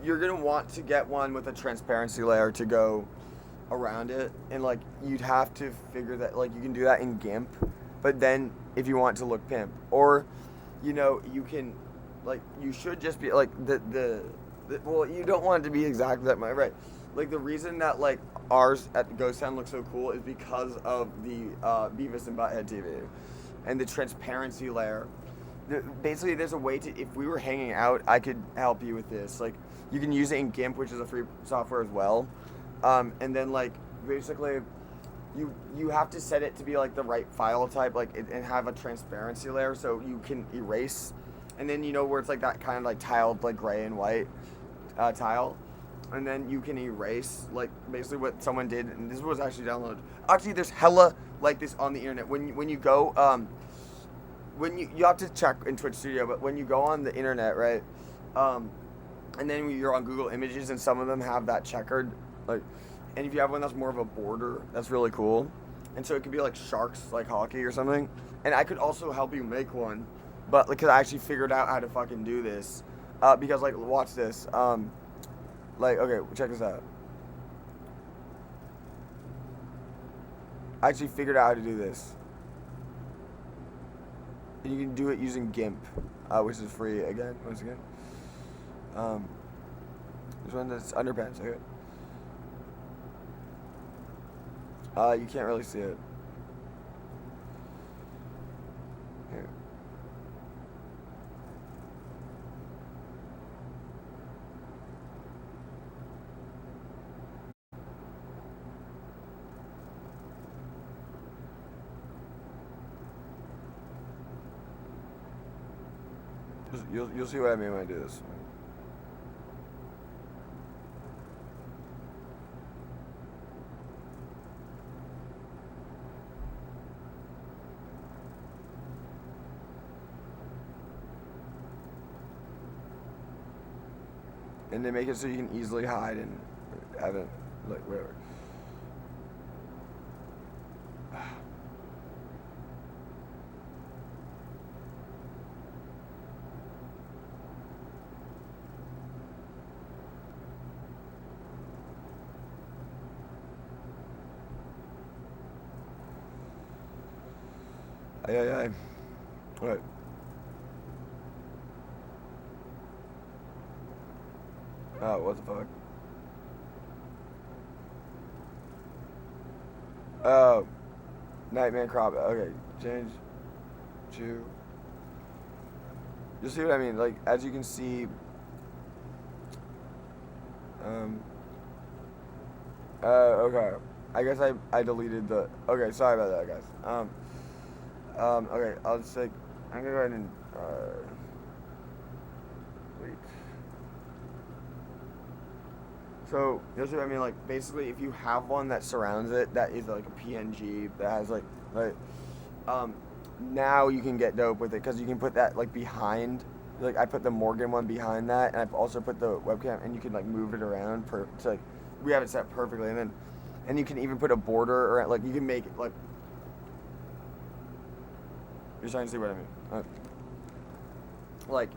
you're going to want to get one with a transparency layer to go around it. And, like, you'd have to figure that, like, you can do that in GIMP. But then, if you want to look pimp. Or, you know, you can, like, you should just be, like, well, you don't want it to be exactly that, right? Like, the reason that, like, ours at Ghost Town looks so cool is because of the Beavis and Butthead TV. And the transparency layer. Basically, there's a way to, if we were hanging out, I could help you with this. Like, you can use it in GIMP, which is a free software as well. And then, like, basically, you have to set it to be, like, the right file type, like, and have a transparency layer so you can erase. And then, you know, where it's, like, that kind of, like, tiled, like, gray and white tile. And then you can erase, like, basically what someone did. And this was actually downloaded. Actually, there's hella like this on the internet. When you go, when you have to check in Twitch Studio, but when you go on the internet, right, and then you're on Google Images, and some of them have that checkered, like, and if you have one that's more of a border, that's really cool. And so it could be like sharks, like hockey or something. And I could also help you make one, but because I actually figured out how to fucking do this, because, like, watch this, like, okay, check this out. I actually figured out how to do this. And you can do it using GIMP, which is free again, once again. There's one that's underpants, okay? You can't really see it. Here. You'll see what I mean when I do this. And they make it so you can easily hide and have it, like, whatever. Aye. What? Oh, what the fuck? Oh. Nightman crop. Okay, change to... You'll see what I mean. Like, as you can see... Okay. I guess I deleted the. Okay, sorry about that, guys. Okay, I'll just like. I'm gonna go ahead and. Wait. So, that's what I mean. Like, basically, if you have one that surrounds it, that is like a PNG that has like. Now you can get dope with it because you can put that like behind. Like, I put the Morgan one behind that, and I've also put the webcam, and you can like move it around to like. We have it set perfectly, and you can even put a border or like you can make it like. You're trying to see what I mean? Like,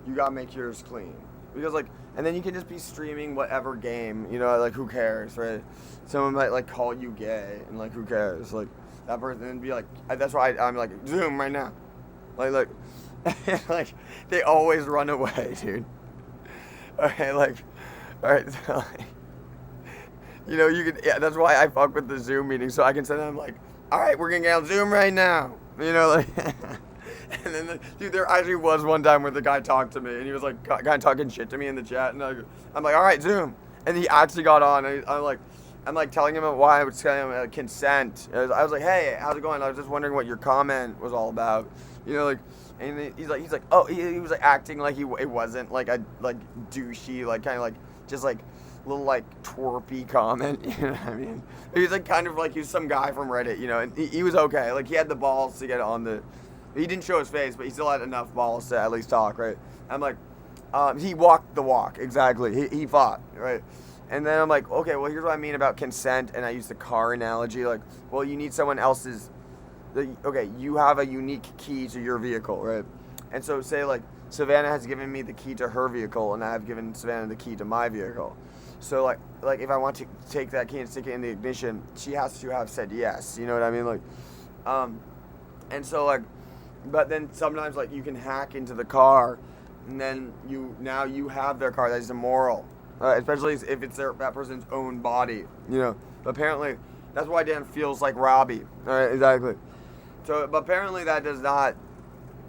you gotta make yours clean because like, and then you can just be streaming whatever game, you know, like who cares, right? Someone might like call you gay, and like who cares? Like that person and be like, that's why I'm like Zoom right now, like like they always run away, dude. Okay, like, all right, so, like, you know, you can. Yeah, that's why I fuck with the Zoom meeting, so I can send them like, all right, we're gonna get on Zoom right now. You know, like, and then, dude, there actually was one time where the guy talked to me, and he was like, kind of talking shit to me in the chat, and I'm like, all right, Zoom, and he actually got on, and I'm like telling him why I was telling him consent. I was like, hey, how's it going? I was just wondering what your comment was all about, you know, like, and he's like, oh, he was like acting like it wasn't like a like douchey, like kind of like just like little like twerpy comment, you know what I mean? He was like kind of like he was some guy from Reddit, you know, and he was okay. Like he had the balls to get on the. He didn't show his face, but he still had enough balls to at least talk, right? I'm like, he walked the walk, exactly. He fought, right? And then I'm like, okay, well here's what I mean about consent, and I use the car analogy, like, well you need someone else's. Okay, you have a unique key to your vehicle, right? And so say like Savannah has given me the key to her vehicle, and I have given Savannah the key to my vehicle. So like if I want to take that key and stick it in the ignition, she has to have said yes. You know what I mean? Like, and so like, but then sometimes like you can hack into the car, and then you have their car that is immoral, especially if it's that person's own body. You know, but apparently that's why Dan feels like Robbie. All right, exactly. So, but apparently that does not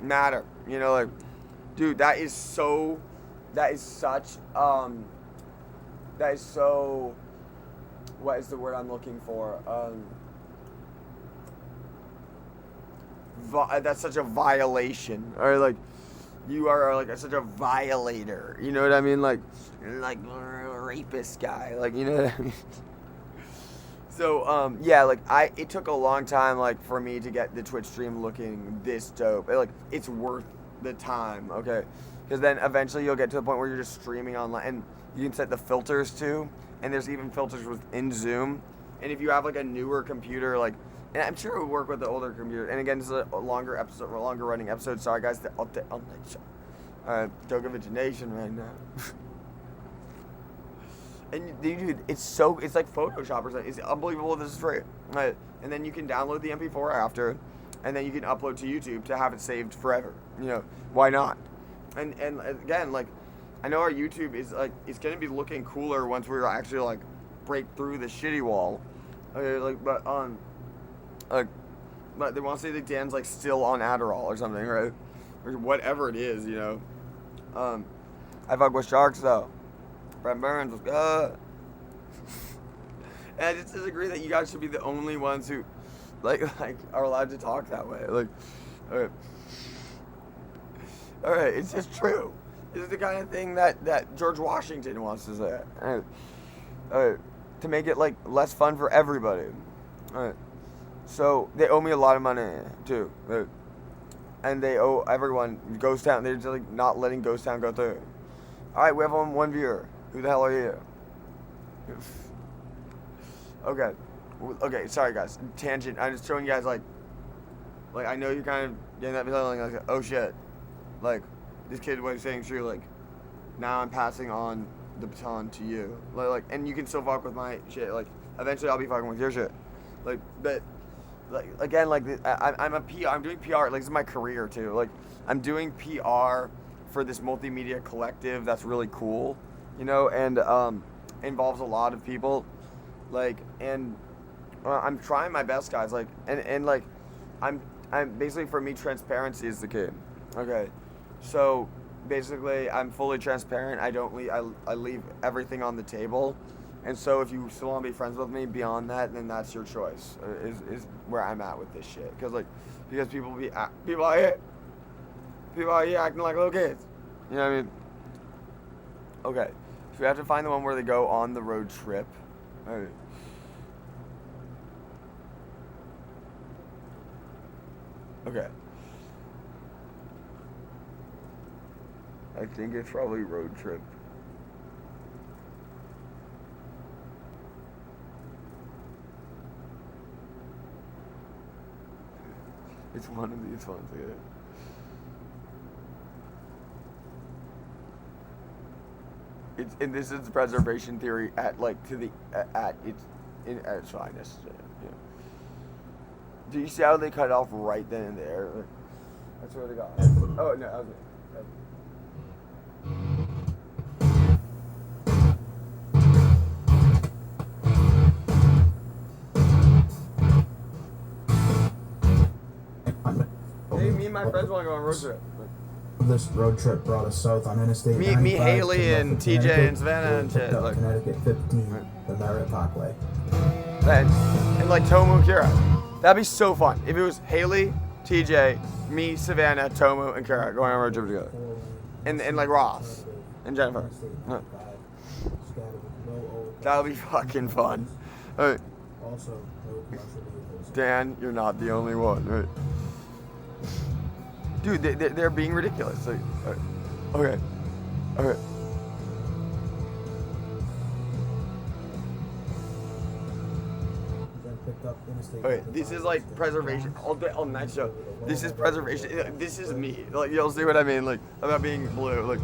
matter. You know, like, dude, that is so what is the word I'm looking for? That's such a violation, or like you are like such a violator. You know what I mean? Like a rapist guy. Like, you know what I mean? So yeah, like it took a long time like for me to get the Twitch stream looking this dope. It's worth the time, okay? Because then eventually you'll get to the point where you're just streaming online, and you can set the filters too, and there's even filters within Zoom. And if you have like a newer computer, like, and I'm sure it would work with the older computer. And again, this is a longer running episode. Sorry guys, the update on that Dogovich Nation right now. And dude, it's like Photoshop or something. It's unbelievable. This is free, right? And then you can download the MP4 after, and then you can upload to YouTube to have it saved forever. You know, why not? And again, like, I know our YouTube is like, it's gonna be looking cooler once we actually like break through the shitty wall. Okay, like, but they want to say that Dan's like still on Adderall or something, right? Or whatever it is, you know. I fuck with sharks though. Brett Burns was good. And I just disagree that you guys should be the only ones who like are allowed to talk that way. Like, all right, it's just true. This is the kind of thing that George Washington wants to say. To make it like less fun for everybody. All right. So they owe me a lot of money too. And they owe everyone Ghost Town. They're just like not letting Ghost Town go through. All right, we have one viewer. Who the hell are you? Okay, sorry guys. Tangent. I'm just showing you guys like I know you're kind of getting that feeling like, oh shit, like this kid was saying true. Like now I'm passing on the baton to you. Like, and you can still fuck with my shit. Like eventually I'll be fucking with your shit. Like, but like again, like I'm a PR. I'm doing PR. Like this is my career too. Like I'm doing PR for this multimedia collective that's really cool, you know, and involves a lot of people, like, and I'm trying my best, guys, like, and like, I'm basically, for me, transparency is the key. Okay, so basically I'm fully transparent. I don't leave, I leave everything on the table, And so if you still want to be friends with me beyond that, then that's your choice. Is where I'm at with this shit. Because people out here acting like little kids. You know what I mean? Okay. So we have to find the one where they go on the road trip. All right. Okay. I think it's probably road trip. It's one of these ones, yeah. And this is preservation theory at its finest. Yeah. Do you see how they cut off right then and there? I swear to God. Oh no, that was me. Hey, me and my friends want to go on a road trip. This road trip brought us south on Interstate 95. Me, Haley, and TJ, and Savannah, and shit. Like, Connecticut 15, the Merritt Parkway. And like Tomu and Kira. That'd be so fun. If it was Haley, TJ, me, Savannah, Tomu, and Kira going on a road trip together. And like Ross and Jennifer. That would be fucking fun. All right. Also, no commercial vehicles. Dan, you're not the only one. Right? Dude, they're being ridiculous. Like, okay. Okay, this is like preservation. All night show. This is preservation. This is me. Like, you'll see what I mean. Like, about being blue. Like,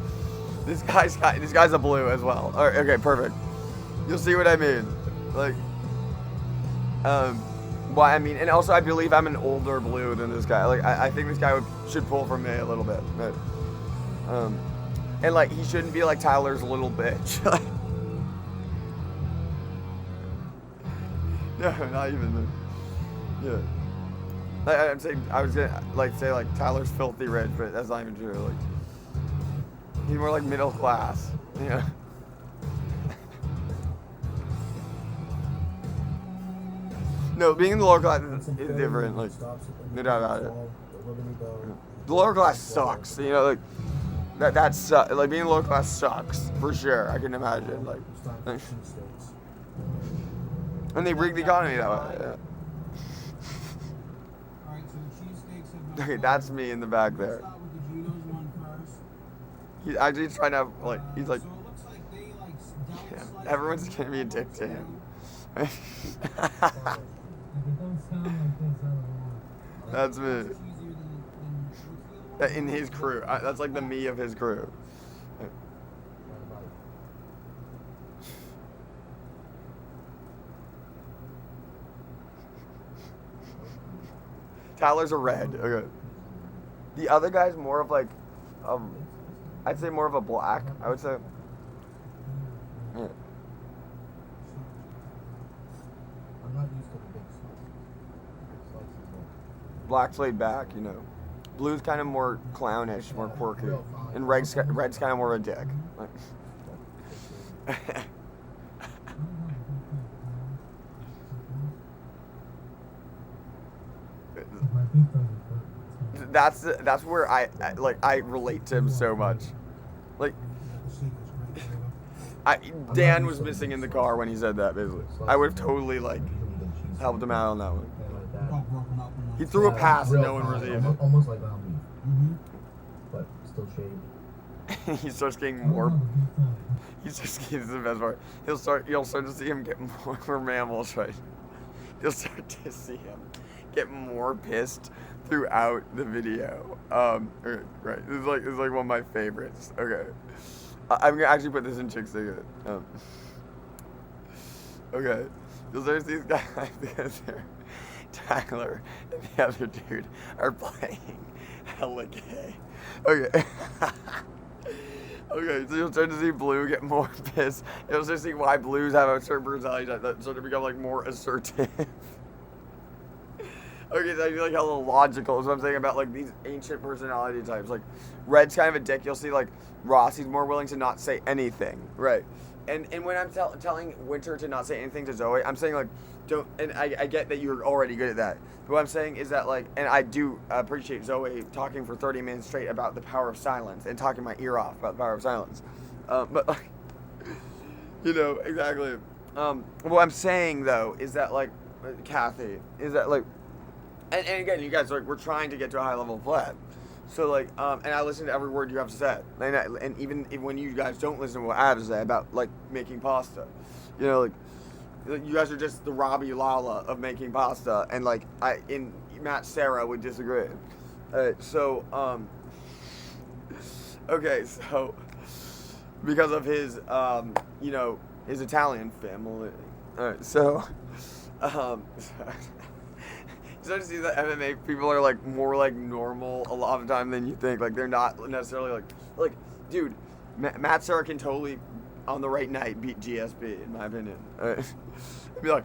this guy's a blue as well. All right, okay, perfect. You'll see what I mean. Like, well, I mean, and also I believe I'm an older blue than this guy. Like, I think this guy should pull from me a little bit. But, and like, he shouldn't be like Tyler's little bitch. No, not even. Yeah. I'm saying, I was gonna say Tyler's filthy rich, but that's not even true. Like, he's more like middle class. You know. No, being in the lower class is different. Like, no doubt about it. The lower class sucks. You know, like that's like being in the lower class sucks for sure. I can imagine. Like, and they rig the economy that way. Yeah. Alright, so the cheesesteaks have Okay, that's me in the back there. start with the Geno's one first. He's actually trying to he's like, So it looks like they yeah, everyone's gonna be a dick to him. That's me. In his crew. That's like the me of his crew. Tyler's a red. Okay. The other guy's more of like, I'd say more of a black. I would say. Yeah. I'm not used to the big slices. Black's laid back, you know. Blue's kind of more clownish, more quirky, and red's kind of more of a dick. Like, that's where I relate to him so much. Like, Dan was missing in the car when he said that. Basically, I would have totally helped him out on that one. He threw a pass and no one received it. Almost like ground beef. But still shaved. He starts getting more. This is the best part. You'll start to see him get more mammals, right? You'll start to see him get more pissed throughout the video. Right. This is like one of my favorites. Okay. I'm gonna actually put this in Chick Stick. Okay. So there's these guys because Tyler and the other dude are playing hella gay. Okay. Okay, so you'll start to see Blue get more pissed. You'll start to see why Blues have a certain personality that start to become more assertive. Okay, so I feel hella logical is what I'm saying about these ancient personality types. Like, Red's kind of a dick. You'll see Ross, he's more willing to not say anything. Right. and when I'm telling Winter to not say anything to Zoe, I'm saying like, don't. And I get that you're already good at that. But what I'm saying is that like, and I do appreciate Zoe talking for 30 minutes straight about the power of silence and talking my ear off about the power of silence. But like, you know, exactly. What I'm saying though is that like, Kathy, is that like, and again, you guys, like, we're trying to get to a high level of play. So like, and I listen to every word you have to say, and even when you guys don't listen to what I have to say about like making pasta, you know, like you guys are just the Robbie Lala of making pasta, and like Matt Sarah would disagree. So okay, so because of his you know, his Italian family, so to see that MMA people are like more like normal a lot of the time than you think. Like they're not necessarily like dude, Matt Sarah can totally on the right night beat GSP in my opinion. Be like,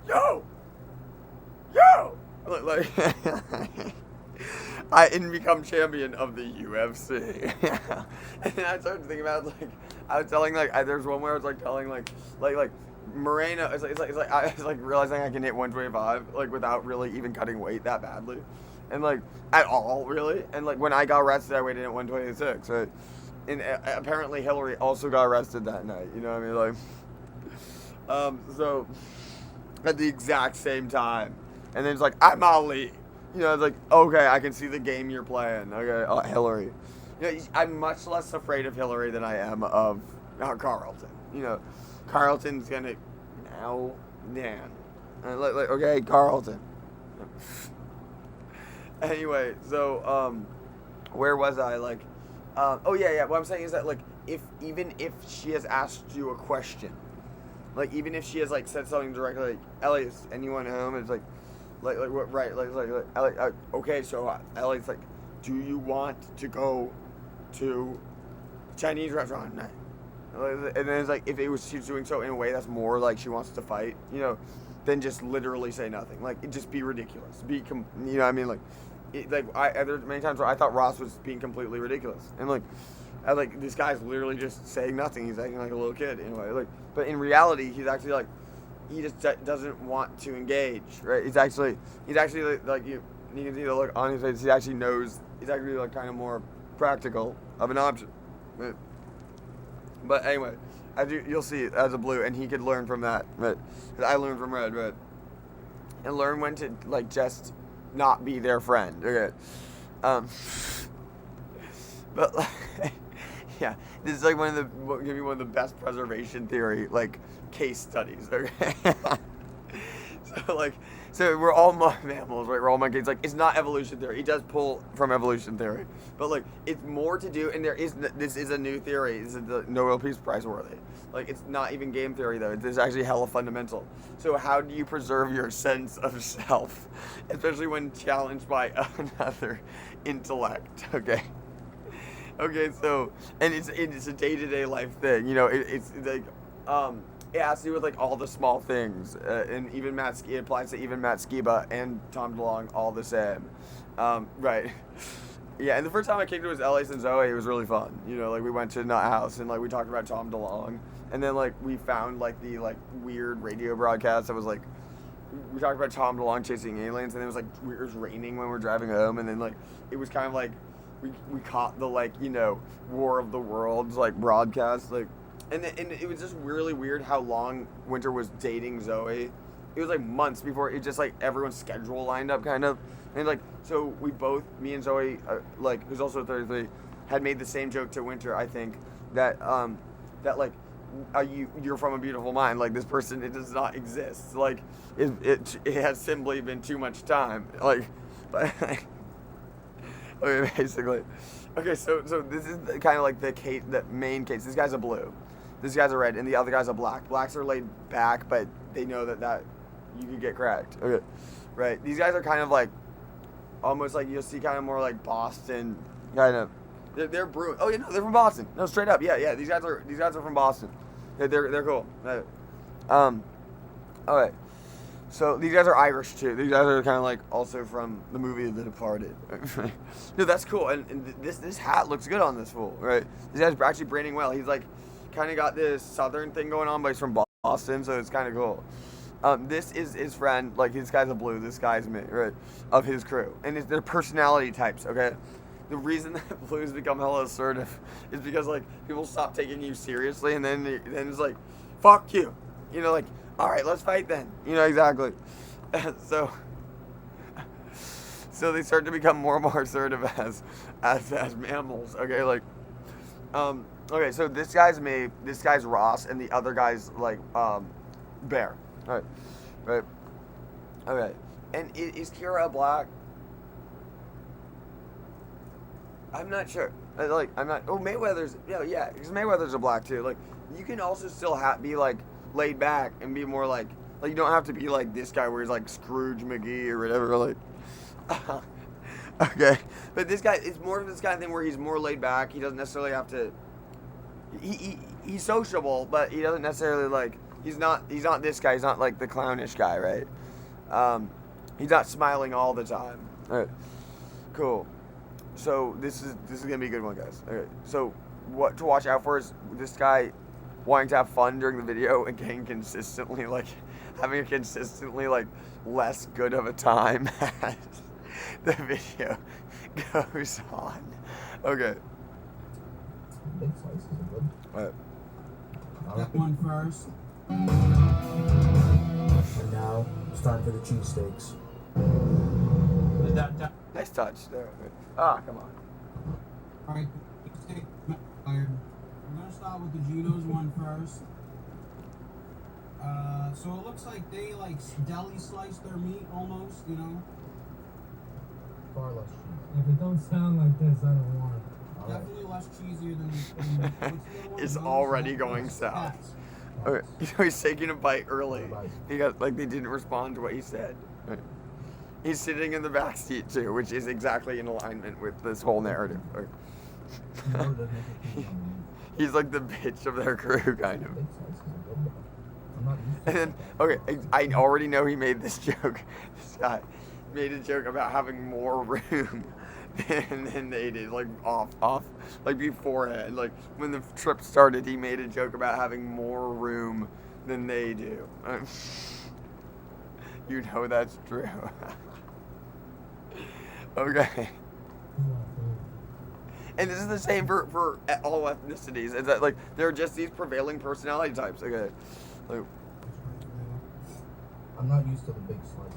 yo, like I didn't become champion of the UFC. And then I started to think about like I was telling like there's one where I was like telling like Moreno, it's like I was like realizing I can hit 125 like without really even cutting weight that badly, and like at all really. And like when I got arrested, I weighed in at 126. Right? And apparently Hillary also got arrested that night. You know what I mean? Like, so at the exact same time, and then it's like I'm Ali. You know, it's like okay, I can see the game you're playing. Okay, Hillary. You know, I'm much less afraid of Hillary than I am of Carlton. You know. Carlton's gonna now, Dan. Like, okay, Carlton. Anyway, so where was I? Like, oh yeah. What I'm saying is that like, even if she has asked you a question, like even if she has like said something directly, like Elliot's anyone home? It's like what? Right? Like Elliot. Okay, so Elliot's like, do you want to go to a Chinese restaurant tonight? And then it's like if she's doing so in a way that's more like she wants to fight, you know, then just literally say nothing. Like it just be ridiculous. You know what I mean? Like, there's many times where I thought Ross was being completely ridiculous, and like this guy's literally just saying nothing. He's acting like a little kid anyway. Like, but in reality, he's actually like he just doesn't want to engage. Right? He's actually like you can see the look on his face. He actually knows. He's actually like kind of more practical of an option. Right? But anyway, you'll see it as a blue, and he could learn from that. But I learned from red, and learn when to like just not be their friend. Okay, but like, yeah, this is like give you one of the best preservation theory like case studies. Okay, so we're all mammals, right? We're all monkeys. Like it's not evolution theory. It does pull from evolution theory, but like it's more to do. And this is a new theory. This is the Nobel Peace Prize worthy. Like it's not even game theory though. It's actually hella fundamental. So how do you preserve your sense of self, especially when challenged by another intellect? Okay. So and it's a day-to-day life thing. You know, it's like it has to do with like all the small things, and even it applies to even Matt Skiba and Tom DeLonge, all the same, right? Yeah, and the first time I kicked it with Ellis and Zoe, it was really fun. You know, like we went to Nut House and like we talked about Tom DeLonge, and then like we found like the like weird radio broadcast that was like we talked about Tom DeLonge chasing aliens, and it was like it was raining when we were driving home, and then like it was kind of like we caught the like you know War of the Worlds like broadcast like. And it was just really weird how long Winter was dating Zoe. It was like months before it just like everyone's schedule lined up kind of. And like, so we both, me and Zoe, like, who's also 33, had made the same joke to Winter, I think, that like, you're from a beautiful mind. Like this person, it does not exist. Like it has simply been too much time. Like, okay, basically. Okay, so this is kind of like the main case. This guy's a blue. This guy's a red, and the other guy's a black. Blacks are laid back, but they know that you could get cracked. Okay, right. These guys are kind of like, almost like you'll see kind of more like Boston, kind of. They're Bruin. Oh yeah, no, they're from Boston. No, straight up. Yeah. These guys are from Boston. They're cool. Okay. So these guys are Irish too. These guys are kind of like also from the movie The Departed. No, that's cool. And this hat looks good on this fool, right? This guy's actually branding well. He's like kind of got this southern thing going on, but he's from Boston, so it's kind of cool. This is his friend, like this guy's a blue, this guy's me, right? Of his crew, and they're personality types. Okay, the reason that blues become hella assertive is because like people stop taking you seriously, and then it's like, fuck you, you know, like all right, let's fight then, you know exactly. So they start to become more and more assertive as mammals. Okay, like okay, so this guy's me, this guy's Ross, and the other guy's like Bear. All right. Okay. And is Kira a black? I'm not sure. I'm not. Oh, Mayweather's. Yeah, because Mayweather's a black too. Like, you can also still be like laid back and be more like you don't have to be like this guy where he's like Scrooge McGee or whatever. Like, okay. But this guy is more of this kind of thing where he's more laid back. He doesn't necessarily have to. He's sociable, but he doesn't necessarily like. He's not this guy. He's not like the clownish guy, right? He's not smiling all the time. All right, cool. So this is gonna be a good one, guys. Okay, so what to watch out for is this guy wanting to have fun during the video and having a consistently less good of a time as the video goes on. Okay. Big slices are good. All right. That one first. And now it's time for the cheesesteaks. Nice touch there. Ah, come on. Alright, we're gonna start with the Geno's one first. So it looks like they like deli slice their meat almost, you know. Far less cheese. If it don't sound like this, I don't want it. Definitely less cheesier than It's already going south. Okay. You know, he's taking a bite early because like they didn't respond to what he said. Right. He's sitting in the back seat too, which is exactly in alignment with this whole narrative. Right. He's like the bitch of their crew, kind of. And then, okay, I already know he made this joke. This guy made a joke about having more room than they did, like off, like beforehand. Like when the trip started, he made a joke about having more room than they do. You know that's true. Okay. And this is the same for all ethnicities. Is that like there are just these prevailing personality types? Okay. Like, I'm not used to the big slices.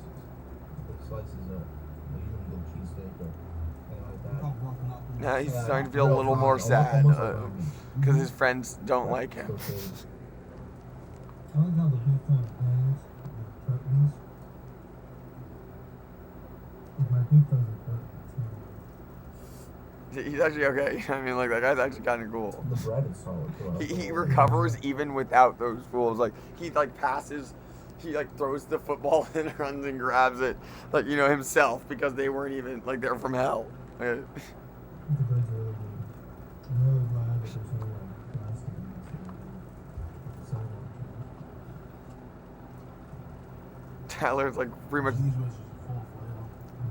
Big slices are usually good cheesesteak or anything like that. now he's starting to feel a little more sad because his friends don't like him. I like how the beef kind of hangs and curtains. If my beef doesn't hurt, it's not. He's actually okay. I mean, like that guy's actually kind of cool. The bread is solid. He recovers even without those fools. Like he like passes, he like throws the football and runs and grabs it, like you know himself because they weren't even like they're from hell. Okay. The bread's really good. I'm really glad that there's no like plastic in this sidewalk. Tyler's like pretty much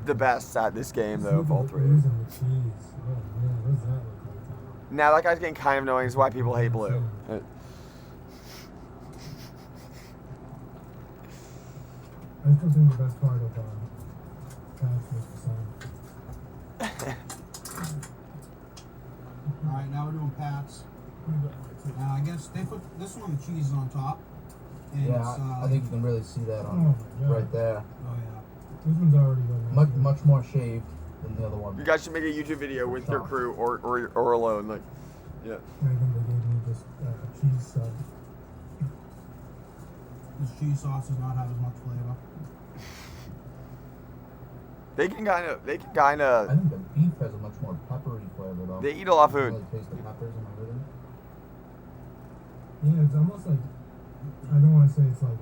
the best at this game though of all three. Now that guy's getting kind of annoying. Is why people hate blue. I still think the best part of Patch was the song. Alright, now we're doing Pats. Now I guess they put this one, the cheese is on top. And Yeah, it's, I think you can really see that on right there. Oh yeah. This one's already good. Much more shaved than the other one. You guys should make a YouTube video with your crew or alone. Like, yeah. I think they gave me just a cheese sub. This cheese sauce does not have as much flavor. They can kind of. I think the beef has a much more peppery flavor though. They eat a lot of food. You can really taste the peppers and everything. Yeah, it's almost like, I don't want to say it's like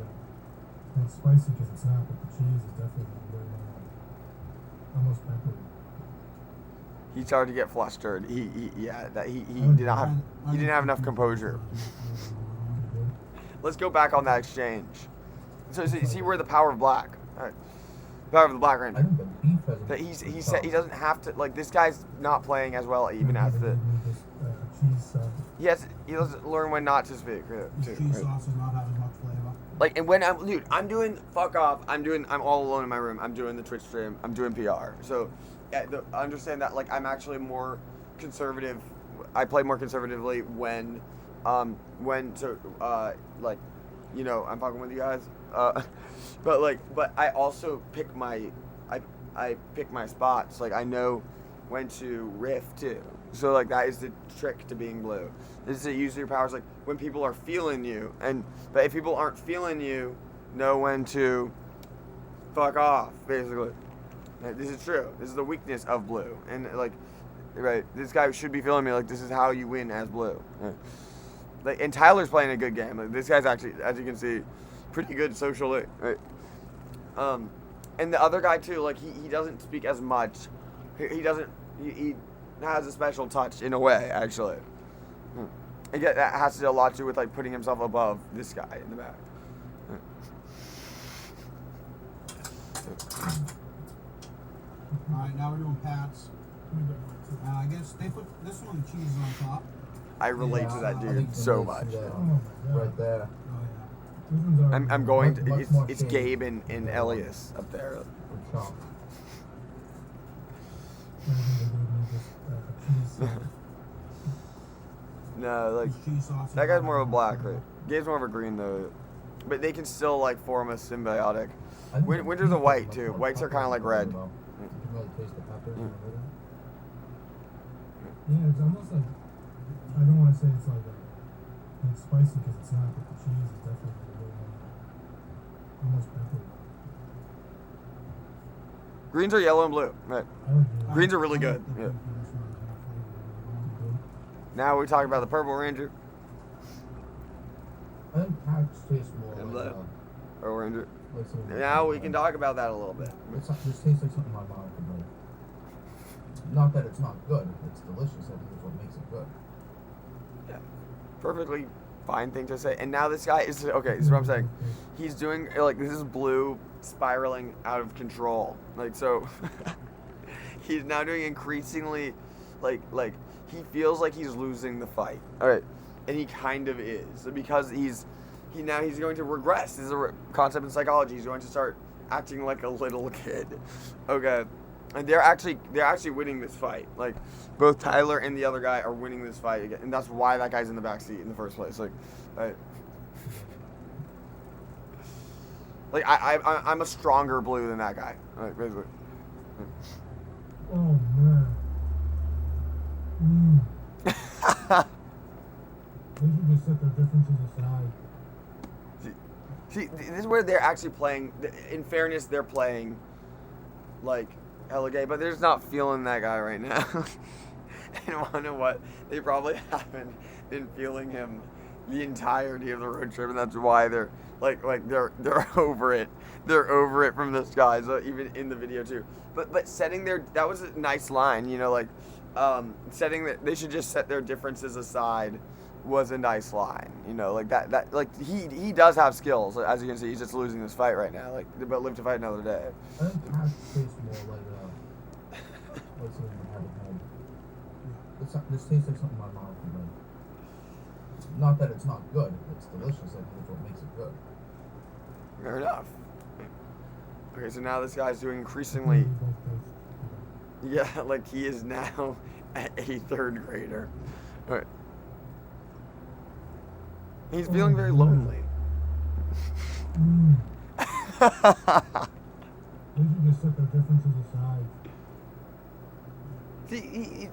spicy because it's not, but the cheese is definitely way more almost peppery. He started to get flustered. He didn't have enough composure. Let's go back on that exchange. So see where the power of black. All right. Power of the Black Ranger. I think the beef has a That he said he doesn't have to, like, this guy's not playing as well even as the. he has to learn when not to speak. This Too, cheese right? sauce does not have as much flavor. Like, and when I'm doing fuck off. I'm all alone in my room. I'm doing the Twitch stream. I'm doing PR. So, I understand that. Like, I'm actually more conservative. I play more conservatively when like, you know, I'm fucking with you guys. But I also pick I pick my spots. Like, I know when to riff too. So, like, that is the trick to being blue. Is to use your powers, like, when people are feeling you. But if people aren't feeling you, know when to fuck off, basically. This is true. This is the weakness of blue. And, like, right, this guy should be feeling me. Like, this is how you win as blue. Like, and Tyler's playing a good game. Like, this guy's actually, as you can see, pretty good socially. Right? And the other guy too, like, he doesn't speak as much. He has a special touch in a way, actually. Again, that has to do a lot to do with, like, putting himself above this guy in the back. Alright, now we're doing pats. I guess they put this one, the cheese is on top. I relate to that dude so much. Right there. I'm going to. It's Gabe and Elias up there. No, like, that guy's more of a black, right? Gabe's more of a green though, but they can still, like, form a symbiotic. Winter's a white too. Whites are kind of like red. You can really taste the peppers and everything. Yeah, it's almost like, I don't want to say it's like spicy because it's not, but the cheese is definitely a little almost peppery. Greens are yellow and blue. Right. Greens are really good. Yeah. Now we talk about the Purple Ranger. I think packs taste more And like, Purple Ranger. like something Now we can talk about that a little bit. It's not, this tastes like something my mom could make. Not that it's not good. It's delicious. I think it's what makes it good. Yeah. Perfectly fine thing to say. And now this guy is, okay, this is what I'm saying. He's doing, like, this is blue spiraling out of control. Like, so, he's now doing increasingly, like, he feels like he's losing the fight. All right. And he kind of is. Because he's going to regress. This is a concept in psychology. He's going to start acting like a little kid. Okay. And they're actually winning this fight. Like, both Tyler and the other guy are winning this fight again, and that's why that guy's in the back seat in the first place. Like, I'm a stronger blue than that guy. Like, basically. Oh man. They should just set their differences aside. See, this is where they're actually playing. In fairness, they're playing, like, hella gay, but they're just not feeling that guy right now. And wonder what, they probably haven't been feeling him the entirety of the road trip, and that's why they're they're over it. They're over it from this guy, so even in the video too. But setting that was a nice line, you know, like, setting that they should just set their differences aside was a nice line, you know, like that like he does have skills, as you can see. He's just losing this fight right now, like, but live to fight another day. I think packs taste more like something I haven't had. This tastes like something my mom could make. Not that it's not good. It's delicious. I think it's what makes it good. Fair enough. Okay, so now this guy's doing increasingly. Yeah, like, he is now a third grader. All right. He's feeling very lonely. They should just set their differences aside. See,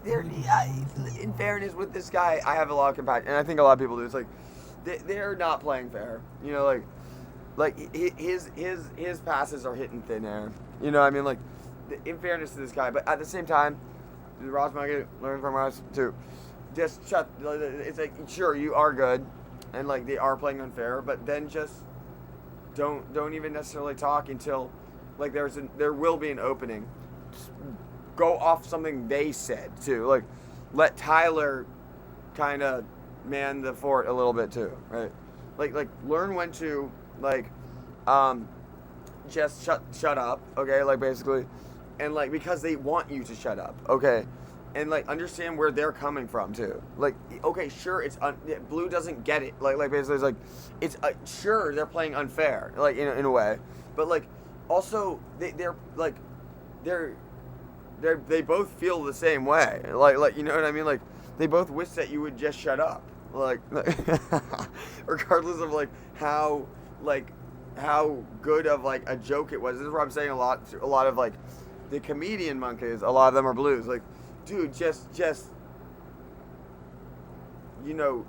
in fairness, with this guy, I have a lot of compassion, and I think a lot of people do. It's like, they're not playing fair. You know, like his passes are hitting thin air. You know what I mean? Like, in fairness to this guy, but at the same time, Ross Monkey, learn from us too. Just shut. It's like, sure, you are good, and, like, they are playing unfair, but then just don't even necessarily talk until, like, there will be an opening. Just go off something they said too. Like, let Tyler kind of man the fort a little bit too, right? Like learn when to, like, just shut up, okay? Like, basically, and, like, because they want you to shut up, okay? and like understand where they're coming from too. Like, okay, sure, blue doesn't get it. Like basically, it's like, it's sure they're playing unfair, like in a way, but like also they both feel the same way. Like you know what I mean? Like they both wish that you would just shut up. Like regardless of like how good of like a joke it was. This is what I'm saying a lot of like the comedian monkeys, a lot of them are blues. Like, dude, just you know,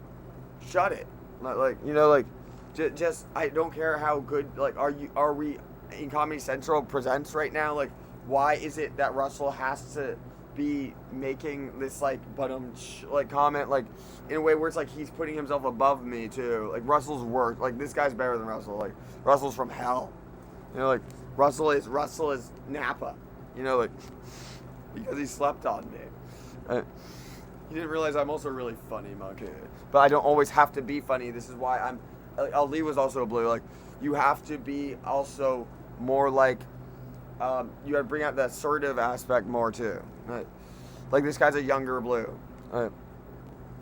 shut it. Like you know, like just I don't care how good. Like, are we in Comedy Central Presents right now? Like, why is it that Russell has to be making this like like comment like in a way where it's like he's putting himself above me too? Like Russell's work, like this guy's better than Russell. Like Russell's from hell. You know, like Russell is Napa. You know, like because he slept on me. He didn't realize I'm also really funny, monkey. But I don't always have to be funny. This is why Ali was also blue. Like you have to be also more like you gotta bring out the assertive aspect more too. Right? Like this guy's a younger blue. Right?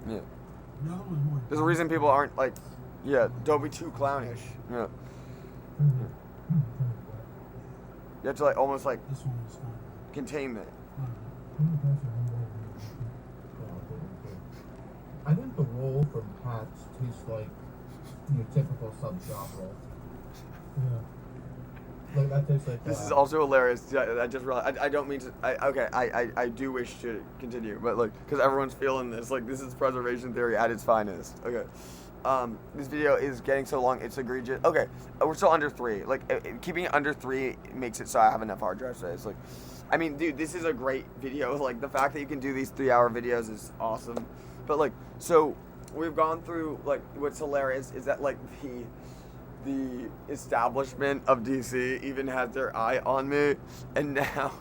Yeah. There's a reason people aren't like, yeah, don't be too clownish. Yeah. You have to like almost like containment. I think the roll from Pat's tastes like your typical sub shop roll. Yeah. Like that tastes like. This is also hilarious. I just realized. I don't mean to. I do wish to continue, but like, because everyone's feeling this. Like, this is preservation theory at its finest. Okay. This video is getting so long, it's egregious. Okay, we're still under 3. Like, keeping it under 3 makes it so I have enough hard drive space. Like, I mean, dude, this is a great video. Like, the fact that you can do these 3-hour videos is awesome. But like, so we've gone through. Like, what's hilarious is that like the establishment of DC even had their eye on me, and now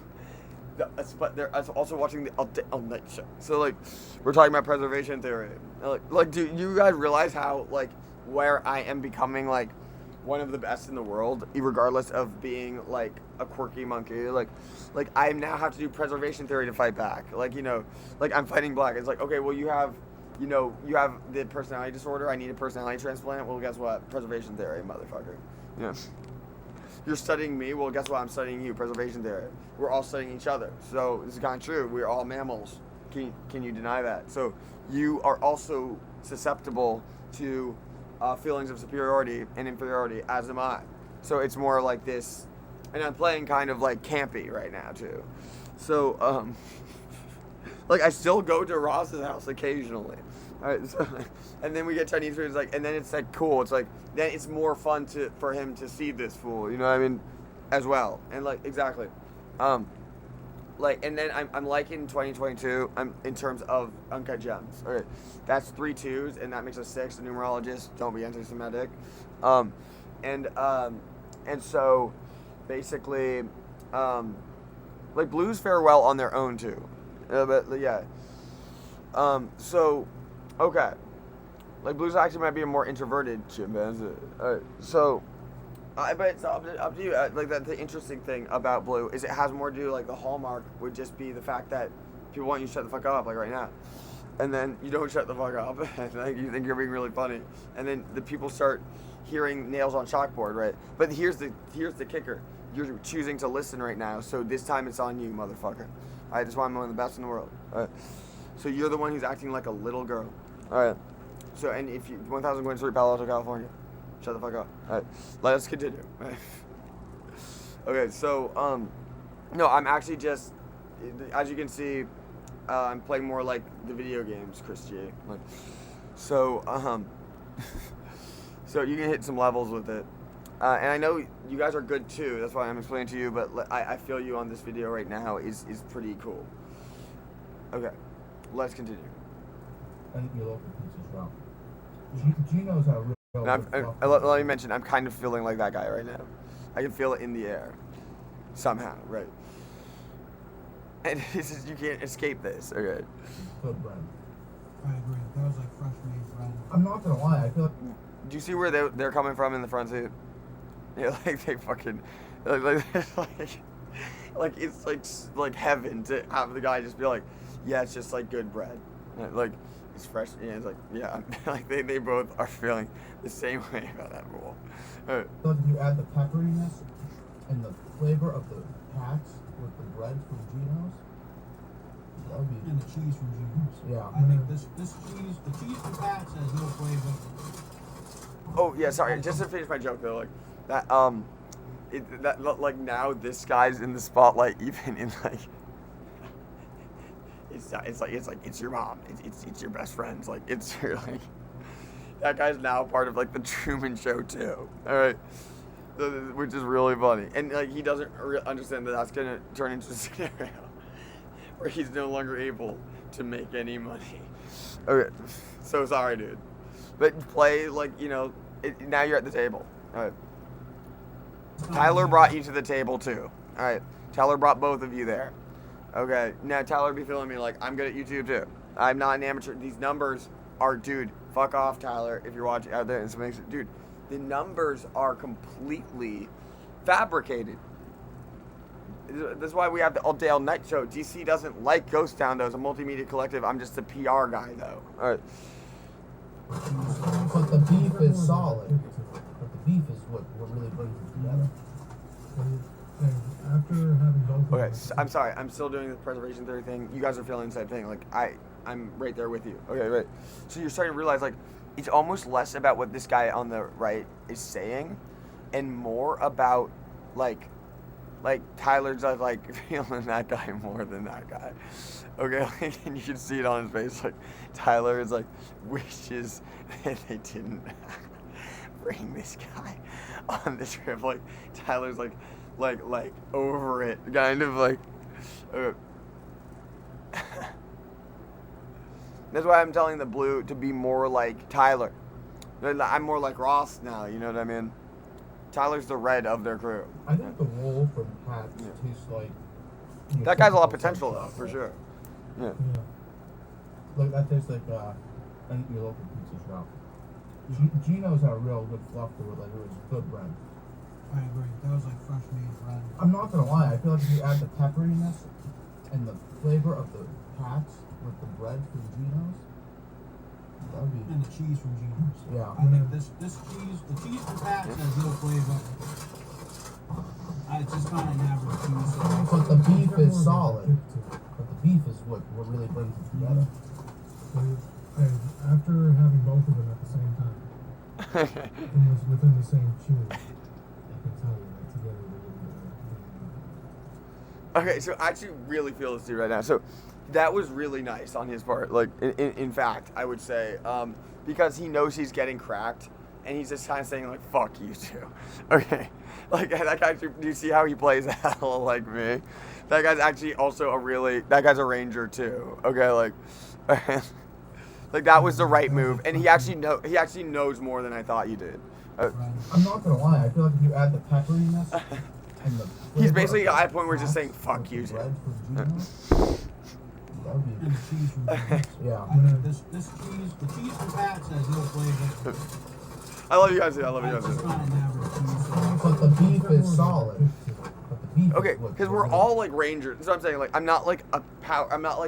they're also watching the all night show. So like, we're talking about preservation theory. Like, do you guys realize how like where I am becoming like one of the best in the world, regardless of being like a quirky monkey? Like I now have to do preservation theory to fight back. Like, you know, like I'm fighting black. It's like, okay, well you have the personality disorder. I need a personality transplant. Well, guess what? Preservation theory, motherfucker. Yeah. You're studying me. Well, guess what? I'm studying you. Preservation theory. We're all studying each other. So this is kind of true. We're all mammals. Can you deny that? So you are also susceptible to feelings of superiority and inferiority, as am I. So it's more like this, and I'm playing kind of like campy right now too. So like I still go to Ross's house occasionally. All right, so, and then we get Chinese food. It's like, and then it's like cool. It's like then it's more fun for him to see this fool. You know what I mean? As well, and like exactly, like, and then I'm like in 2022. I'm in terms of uncut gems. Okay, that's 3 2s, and that makes us 6. The numerologist, don't be anti-Semitic, and so basically, like blues fare well on their own too. But yeah. So, okay. Like blues actually might be a more introverted chimpanzee. So, but it's up to you. Like the interesting thing about blue is it has more to do. Like the hallmark would just be the fact that people want you to shut the fuck up, like right now, and then you don't shut the fuck up, and like you think you're being really funny, and then the people start hearing nails on chalkboard, right? But here's the kicker: you're choosing to listen right now, so this time it's on you, motherfucker. Alright, that's why I'm one of the best in the world. Alright. So you're the one who's acting like a little girl. Alright. So, and if you, 1,000 Gwen Street, Palo Alto, California. Shut the fuck up. Alright. Let us continue. Okay, so, no, I'm actually just, as you can see, I'm playing more like the video games, Chris G. Like, so, so you can hit some levels with it. And I know you guys are good too, that's why I'm explaining to you, but I feel you on this video right now is pretty cool. Okay, let's continue. I think your local piece as well. Gino's how real. Let me mention, I'm kind of feeling like that guy right now. I can feel it in the air. Somehow, right? And it's just, you can't escape this, okay? Good bread. I agree. That was like fresh made bread. I'm not gonna lie, I feel like... Do you see where they're coming from in the front seat? Yeah, like they fucking, like it's like heaven to have the guy just be like, yeah, it's just like good bread. Like, it's fresh. Yeah, it's like, yeah. Like, they both are feeling the same way about that rule. So if you add the pepperiness and the flavor of the Pats with the bread from Geno's, that would be... And the cheese from Geno's. Yeah. I think the cheese from Pats has no flavor. Oh, yeah, sorry. Just to finish my joke, though, like, that, like, now this guy's in the spotlight, even in, like, it's your mom, it's your best friends, like, it's really, that guy's now part of, like, the Truman Show, too, alright, which is really funny, and, like, he doesn't understand that that's gonna turn into a scenario where he's no longer able to make any money. Okay, so sorry, dude, but play, like, you know, now you're at the table, alright. Tyler brought you to the table, too, alright, Tyler brought both of you there. Okay, now Tyler be feeling me like I'm good at YouTube too. I'm not an amateur. These numbers are, dude, fuck off, Tyler, if you're watching out there. Dude, the numbers are completely fabricated. This is why we have the All Day All Night show. DC doesn't like Ghost Town, though. It's a multimedia collective. I'm just a PR guy, though. All right. But the beef is solid. But the beef is what really brings it together. After having both. Okay, I'm sorry. I'm still doing the preservation theory thing. You guys are feeling the same thing. Like, I'm right there with you. Okay, right. So you're starting to realize, like, it's almost less about what this guy on the right is saying and more about, like Tyler's, like, feeling that guy more than that guy. Okay, like, and you can see it on his face. Like, Tyler is, like, wishes that they didn't bring this guy on the trip. Like, Tyler's, like over it, kind of like. That's why I'm telling the blue to be more like Tyler. I'm more like Ross now. You know what I mean? Tyler's the red of their crew. I think the roll from Pat tastes like. That guy's a lot of potential, though, for sure. Yeah. Like that tastes like your local pizza shop. Geno's had a real good fluff to it. Like it was good bread. I agree. That was like fresh made bread. I'm not gonna lie. I feel like if you add the pepperiness and the flavor of the Pats with the bread from Geno's, that would be. And the cheese from Geno's. Yeah. I think the cheese from Pats has no flavor. It's just kind of average cheese. But the beef is solid. But the beef is what really brings it together. After having both of them at the same time, and was within the same chew. Okay, so I actually really feel this dude right now. So that was really nice on his part. Like, in fact, I would say, because he knows he's getting cracked, and he's just kind of saying, like, fuck you too. Okay, like, that guy, do you see how he plays hell like me? That guy's actually also that guy's a ranger too. Okay, like, like that was the right move, and he actually knows more than I thought you did. I'm not gonna lie. I feel like if you add the pepperiness. He's basically at a point where he's just saying, fuck you, too. And the cheese from Geno's. Yeah. I think the cheese from Pats has no flavor. I love you guys, dude. I love you guys. It's just kind of average cheese. But the beef is solid. Okay, because we're all like rangers. That's what I'm saying. Like, I'm not like I'm not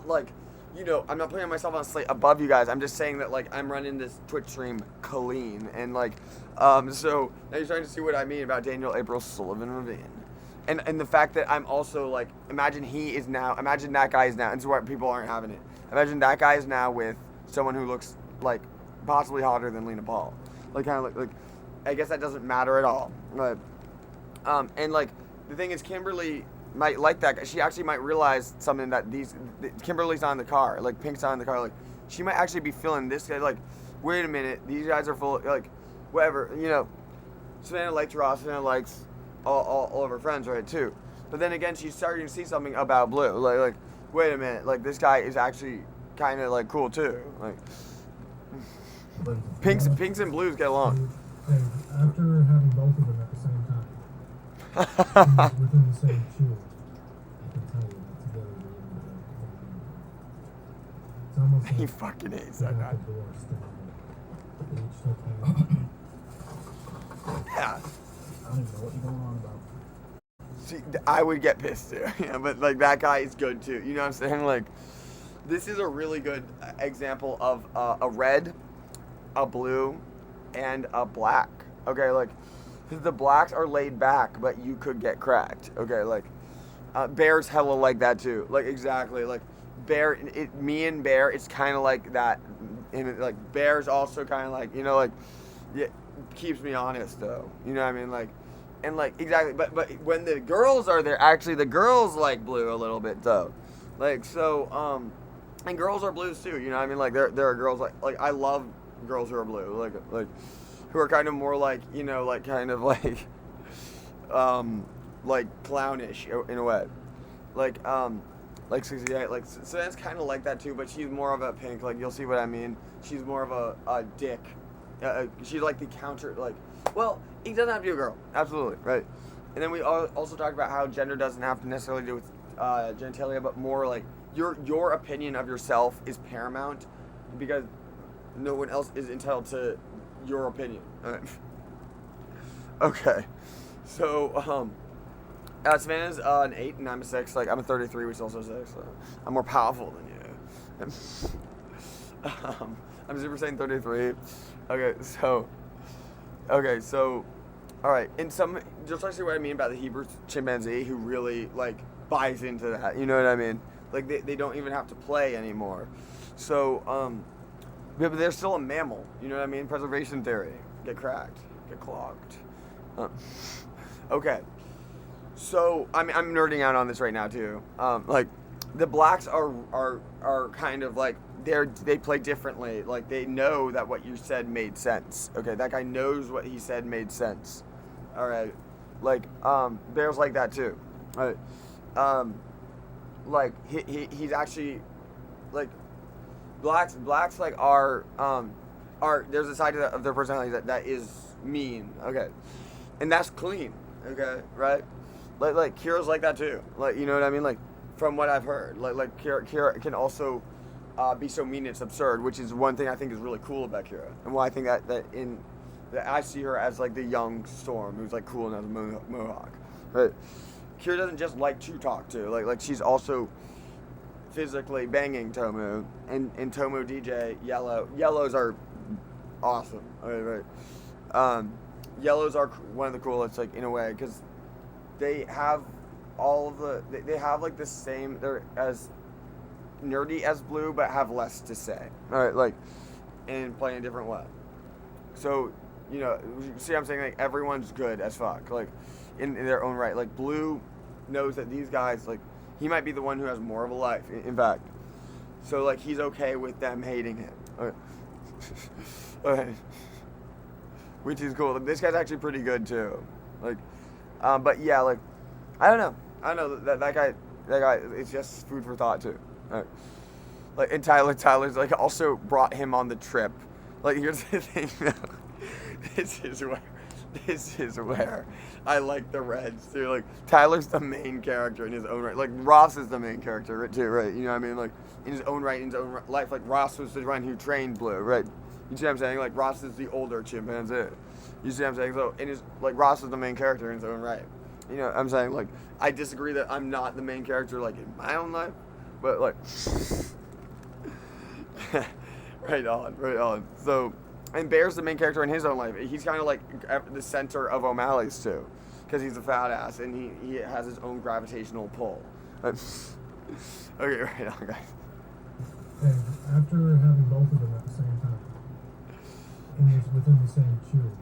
like, you know, I'm not putting myself on a slate above you guys. I'm just saying that, like, I'm running this Twitch stream clean. And, like, so now you're starting to see what I mean about Daniel April Sullivan Ravine. And the fact that I'm also, like, imagine that guy is now, and so what people aren't having it. Imagine that guy is now with someone who looks, like, possibly hotter than Lena Paul. Like, kind of like, I guess that doesn't matter at all. But, and, like, the thing is, Kimberly might like that guy. She actually might realize something that Kimberly's on the car, like Pink's on the car, like she might actually be feeling this guy, like, wait a minute, these guys are full, like, whatever, you know. Savannah likes Ross, Savannah likes all of her friends, right, too. But then again, she's starting to see something about Blue, like wait a minute, like this guy is actually kind of like cool too, like Pinks and Blues get along. After having both of them at the same time, within the same chew. He fucking hates that guy. I Yeah. don't even know what you're going on about. See, I would get pissed too. Yeah, but like that guy is good too. You know what I'm saying? Like, this is a really good example of a red, a blue, and a black. Okay, like, 'cause the blacks are laid back, but you could get cracked. Okay, like, Bear's hella like that too. Like, exactly. Like, Bear, me and Bear, it's kind of like that. And like, Bear's also kind of like, you know, like, yeah, keeps me honest though. You know what I mean? Like, and like, exactly. But when the girls are there, actually, the girls like blue a little bit though. Like, so, and girls are blues too. You know what I mean? Like, there are girls like I love girls who are blue. Like, who are kind of more like, you know, like kind of like, like clownish in a way. Like 68, like, so that's kind of like that too, but she's more of a pink, like, you'll see what I mean. She's more of a dick. She's like the counter, like, well, he doesn't have to be a girl, absolutely, right? And then we also talked about how gender doesn't have to necessarily do with genitalia, but more like your opinion of yourself is paramount because no one else is entitled to your opinion. All right. Okay, so, Savannah's an 8 and I'm a 6. Like, I'm a 33, which is also 6. So I'm more powerful than you. I'm super saying 33. Okay, so, all right. In some, just like see what I mean about the Hebrew chimpanzee who really like buys into that. You know what I mean? Like they don't even have to play anymore. So, but they're still a mammal. You know what I mean? Preservation theory. Get cracked. Get clogged. Okay. So I'm nerding out on this right now too. Like the blacks are kind of like they play differently. Like they know that what you said made sense. Okay, that guy knows what he said made sense. All right, like Bear's like that too. All right, like he's actually like blacks like are there's a side of their personality that is mean. Okay, and that's clean. Okay, right. Like Kira's like that too. Like, you know what I mean? Like, from what I've heard, like Kira can also be so mean it's absurd, which is one thing I think is really cool about Kira, and why I think that I see her as like the young Storm, who's like cool and has a mohawk. But Kira doesn't just like to talk to, like she's also physically banging Tomu, and Tomu DJ Yellows are awesome. Okay, right. Yellows are one of the coolest, like in a way, because they have all of they have like the same, they're as nerdy as blue but have less to say. All right, like, and play in a different way. So, you know, you see what I'm saying? Like, everyone's good as fuck, like in their own right. Like, blue knows that these guys, like, he might be the one who has more of a life, in fact. So like, he's okay with them hating him. Okay. Okay. Which is cool. This guy's actually pretty good too. Like, but yeah, like, I don't know. That guy, it's just food for thought too. Right. Like, and Tyler's like also brought him on the trip. Like, here's the thing though. This is where I like the Reds too. Like, Tyler's the main character in his own right. Like, Ross is the main character too, right? You know what I mean? Like, in his own right, in his own life. Like, Ross was the one who trained Blue, right? You see what I'm saying? Like, Ross is the older chimpanzee. You see what I'm saying? So, like, Ross is the main character in his own right. You know what I'm saying? Like, I disagree that I'm not the main character, like, in my own life. But, like, right on. So, and Bear's the main character in his own life. He's kind of, like, at the center of O'Malley's, too. Because he's a fat ass, and he has his own gravitational pull. Okay, right on, guys. And after having both of them at the same time, and within the same chew, you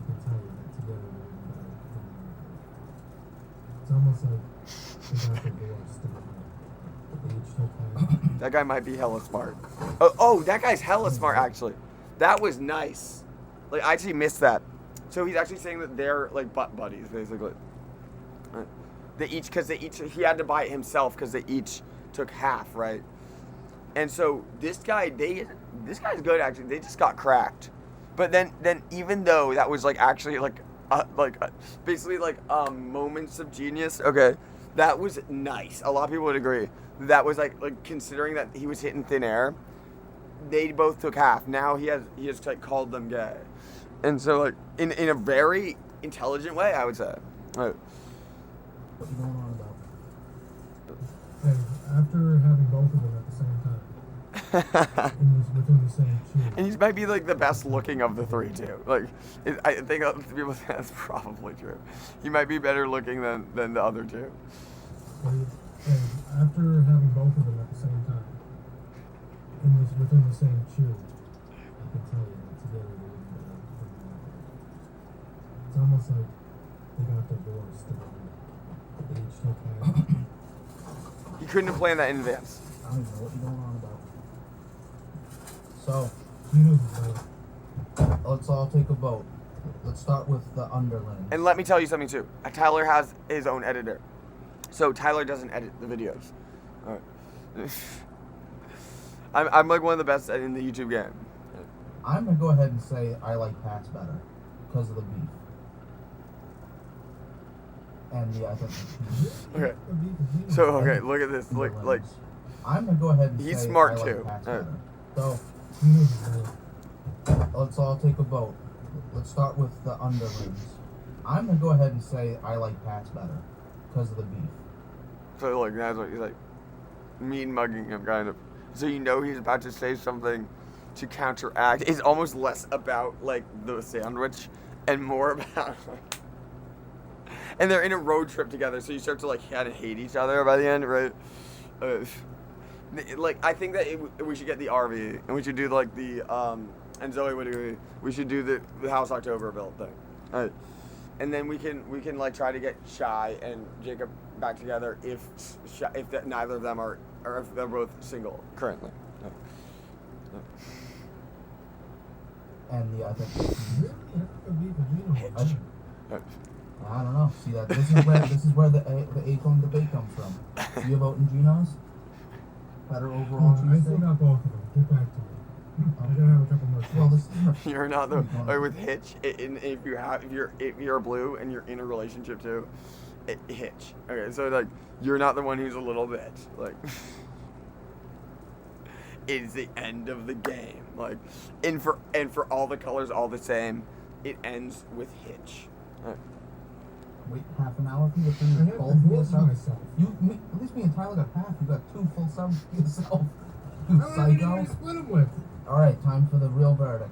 can tell that together it's almost like they got divorced. They each took that guy might be hella smart. Oh, that guy's hella smart, actually. That was nice. Like, I actually missed that. So he's actually saying that they're, like, butt buddies, basically. He had to buy it himself because they each took half, right? And so this guy's good, actually. They just got cracked. But then even though that was like actually basically moments of genius. Okay, that was nice. A lot of people would agree. That was like considering that he was hitting thin air. They both took half. Now he has like called them gay, and so like in a very intelligent way, I would say. What you going on about? Hey, after having both of them at the same time, within the same shoe. And he might be like the best looking of the three too. Like, I think people say that's probably true. He might be better looking than the other two. Hey, after having both of them at the same time, within the same shoe, I can tell you it's very, very bad. It's almost like they got divorced. They each took half. He couldn't have planned that in advance. I don't even know what you're going on about. So, let's all take a vote. Let's start with the underlings. And let me tell you something too. Tyler has his own editor. So Tyler doesn't edit the videos. All right. I'm like one of the best in the YouTube game. I'm going to go ahead and say I like Pat's better because of the beef. And the other. Okay. So okay, look at this. Like I'm gonna go ahead and he's say smart I like too. Pat's better. So let's all take a vote. Let's start with the underlings. I'm gonna go ahead and say I like Pat's better because of the beef. So like that's what he's like, mean mugging him kind of. So you know he's about to say something to counteract. It's almost less about like the sandwich and more about like. And they're in a road trip together, so you start to like kind of hate each other by the end, right? Like I think that we should get the RV and we should do like the and Zoe would agree. We should do the House October build thing, right? And then we can like try to get Shy and Jacob back together if neither of them are or if they're both single currently. And the other. Hitch. I don't know. See that this is where the Acorn debate comes from. Do you vote in Geno's? Better overall. I still got both of them. Get back to me. I gotta have a couple more. Well, this you're not the with Hitch. If you're blue and you're in a relationship too, Hitch. Okay, so like you're not the one who's a little bitch. Like it's the end of the game. Like and for all the colors all the same, it ends with Hitch. Wait half an hour for you to finish both yourself. At least me and Tyler got half. You got two full subs for yourself. You psycho. Split them with. All right, time for the real verdict.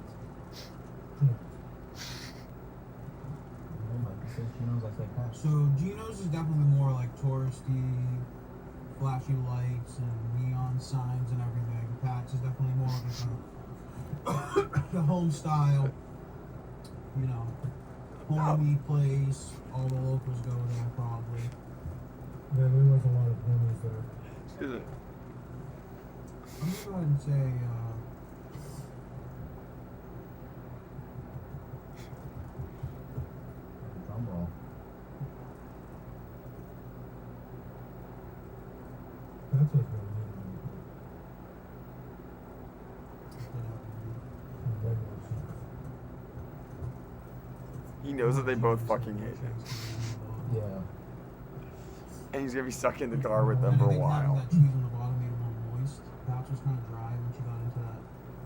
So Geno's is definitely more like touristy, flashy lights and neon signs and everything. Pat's is definitely more like the home style, you know, homey place. All the locals go there probably. Yeah, there was a lot of homies there. Excuse me. I'm gonna go ahead and say drum roll. That's what's going He knows that they both fucking hate him. Yeah. And he's gonna be stuck in the car with them for a while. that cheese on the bottom made it more moist. Pat's was kind of dry when she got into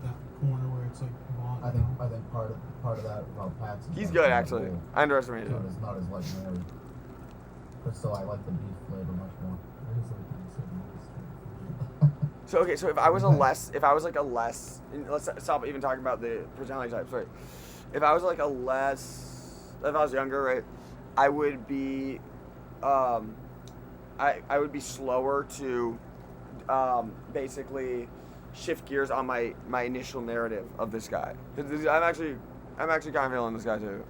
that corner where it's like bought. I think part of that about Pat's. He's good actually. I underestimated him. It's not as like Mary, but still I like the beef flavor much more. I just like So okay, so if I was let's stop even talking about the personality types, right? If I was younger, right, I would be, I would be slower to, basically shift gears on my initial narrative of this guy. I'm actually kind of feeling this guy too.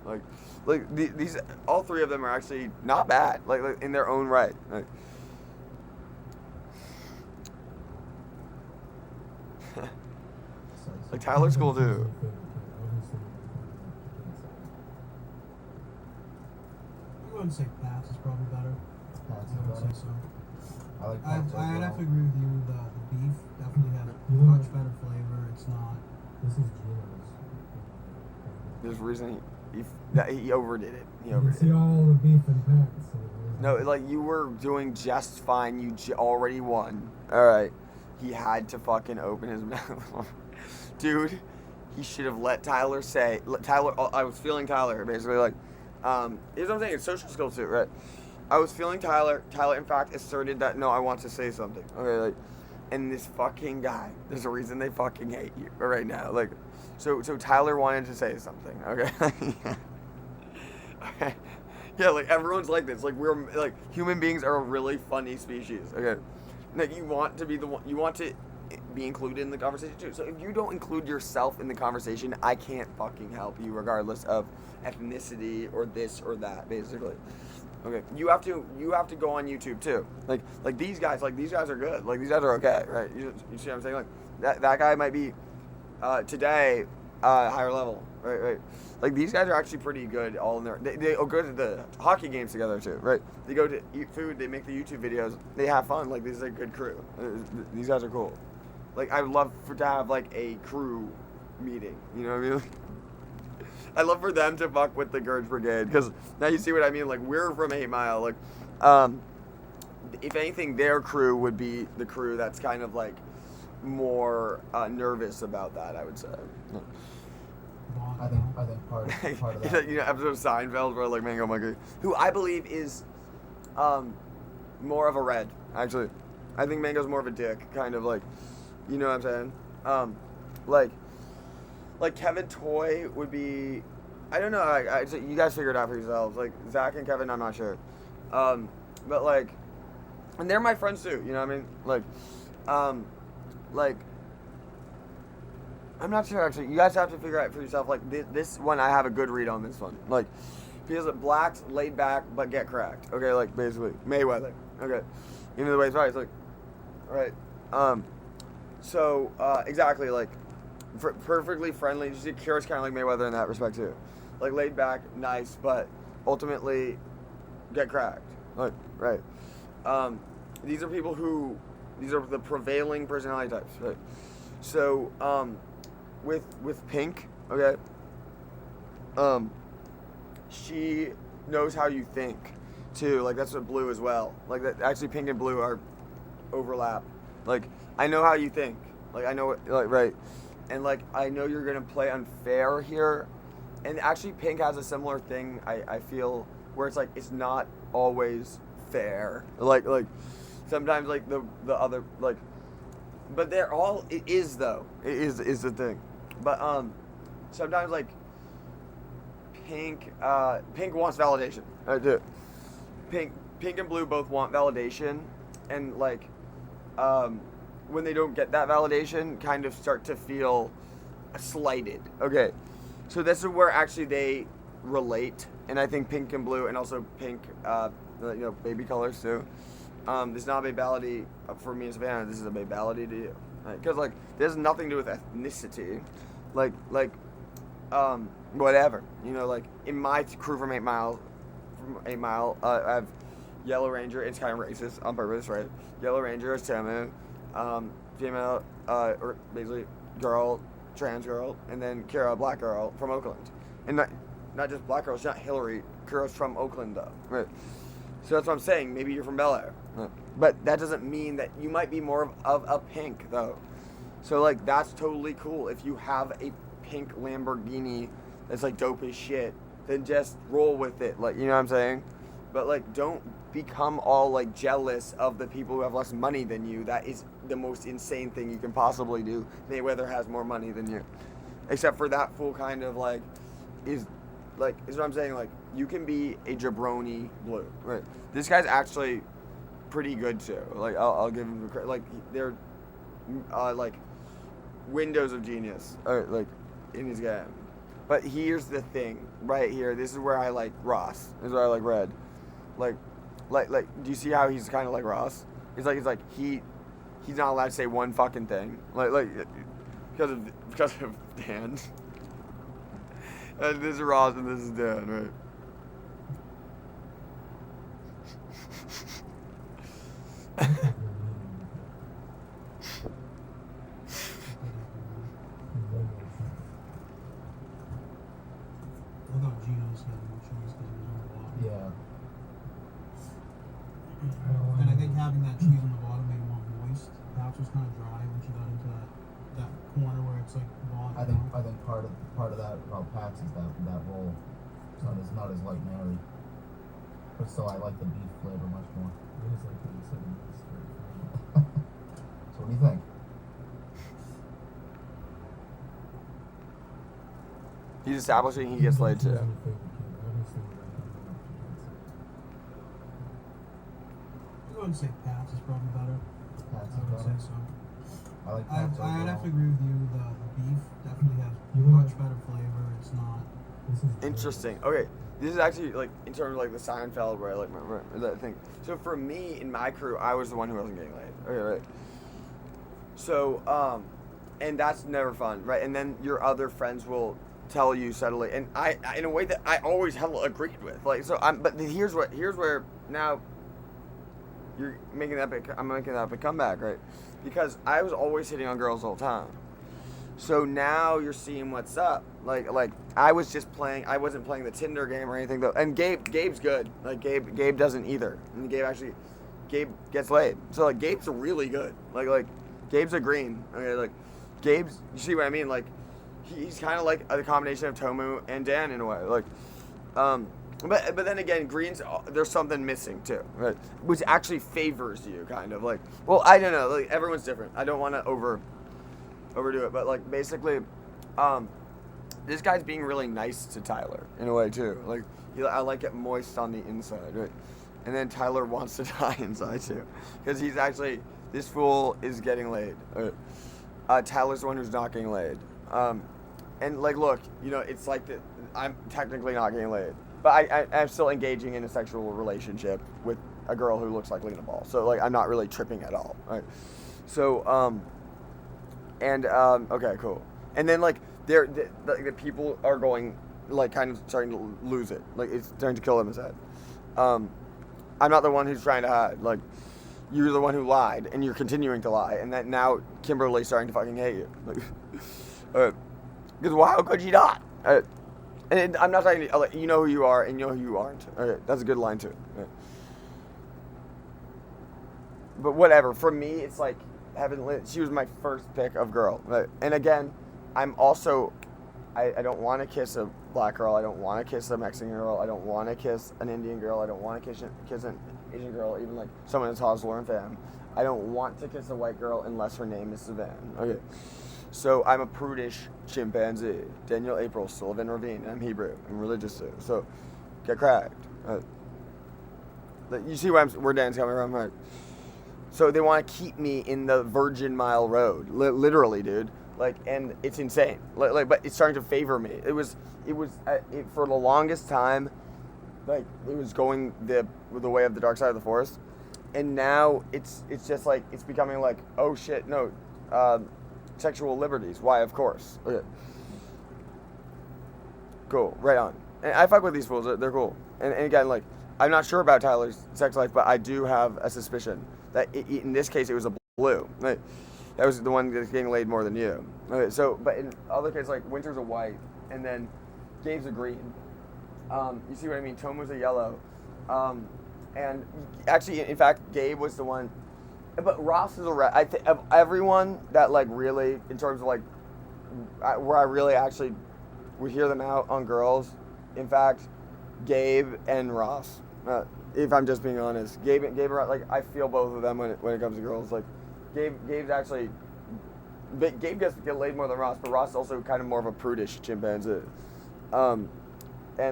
Like these all three of them are actually not bad, like in their own right. Like Tyler's cool too. I wouldn't say Pat's is probably better. Pat's I would better. say so. I like Pat's I'd have to overall. agree with you. The beef definitely has much better flavor. It's not. This is Geno's. There's a reason he overdid it. He You can overdid see it. all the beef and Pat's. No, like you were doing just fine. You already won. All right. He had to fucking open his mouth. Dude, he should have let Tyler say. I was feeling Tyler basically like. Here's what I'm saying. It's social skills too, right? I was feeling Tyler. Tyler, in fact, asserted that, no, I want to say something. Okay, like, and this fucking guy, there's a reason they fucking hate you right now. Like, so Tyler wanted to say something, okay? Okay. Yeah, like, everyone's like this. Like, we're, like, human beings are a really funny species, okay? Like, you want to be the one, you want to be included in the conversation too. So if you don't include yourself in the conversation, I can't fucking help you regardless of ethnicity or this or that, basically. Okay, you have to go on YouTube too. Like these guys are good. Like, these guys are okay, right? You see what I'm saying? Like, that guy might be today higher level, right? Like, these guys are actually pretty good all in their. They go to the hockey games together too, right? They go to eat food. They make the YouTube videos. They have fun. Like, this is a good crew. These guys are cool. Like, I would love to have like a crew meeting. You know what I mean? I love for them to fuck with the Gurge Brigade, because now you see what I mean. Like, we're from 8 Mile. Like, if anything, their crew would be the crew that's kind of like more nervous about that, I would say. I think part of that. You know, episode of Seinfeld where, like, Mango Monkey, who I believe is more of a red, actually. I think Mango's more of a dick, kind of like, you know what I'm saying? Like Kevin Toy would be, I don't know, you guys figure it out for yourselves. Like, Zach and Kevin, I'm not sure. But, like, and they're my friends too, you know what I mean? Like, I'm not sure, actually. You guys have to figure out for yourself. Like, this one, I have a good read on this one. Like, because blacks laid back but get cracked. Okay, like, basically. Mayweather. Okay. Even the way it's right. It's like, right. So, exactly, like, perfectly friendly. Kira's kind of like Mayweather in that respect, too. Like, laid back, nice, but ultimately get cracked. Like, right. These are people who, these are the prevailing personality types, right? So, with Pink, okay, she knows how you think, too. Like, that's what Blue as well. Like, that, actually, Pink and Blue are overlap. Like, I know how you think. Like, I know what, like, right. And, like, I know you're going to play unfair here. And actually, Pink has a similar thing, I feel, where it's like, it's not always fair. Like, sometimes, like, the other, like, but they're all, it is, though. It is the thing. But, sometimes, like, Pink wants validation. I do. Pink and Blue both want validation. And, like, when they don't get that validation, kind of start to feel slighted. Okay. So this is where actually they relate. And I think Pink and Blue, and also Pink, you know, baby colors too. This is not a babality for me as a fan. This is a babality to you. Because, like, there's nothing to do with ethnicity. Like, whatever. You know, like, in my crew from 8 Mile, I have Yellow Ranger. It's kind of racist on purpose, right? Yellow Ranger is Tamu, female, or basically girl, trans girl, and then Kira, black girl from Oakland. And not just black girls, not Hillary. Kira's from Oakland, though, right? So that's what I'm saying. Maybe you're from Bel Air. But that doesn't mean that you might be more of a Pink, though. So, like, that's totally cool. If you have a pink Lamborghini that's, like, dope as shit, then just roll with it. Like, you know what I'm saying? But, like, don't become all, like, jealous of the people who have less money than you. That is the most insane thing you can possibly do. Mayweather has more money than you. Except for that fool kind of, like, is what I'm saying. Like, you can be a jabroni Blue. Right. This guy's actually pretty good, too. Like, I'll give him the credit. Like, they're, like, windows of genius, like, in his game. But here's the thing, right here. This is where I like Ross. This is where I like Red. Like, do you see how he's kind of like Ross? He's like he's not allowed to say one fucking thing, like because of Dan. And this is Ross and this is Dan, right? I thought Gino's had more cheese because he was on the bottom. Yeah. And I think having that cheese on the bottom made it more moist. Perhaps it was kind of dry when she got into that corner where it's like bottom. I think part of that about Pax is that role. It's not as like Mary. But still, I like the beef flavor much more. It is like the second best. So what do you think? He's establishing he gets laid too. Obviously, right I would say Pat's is probably better. Pat's I is would say better. so. I like Pat's I'd overall. have to agree with you. The beef definitely has You wanna- much better flavor. It's not. This is Interesting. Okay, this is actually like in terms of like the Seinfeld where I like that thing. So for me in my crew, I was the one who wasn't getting laid. Okay, right. So and that's never fun, right? And then your other friends will tell you subtly, and I in a way that I always hella agreed with. Like so, but here's where now you're making that big. I'm making that big comeback, right? Because I was always hitting on girls all the time. So now you're seeing what's up. Like I was just playing. I wasn't playing the Tinder game or anything though. And Gabe's good. Like Gabe doesn't either. And Gabe gets laid. So like Gabe's really good. Like Gabe's a green. Okay, like Gabe's. You see what I mean? Like he's kind of like a combination of Tomu and Dan in a way. Like but then again, greens, there's something missing too, right? Which actually favors you, kind of like. Well, I don't know. Like everyone's different. I don't want to overdo it, but like basically, this guy's being really nice to Tyler in a way too. Like I like it moist on the inside, right? And then Tyler wants to die inside too, because he's actually this fool is getting laid. Tyler's the one who's not getting laid. And like, look, you know, it's like I'm technically not getting laid, but I'm still engaging in a sexual relationship with a girl who looks like Lena Ball. So like, I'm not really tripping at all, right? So okay, cool. And then like the people are going like kind of starting to lose it. Like it's starting to kill them inside. I'm not the one who's trying to hide. Like you're the one who lied, and you're continuing to lie, and that now Kimberly's starting to fucking hate you. Like, because why could you not? And I'm not talking to you know who you are, and you know who you aren't. Okay, that's a good line too. Right. But whatever. For me, it's like she was my first pick of girl. Right? And again, I'm also I don't want to kiss a black girl. I don't want to kiss a Mexican girl. I don't want to kiss an Indian girl. I don't want to kiss an Asian girl, even like someone as hot as Lauren Pham. I don't want to kiss a white girl unless her name is Savan. Okay. So I'm a prudish chimpanzee. Daniel April, Sullivan Ravine. I'm Hebrew. I'm religious too. So get cracked. You see where Dan's coming from, right? So they want to keep me in the Virgin Mile Road, literally, dude. Like, and it's insane. But it's starting to favor me. It was for the longest time, like it was going the way of the dark side of the forest, and now it's just like it's becoming like, oh shit, no, sexual liberties. Why? Of course. Okay. Cool. Right on. And I fuck with these fools. They're cool. And again, like I'm not sure about Tyler's sex life, but I do have a suspicion that in this case it was a blue. Right? That was the one that's getting laid more than you. Okay, so, but in other cases, like Winter's a white, and then Gabe's a green. You see what I mean? Tomo's a yellow. And actually, in fact, Gabe was the one. But Ross is a red. I think of everyone that like really, in terms of like, where I really actually would hear them out on girls. In fact, Gabe and Ross. If I'm just being honest, Gabe and Ross, like I feel both of them when it comes to girls. Like Gabe's actually, Gabe gets to get laid more than Ross, but Ross is also kind of more of a prudish chimpanzee. And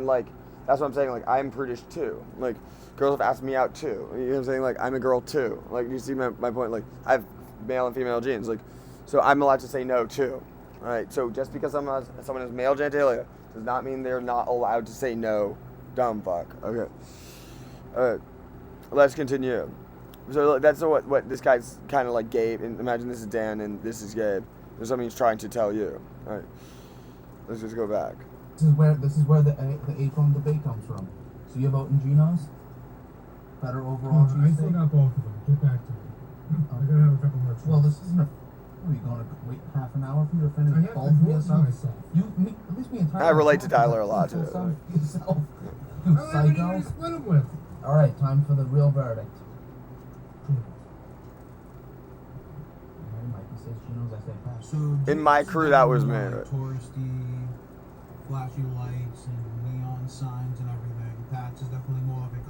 like that's what I'm saying. Like I'm prudish too. Like girls have asked me out too. You know what I'm saying? Like I'm a girl too. Like you see my point? Like I have male and female genes. Like so I'm allowed to say no too. All right. So just because someone has male genitalia does not mean they're not allowed to say no. Dumb fuck. Okay. All right. Let's continue. So that's what this guy's kind of like Gabe. And imagine this is Dan and this is Gabe. There's something he's trying to tell you. All right. Let's just go back. This is where the Akon debate comes from. So you're voting Geno's? Better overall I still got both of them. Get back to me. I gotta have a couple more. Well, this isn't a. What, are you going to wait half an hour for you to finish I have both to of vote yourself? myself. At least me and Tyler. I relate to Tyler a lot too. Yourself. I don't have anybody to split them with. All right, time for the real verdict. Mikey says Geno's. I say pass. So In my crew, that was me. Touristy, flashy lights and neon signs and everything. Pat's is definitely more like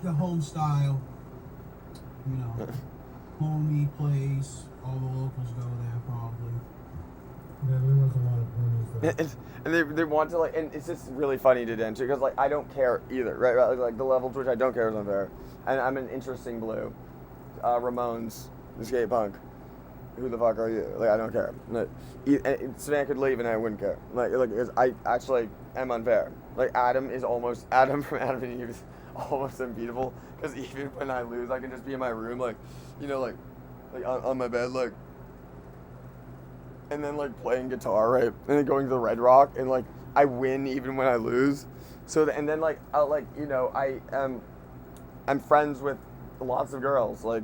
the home style, you know, homey place. All the locals go there probably. Yeah, there was a lot of homies there. And they want to like, and it's just really funny to dance because like I don't care either, right? Like the level to which I don't care is unfair, and I'm an interesting blue. Ramones, the skate punk. Who the fuck are you? Like I don't care. Like, Savannah could leave and I wouldn't care. Like I actually am unfair. Like Adam from Adam and Eve is almost unbeatable because even when I lose, I can just be in my room, like, you know, like on my bed, like. And then like playing guitar, right? And then going to the Red Rock, and like I win even when I lose. So and then like I'll like, you know, I'm friends with lots of girls, like,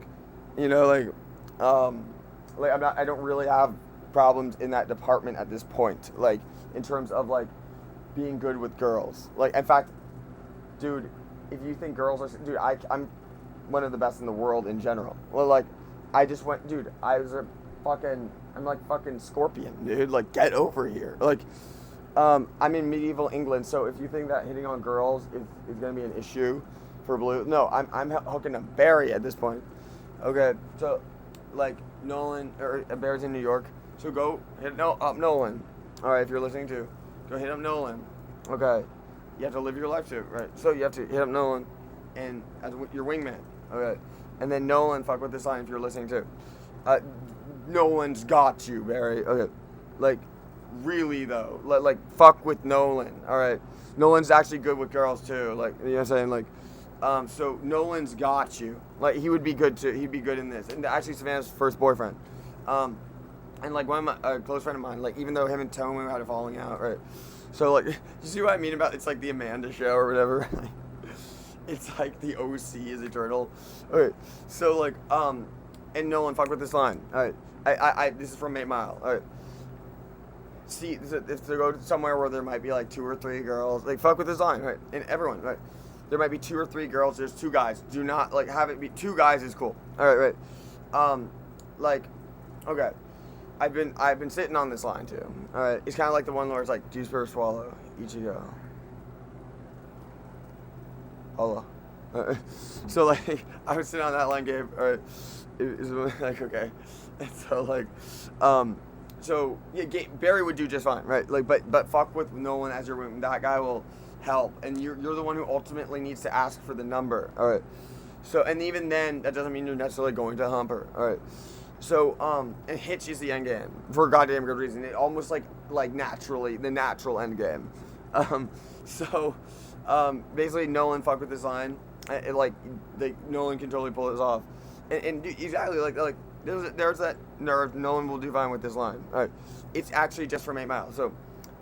you know, like I don't really have problems in that department at this point, like in terms of like being good with girls. Like in fact, dude, if you think girls are, dude, I'm one of the best in the world in general. Well, like I just went, dude, I'm like fucking Scorpion, dude. Like, get over here. Like, I'm in medieval England, so if you think that hitting on girls is gonna be an issue for Blue, no, I'm hooking up Barry at this point. Okay, so like Nolan or Barry's in New York, so go hit up Nolan. All right, if you're listening to, go hit up Nolan. Okay, you have to live your life too, right? So you have to hit up Nolan, and as your wingman. Okay, and then Nolan, fuck with this line if you're listening to. Nolan's got you, Barry. Okay, like, really though, like, fuck with Nolan. All right, Nolan's actually good with girls too. Like, you know what I'm saying? Like, so Nolan's got you. Like, he would be good too. He'd be good in this. And actually, Savannah's first boyfriend. And like one of my a close friend of mine. Like, even though him and Tony had a falling out, right? So like, you see what I mean about it's like the Amanda show or whatever. It's like the OC is eternal. Okay, so like, and Nolan, fuck with this line. All right. I this is from 8 Mile. All right. See, if they go somewhere where there might be like 2 or 3 girls, like fuck with this line, right? And everyone, right? There might be 2 or 3 girls. There's 2 guys. Do not like have it be 2 guys is cool. All right, right. Like, okay. I've been sitting on this line too. All right. It's kind of like the one where it's like juice per swallow, Ichigo. Hola. So like I was sitting on that line, Gabe. All right. It was like okay. And so like, so yeah, Barry would do just fine, right? Like, but fuck with Nolan as your wing. That guy will help, and you're the one who ultimately needs to ask for the number. All right. So and even then, that doesn't mean you're necessarily going to hump her. All right. So and Hitch is the end game for a goddamn good reason. It almost like naturally the natural end game. Basically Nolan fuck with this line. Nolan can totally pull this off, and exactly like. There's that nerve. Nolan will do fine with this line. All right, it's actually just from 8 Mile. So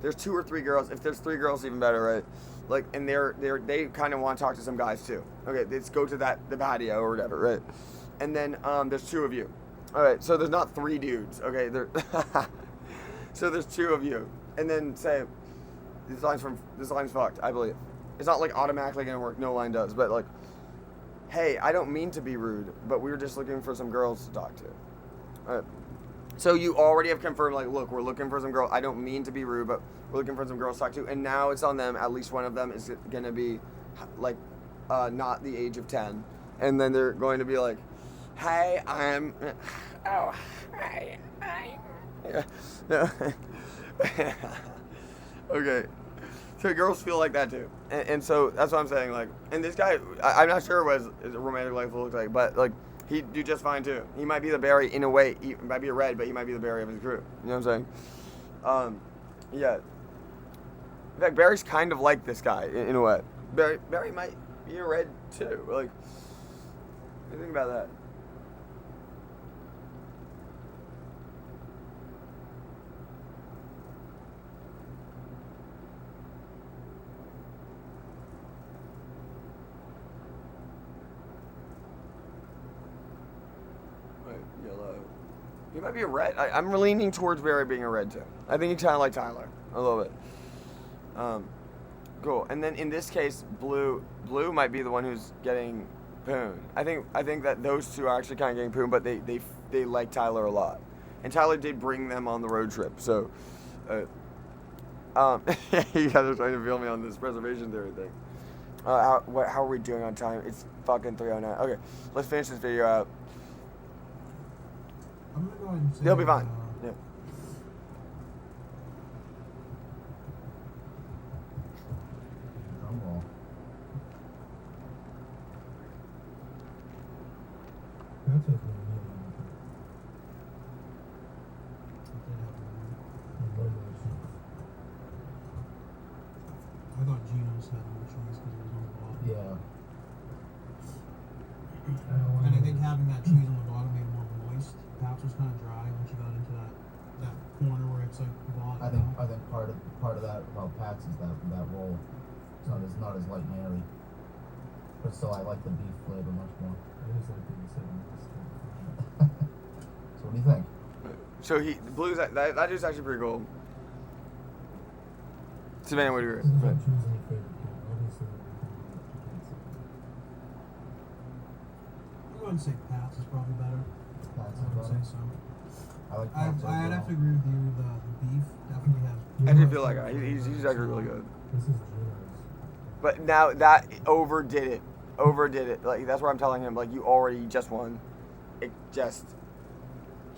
there's 2 or 3 girls. If there's 3 girls, even better, right? Like, and they kind of want to talk to some guys too. Okay, let's go to the patio or whatever, right? And then there's 2 of you. All right, so there's not 3 dudes. Okay, so there's 2 of you, and then say this line's fucked. I believe it's not like automatically gonna work. No line does, but like. Hey, I don't mean to be rude, but we were just looking for some girls to talk to. All right. So you already have confirmed, like, look, we're looking for some girls. I don't mean to be rude, but we're looking for some girls to talk to. And now it's on them. At least one of them is going to be, like, not the age of 10. And then they're going to be like, hey, yeah. Okay. So girls feel like that too, and so that's what I'm saying. Like, and this guy, I'm not sure what his romantic life will look like, but like he'd do just fine too. He might be the Barry in a way. He might be a red, but he might be the Barry of his crew. You know what I'm saying? Yeah. In fact, Barry's kind of like this guy in a way. Barry might be a red too. Like, what do you think about that? Yellow. He might be a red. I'm leaning towards Barry being a red too. I think he's kind of like Tyler a little bit. Cool. And then in this case, Blue might be the one who's getting poon. I think that those 2 are actually kind of getting poon, but they like Tyler a lot. And Tyler did bring them on the road trip. So You guys are trying to feel me on this preservation theory thing. How are we doing on time? It's fucking 3:09. Okay, let's finish this video out. I'm gonna go ahead and say They'll be fine. Yeah. Drum roll. That took me a minute. I thought Geno's had more cheese because it was on the bottom. Yeah. And I think having that cheese on the bottom made it more moist. Perhaps was kind of dry when she got into that corner where it's like bottom. I think part of that about Pat's is that roll. It's not as light and airy. But still, I like the beef flavor much more. I just like the second. So what do you think? So Blue's that is actually pretty cool. Savannah, what do you agree? I'm choosing a favorite kid. Obviously, I'm going to say Pat's is probably better. Pat's I would say so. I like Pat's. I'd have to agree with you. The beef definitely has. I do feel like he's actually really good. This is Geno's. But now that overdid it. Like that's where I'm telling him, like you already just won. It just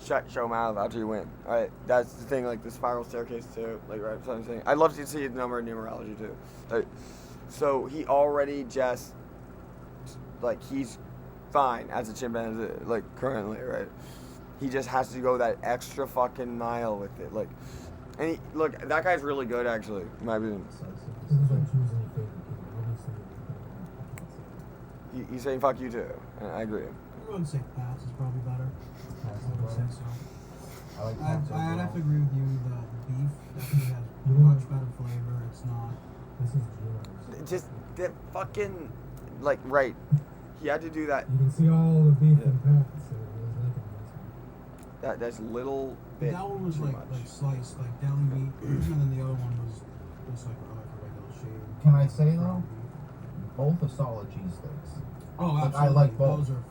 shut show mouth after you win. Alright, that's the thing. Like the spiral staircase too. Like right, that's what I'm saying. I'd love to see the number in numerology too. Like, so he already just like he's fine as a chimpanzee. Like currently, right? He just has to go that extra fucking mile with it. Like, and look, that guy's really good actually. In my opinion. This is like choosing a favorite kid. Obviously, He's saying fuck you too. And I agree. I'm going to say Pat's is probably better. I would say so. I like Pat's. I'd have to agree with you. The beef definitely has much better flavor. It's not. This is Geno's. Just that fucking like right. He had to do that. You can see all the beef in Pat's. So it was like a That's little bit. That one was too like much. sliced like deli meat, and then the other one was just like a regular shade. Can I say though? Both are solid cheesesteaks. Oh, Like, absolutely. I like both. Those are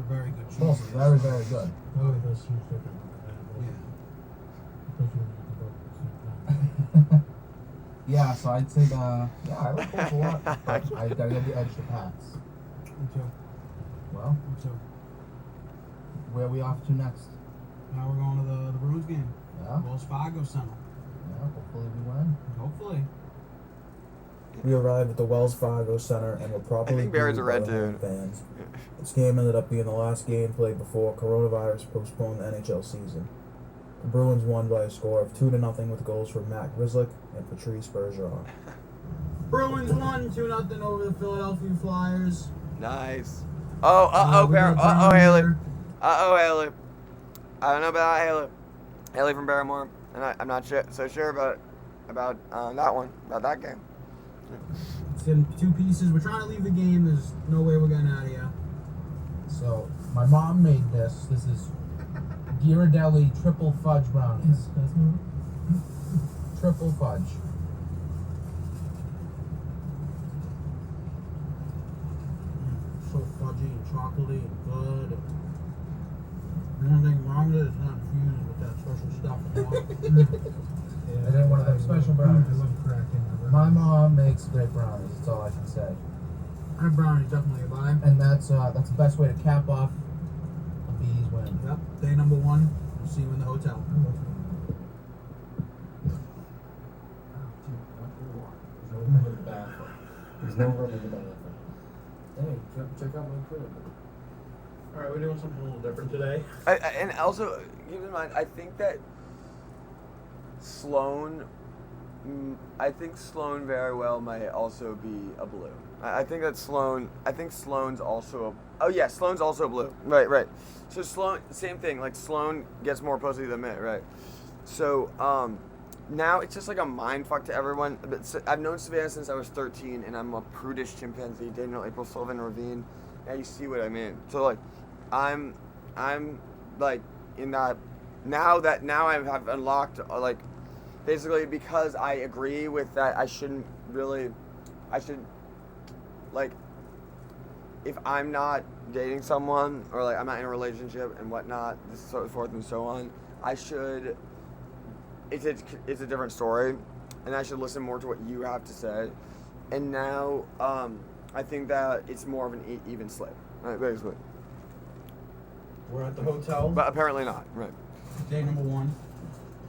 very good cheese. Both are very, very good. Oh, those huge different. Yeah. Especially when you can both at the same time. Yeah, so I'd say I like both a lot. But I gotta give the edge to Pat's. Me too. Well, Me too. where are we off to next? Now we're going to the Bruins game. Yeah. Wells Fargo Center. Yeah, hopefully we win. Hopefully. We arrived at the Wells Fargo Center and were properly I think Barrett's a booed by red the home dude. fans. This game ended up being the last game played before coronavirus postponed the NHL season. The Bruins won by a score of 2-0 with goals from Matt Grzelcyk and Patrice Bergeron. Bruins won 2-0 over the Philadelphia Flyers. Nice. Oh, Haley. Haley. I don't know about Haley. Haley from Barrymore, and I'm not so sure about that one, about that game. It's in 2 pieces. We're trying to leave the game. There's no way we're getting out of here. So my mom made this. This is Ghirardelli triple fudge brownies. Triple fudge. So fudgy and chocolatey and good. The only thing wrong with it is not infused with that special stuff. I didn't want to have special brownies. I love cracking. My mom makes great brownies. That's all I can say. Our brownie's definitely a buy. And that's the best way to cap off a Bees win. Yep. Day number 1. We'll see you in the hotel. There's no room in the bathroom. Hey, check out my crib. Alright, we're doing something a little different today. And also, keep in mind, I think that Sloan very well might also be a blue. I think Sloan's also Sloan's also blue. Right. So Sloan, same thing, like Sloan gets more pussy than me, right? So, now it's just like a mind fuck to everyone. But I've known Savannah since I was 13, and I'm a prudish chimpanzee, Daniel, April, Sullivan, Ravine. Now you see what I mean. So like, I'm like in that now I have unlocked like basically because I agree with that. I should like if I'm not dating someone or like I'm not in a relationship and whatnot, so forth and so on. It's a different story. and I should listen more to what you have to say. And now, I think that it's more of an even slate, right, basically. We're at the hotel. But apparently not, right? Day number 1.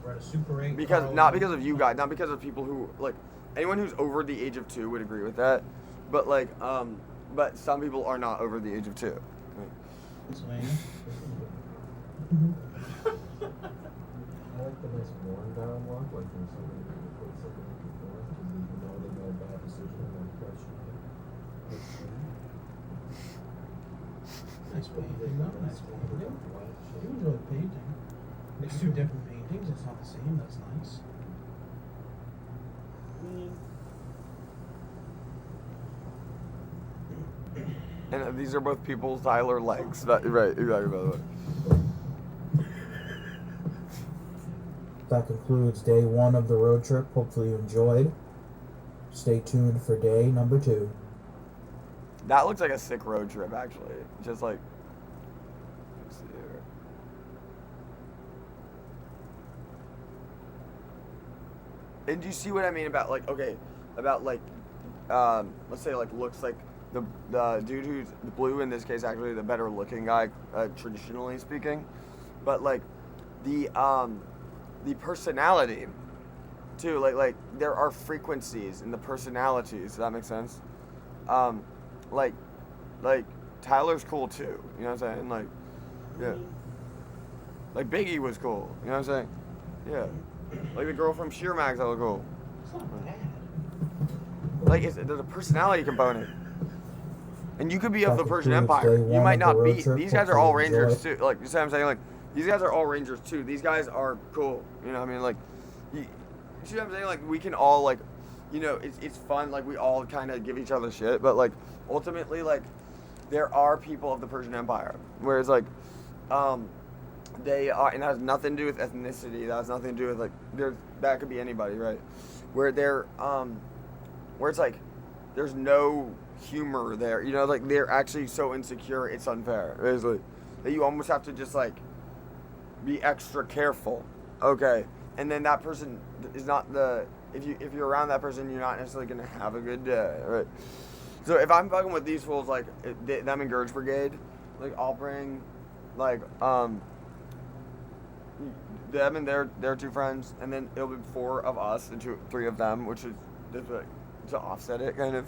We're at a Super 8. Not because of you guys, not because of people who like anyone who's over the age of 2 would agree with that, but like but some people are not over the age of 2. Right. Pennsylvania. I like the nice worn down walk, like from somebody who puts something before, because you know they made a bad decision and then question it. Nice painting. Nice painting. You enjoy the painting. It's 2 different paintings. It's not the same. That's nice. And these are both people's Tyler legs. Right, exactly, by the way. That concludes day 1 of the road trip. Hopefully you enjoyed. Stay tuned for day number 2. That looks like a sick road trip, actually. Just like, let's see here. And do you see what I mean about like, okay, about like, let's say like looks like the dude who's the blue in this case, actually the better looking guy, traditionally speaking, but like the personality too, like there are frequencies in the personalities. Does that make sense? Like Tyler's cool too. You know what I'm saying? Like, yeah. Like Biggie was cool. You know what I'm saying? Yeah. Like the girl from Sheer Mags that was cool. It's not bad. Like there's a personality component. And you could be of the Persian Empire. You might not be. These guys are all Rangers too. Like, you see what I'm saying? Like, these guys are all Rangers too. These guys are cool. You know what I mean? Like, you see what I'm saying? Like, we can all, like, you know, it's fun. Like, we all kind of give each other shit. But, like, ultimately, like, there are people of the Persian Empire. Whereas, like, they are, and it has nothing to do with ethnicity. That has nothing to do with, like, that could be anybody, right? Where where it's like, there's no humor there, you know, like they're actually so insecure it's unfair, basically, that you almost have to just like be extra careful. Okay, and then that person is not if you're around that person, you're not necessarily gonna have a good day, right? So if I'm fucking with these fools, like them and Gurge Brigade, like I'll bring like them and their 2 friends, and then it'll be 4 of us and 3 of them, which is just like to offset it kind of.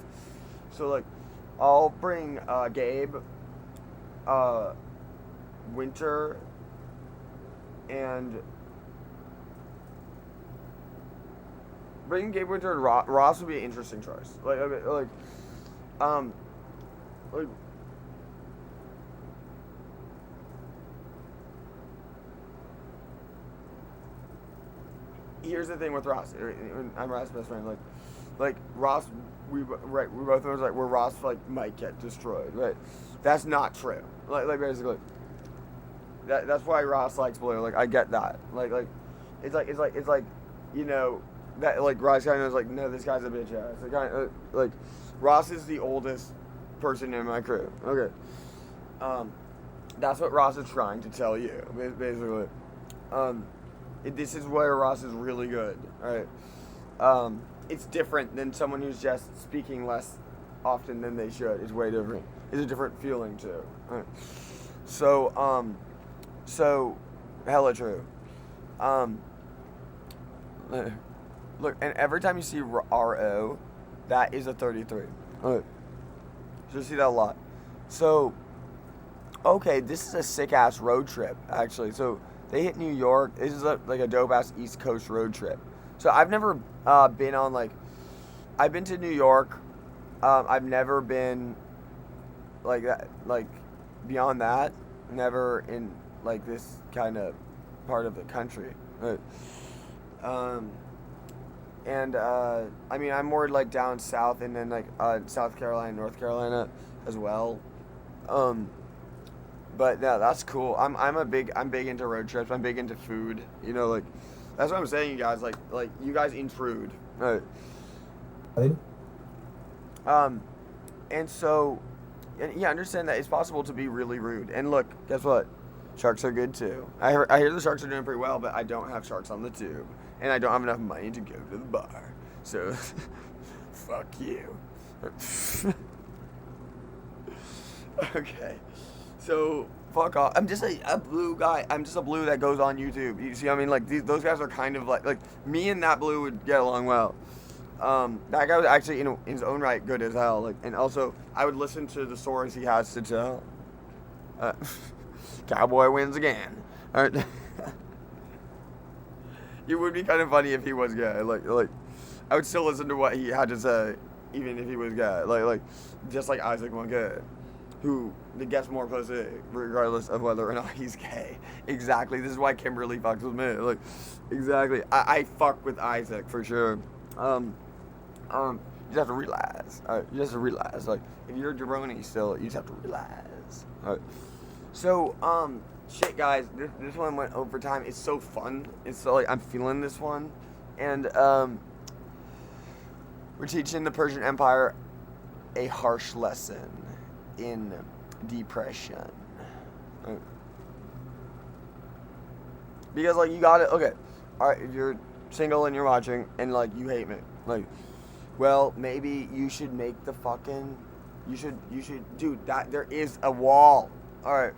So, like, I'll bring Gabe, Winter, and bringing Gabe, Winter, and Ross would be an interesting choice. Like, here's the thing with Ross. I'm Ross' best friend. Like Ross, we both was like where Ross like might get destroyed, right? That's not true. Like basically, that's why Ross likes Blue. Like I get that. Like it's like you know that like Ross kind of is like, no, this guy's a bitch ass. Like Ross is the oldest person in my crew. Okay, that's what Ross is trying to tell you, basically. This is where Ross is really good, right? It's different than someone who's just speaking less often than they should. It's way different. It's a different feeling too. Right. So hella true. Look, and every time you see RO, that is a 33. Okay. So you see that a lot. So, okay, this is a sick ass road trip actually. So they hit New York. This is like a dope ass East Coast road trip. So I've never been on like, I've been to New York. I've never been like that, like beyond that, never in like this kind of part of the country. Right. I mean, I'm more like down south and then like South Carolina, North Carolina as well. But yeah, that's cool. I'm big into road trips. I'm big into food. You know, like that's what I'm saying, you guys. Like you guys intrude. Right. And so, yeah, understand that it's possible to be really rude. And look, guess what? Sharks are good too. I hear the Sharks are doing pretty well, but I don't have Sharks on the tube, and I don't have enough money to go to the bar. So, fuck you. Okay. So, fuck off. I'm just a blue guy. I'm just a blue that goes on YouTube. You see what I mean? Like, those guys are kind of like me and that blue would get along well. That guy was actually in his own right good as hell. Like, and also, I would listen to the stories he has to tell. Cowboy wins again. All right. It would be kind of funny if he was gay. Like, I would still listen to what he had to say, even if he was gay. Like, just like Isaac Monkey, who gets more pussy regardless of whether or not he's gay. Exactly. This is why Kimberly fucks with me. Like, exactly. I fuck with Isaac for sure. You just have to realize. You just have to realize. Like, if you're a jabroni still, you just have to realize. All right. So, shit, guys. This one went over time. It's so fun. It's so, like, I'm feeling this one. And, we're teaching the Persian Empire a harsh lesson in depression. Because, like, you gotta, okay. Alright, if you're single and you're watching and, like, you hate me. Like, well, maybe you should make the fucking, you should, dude, there is a wall. Alright.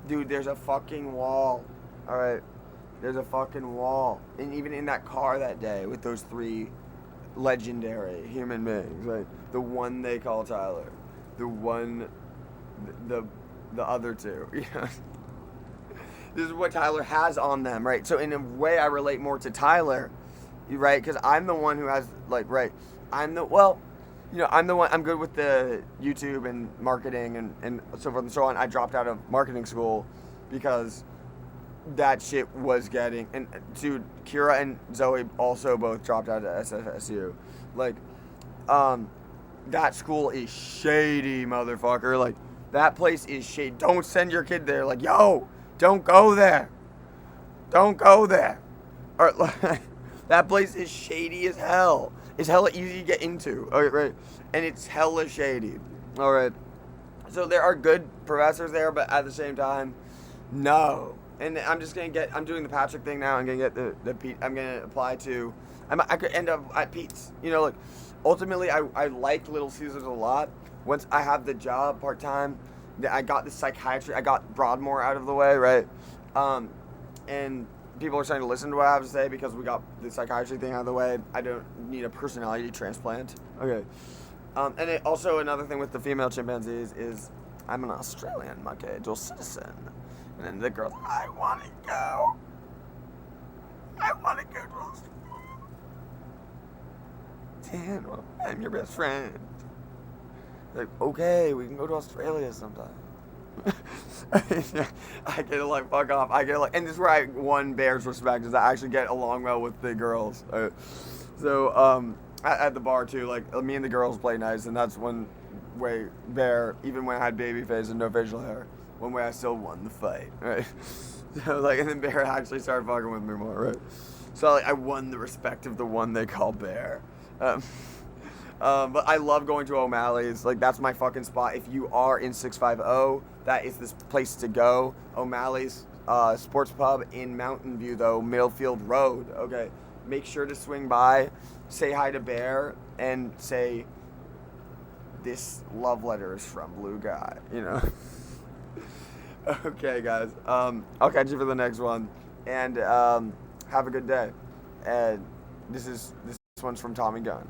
Dude, there's a fucking wall. Alright. There's a fucking wall. And even in that car that day with those 3 legendary human beings, right? The one they call Tyler. The one, the other 2. You know? This is what Tyler has on them, right? So in a way, I relate more to Tyler, right? Because I'm the one who has, like, right? I'm the one, I'm good with the YouTube and marketing and so forth and so on. I dropped out of marketing school because that shit was getting, and dude, Kira and Zoe also both dropped out of SFSU. Like, that school is shady, motherfucker. Like, that place is shady. Don't send your kid there. Like, yo, don't go there. Don't go there. Or, like, that place is shady as hell. It's hella easy to get into. All right. And it's hella shady. All right. So there are good professors there, but at the same time, no. And I'm just going to I'm doing the Patrick thing now. I'm going to get the Pete. I'm going to apply to, I could end up at Pete's. You know, like, ultimately, I like Little Caesars a lot. Once I have the job part-time, I got the psychiatry, I got Broadmoor out of the way, right? And people are starting to listen to what I have to say because we got the psychiatry thing out of the way. I don't need a personality transplant. Okay. And also another thing with the female chimpanzees is I'm an Australian monkey, dual citizen. And then the girl's, I want to go. I want to go to Australia. Dan, well, I'm your best friend. Like, okay, we can go to Australia sometime. I get to, like, fuck off. I get to, like, and this is where I won Bear's respect, is I actually get along well with the girls. So, at the bar, too, like, me and the girls play nice, and that's one way Bear, even when I had baby face and no facial hair, one way I still won the fight, right? So, like, and then Bear actually started fucking with me more, right? So, like, I won the respect of the one they call Bear. But I love going to O'Malley's. Like, that's my fucking spot. If you are in 650, that is this place to go. O'Malley's Sports Pub in Mountain View, though, Millfield Road. Okay, make sure to swing by, say hi to Bear, and say, this love letter is from Blue Guy, you know? Okay, guys. I'll catch you for the next one. And have a good day. And this one's from Tommy Gunn.